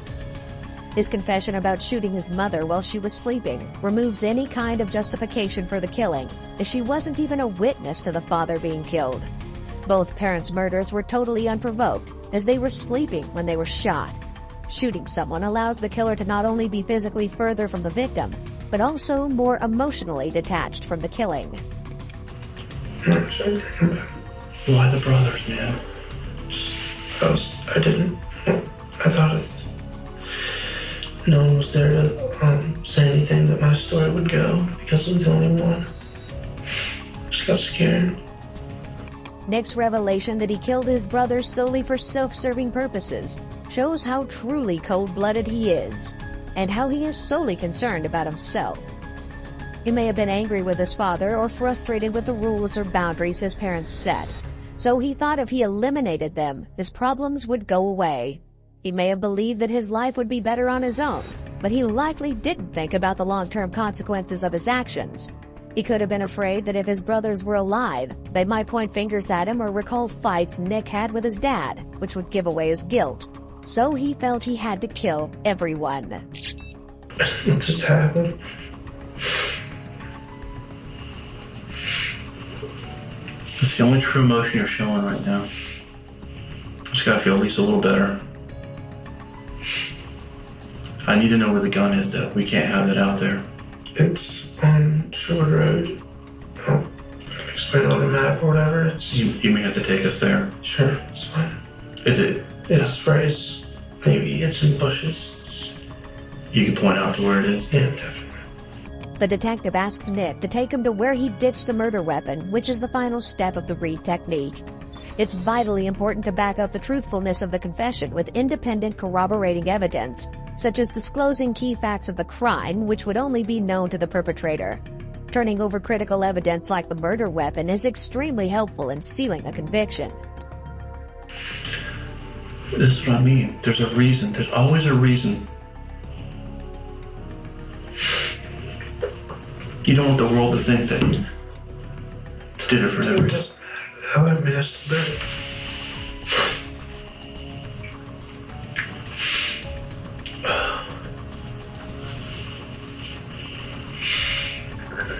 Speaker 1: His confession about shooting his mother while she was sleeping removes any kind of justification for the killing, as she wasn't even a witness to the father being killed. Both parents' murders were totally unprovoked, as they were sleeping when they were shot. Shooting someone allows the killer to not only be physically further from the victim, but also more emotionally detached from the killing.
Speaker 3: Why the brothers, man?
Speaker 9: I thought no one was there to say anything that my story would go, because I was the only one. Just got scared.
Speaker 1: Nick's revelation that he killed his brother solely for self-serving purposes shows how truly cold-blooded he is, and how he is solely concerned about himself. He may have been angry with his father or frustrated with the rules or boundaries his parents set, so he thought if he eliminated them, his problems would go away. He may have believed that his life would be better on his own, but he likely didn't think about the long-term consequences of his actions. He could have been afraid that if his brothers were alive, they might point fingers at him or recall fights Nick had with his dad, which would give away his guilt. So he felt he had to kill everyone.
Speaker 9: It just happened.
Speaker 3: It's the only true emotion you're showing right now. Just gotta feel at least a little better. I need to know where the gun is, though. We can't have it out there.
Speaker 9: It's on Sherwood Road. I'll explain it on the map or whatever.
Speaker 3: You may have to take us there.
Speaker 9: Sure, it's fine.
Speaker 3: Is it?
Speaker 9: It's Maybe it's in bushes.
Speaker 3: You can point out to where it is.
Speaker 9: Yeah, definitely.
Speaker 1: The detective asks Nick to take him to where he ditched the murder weapon, which is the final step of the Reed technique. It's vitally important to back up the truthfulness of the confession with independent corroborating evidence, such as disclosing key facts of the crime which would only be known to the perpetrator. Turning over critical evidence like the murder weapon is extremely helpful in sealing a conviction.
Speaker 3: This is what I mean. There's a reason. There's always a reason. You don't want the world to think that you did it for no reason.
Speaker 9: However, that's the better.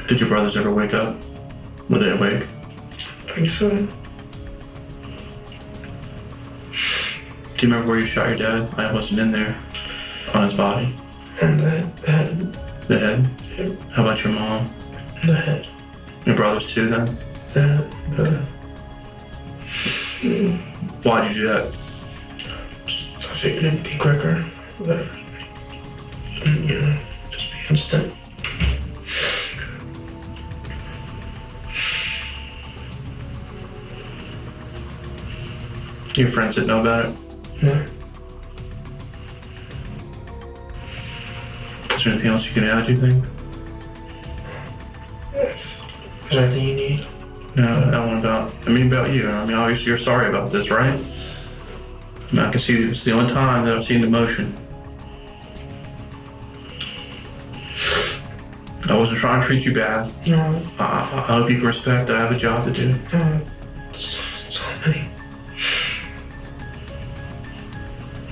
Speaker 3: Did your brothers ever wake up? Were they awake?
Speaker 9: I think so.
Speaker 3: Do you remember where you shot your dad? I wasn't in there. On his body.
Speaker 9: And the head.
Speaker 3: The head?
Speaker 9: Yeah.
Speaker 3: How about your mom?
Speaker 9: The head.
Speaker 3: Your brothers too then? Why'd you do that?
Speaker 9: I figured it'd be quicker. But, you know, just be instant.
Speaker 3: Your friends didn't know about it?
Speaker 9: No.
Speaker 3: Is there anything else you can add, do you think?
Speaker 9: Is there anything you need?
Speaker 3: No, that one about you. I mean, obviously you're sorry about this, right? I mean, I can see it's the only time that I've seen emotion. I wasn't trying to treat you bad.
Speaker 9: No.
Speaker 3: I hope you can respect that I have a job to do.
Speaker 9: No. So many.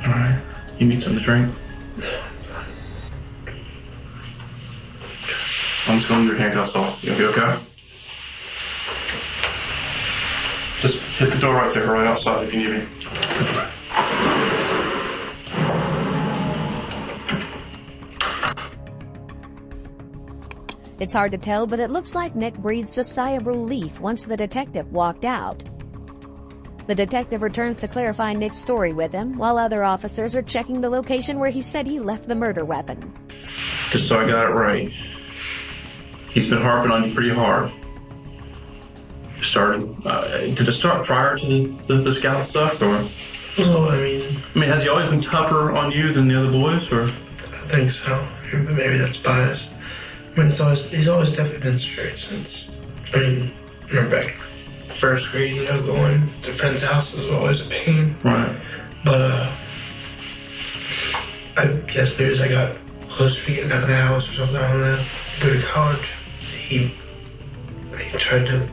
Speaker 3: Alright. You need something to drink? I'm just going to do your handcuffs off. You gonna be okay? Just hit the door right there, right outside if you need me.
Speaker 1: It's hard to tell, but it looks like Nick breathes a sigh of relief once the detective walked out. The detective returns to clarify Nick's story with him, while other officers are checking the location where he said he left the murder weapon.
Speaker 3: Just so I got it right. He's been harping on you pretty hard. Did it start prior to the scout stuff, or?
Speaker 9: Well, I mean,
Speaker 3: has he always been tougher on you than the other boys, or?
Speaker 9: I think so. Maybe that's biased. I mean, he's always definitely been straight since, remember back first grade, going to friends' houses was always a pain.
Speaker 3: Right.
Speaker 9: But, I guess maybe as I got closer to getting out of the house or something, I don't know, to go to college, he tried to...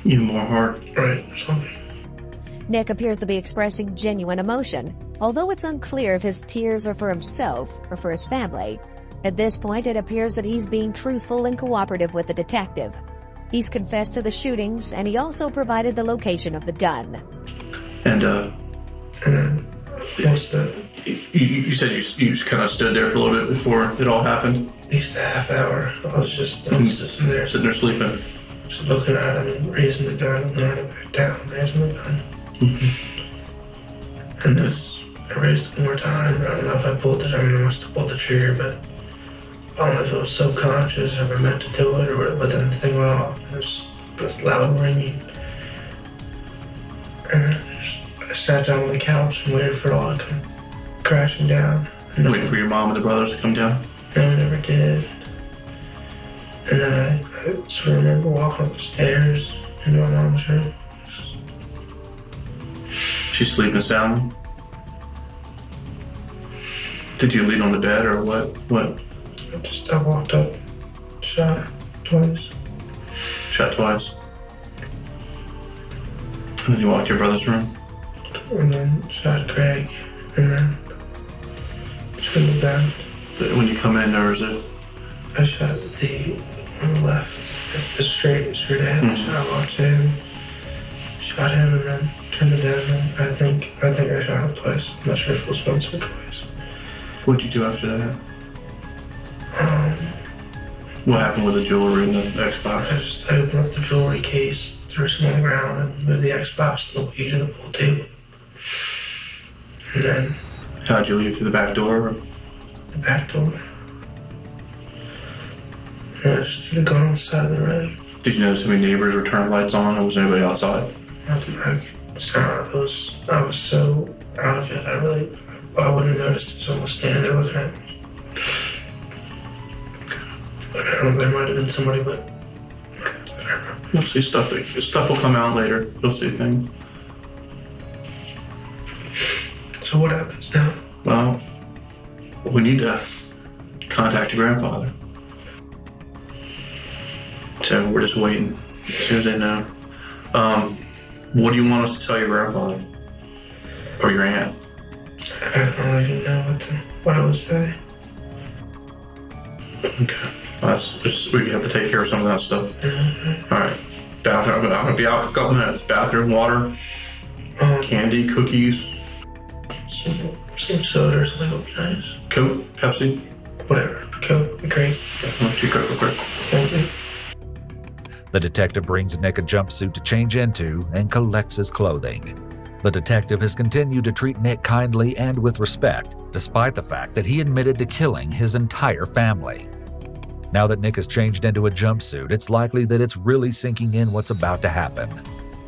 Speaker 3: Even more hard.
Speaker 9: Right, or something.
Speaker 1: Nick appears to be expressing genuine emotion, although it's unclear if his tears are for himself or for his family. At this point, it appears that he's being truthful and cooperative with the detective. He's confessed to the shootings, and he also provided the location of the gun.
Speaker 3: And
Speaker 9: what's that?
Speaker 3: You said you kind of stood there for a little bit before it all happened?
Speaker 9: At least a half hour. I was just in there.
Speaker 3: Sitting there sleeping?
Speaker 9: Just looking at him and raising the gun and throwing it back down, raising the gun. Mm-hmm. And then I raised it one more time. I don't know if I pulled it. I must have pulled the trigger, but I don't know if it was subconscious or if I meant to do it or was anything wrong. It was this loud ringing. And I sat down on the couch and waited for it all to come crashing down.
Speaker 3: Waiting for your mom and the brothers to come down?
Speaker 9: No, I never did. And then I sort of remember walking up the stairs into my mom's room.
Speaker 3: She's sleeping soundly? Did you lean on the bed or what?
Speaker 9: I walked up, shot twice.
Speaker 3: Shot twice? And then you walked to your brother's room?
Speaker 9: And then shot Greg, and then between the bed.
Speaker 3: When you come in, there was a...
Speaker 9: I shot the on the left, the straight ahead.
Speaker 3: Mm-hmm.
Speaker 9: I walked in, shot him, and then turned the bed. And I think I shot him twice. I'm not sure if it was once or twice.
Speaker 3: What'd you do after that? What happened with the jewelry and the Xbox?
Speaker 9: I opened up the jewelry case, threw some on the ground, and moved the Xbox and the Wii to the pool table. And then
Speaker 3: How'd you leave, through the back door?
Speaker 9: the back door. And I just had gone on the side of the road.
Speaker 3: Did you notice any neighbors or turn lights on, or was anybody outside?
Speaker 9: Nothing. I was so out of it. I wouldn't have noticed if someone was standing there looking at me. I don't know, there might have been somebody, but
Speaker 3: You'll see stuff. Stuff will come out later. You'll see things.
Speaker 9: so what happens now?
Speaker 3: Well, we need to contact your grandfather. So we're just waiting. As soon as they know. What do you want us to tell your grandfather? Or your aunt?
Speaker 9: I don't even know what I would say.
Speaker 3: Okay. We have to take care of some of that stuff.
Speaker 9: Mm-hmm.
Speaker 3: Alright. Bathroom. I'm gonna be out for a couple minutes. Bathroom, water, candy, cookies,
Speaker 9: Some soda or something would be nice.
Speaker 3: Coke, Pepsi.
Speaker 9: Whatever. Coke would be great.
Speaker 3: Let's do Coke real quick.
Speaker 9: Thank you.
Speaker 6: The detective brings Nick a jumpsuit to change into and collects his clothing. The detective has continued to treat Nick kindly and with respect, despite the fact that he admitted to killing his entire family. Now that Nick has changed into a jumpsuit, it's likely that it's really sinking in what's about to happen.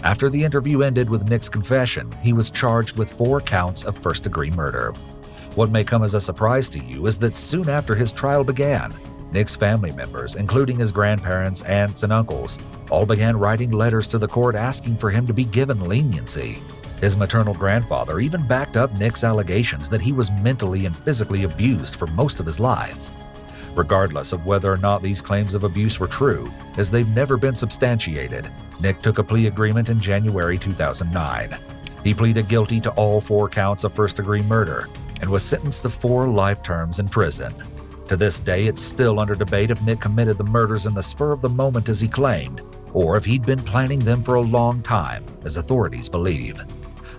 Speaker 6: After the interview ended with Nick's confession, he was charged with 4 counts of first-degree murder. What may come as a surprise to you is that soon after his trial began, Nick's family members, including his grandparents, aunts, and uncles, all began writing letters to the court asking for him to be given leniency. His maternal grandfather even backed up Nick's allegations that he was mentally and physically abused for most of his life. Regardless of whether or not these claims of abuse were true, as they've never been substantiated, Nick took a plea agreement in January 2009. He pleaded guilty to all 4 counts of first-degree murder and was sentenced to 4 life terms in prison. To this day, it's still under debate if Nick committed the murders in the spur of the moment as he claimed, or if he'd been planning them for a long time, as authorities believe.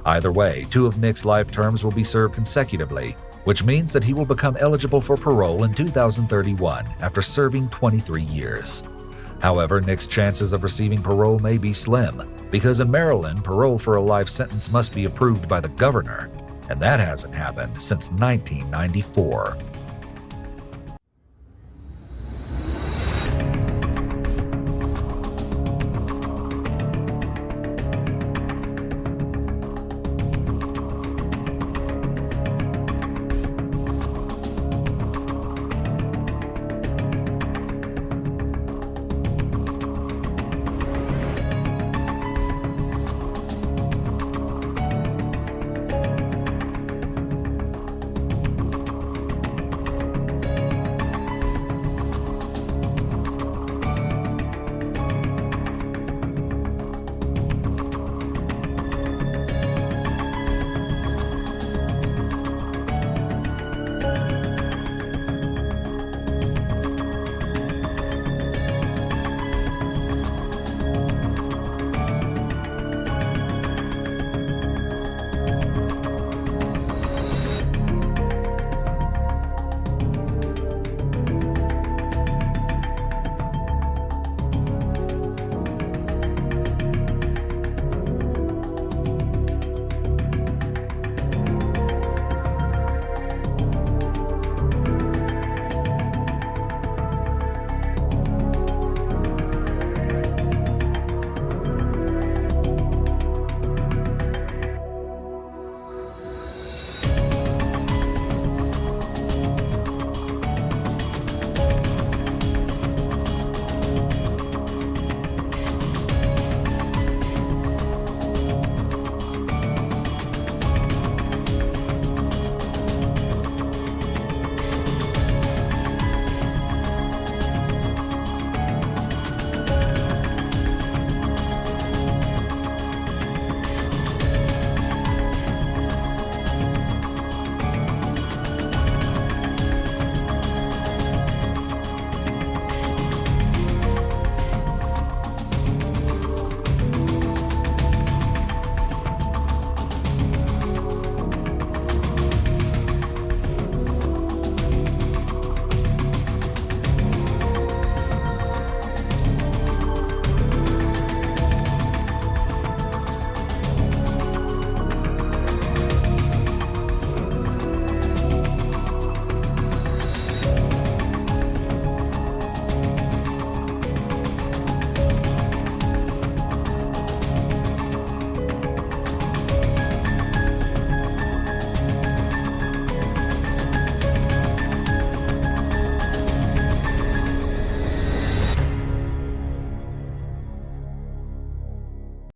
Speaker 6: Either way, 2 of Nick's life terms will be served consecutively, which means that he will become eligible for parole in 2031 after serving 23 years. However, Nick's chances of receiving parole may be slim, because in Maryland, parole for a life sentence must be approved by the governor, and that hasn't happened since 1994.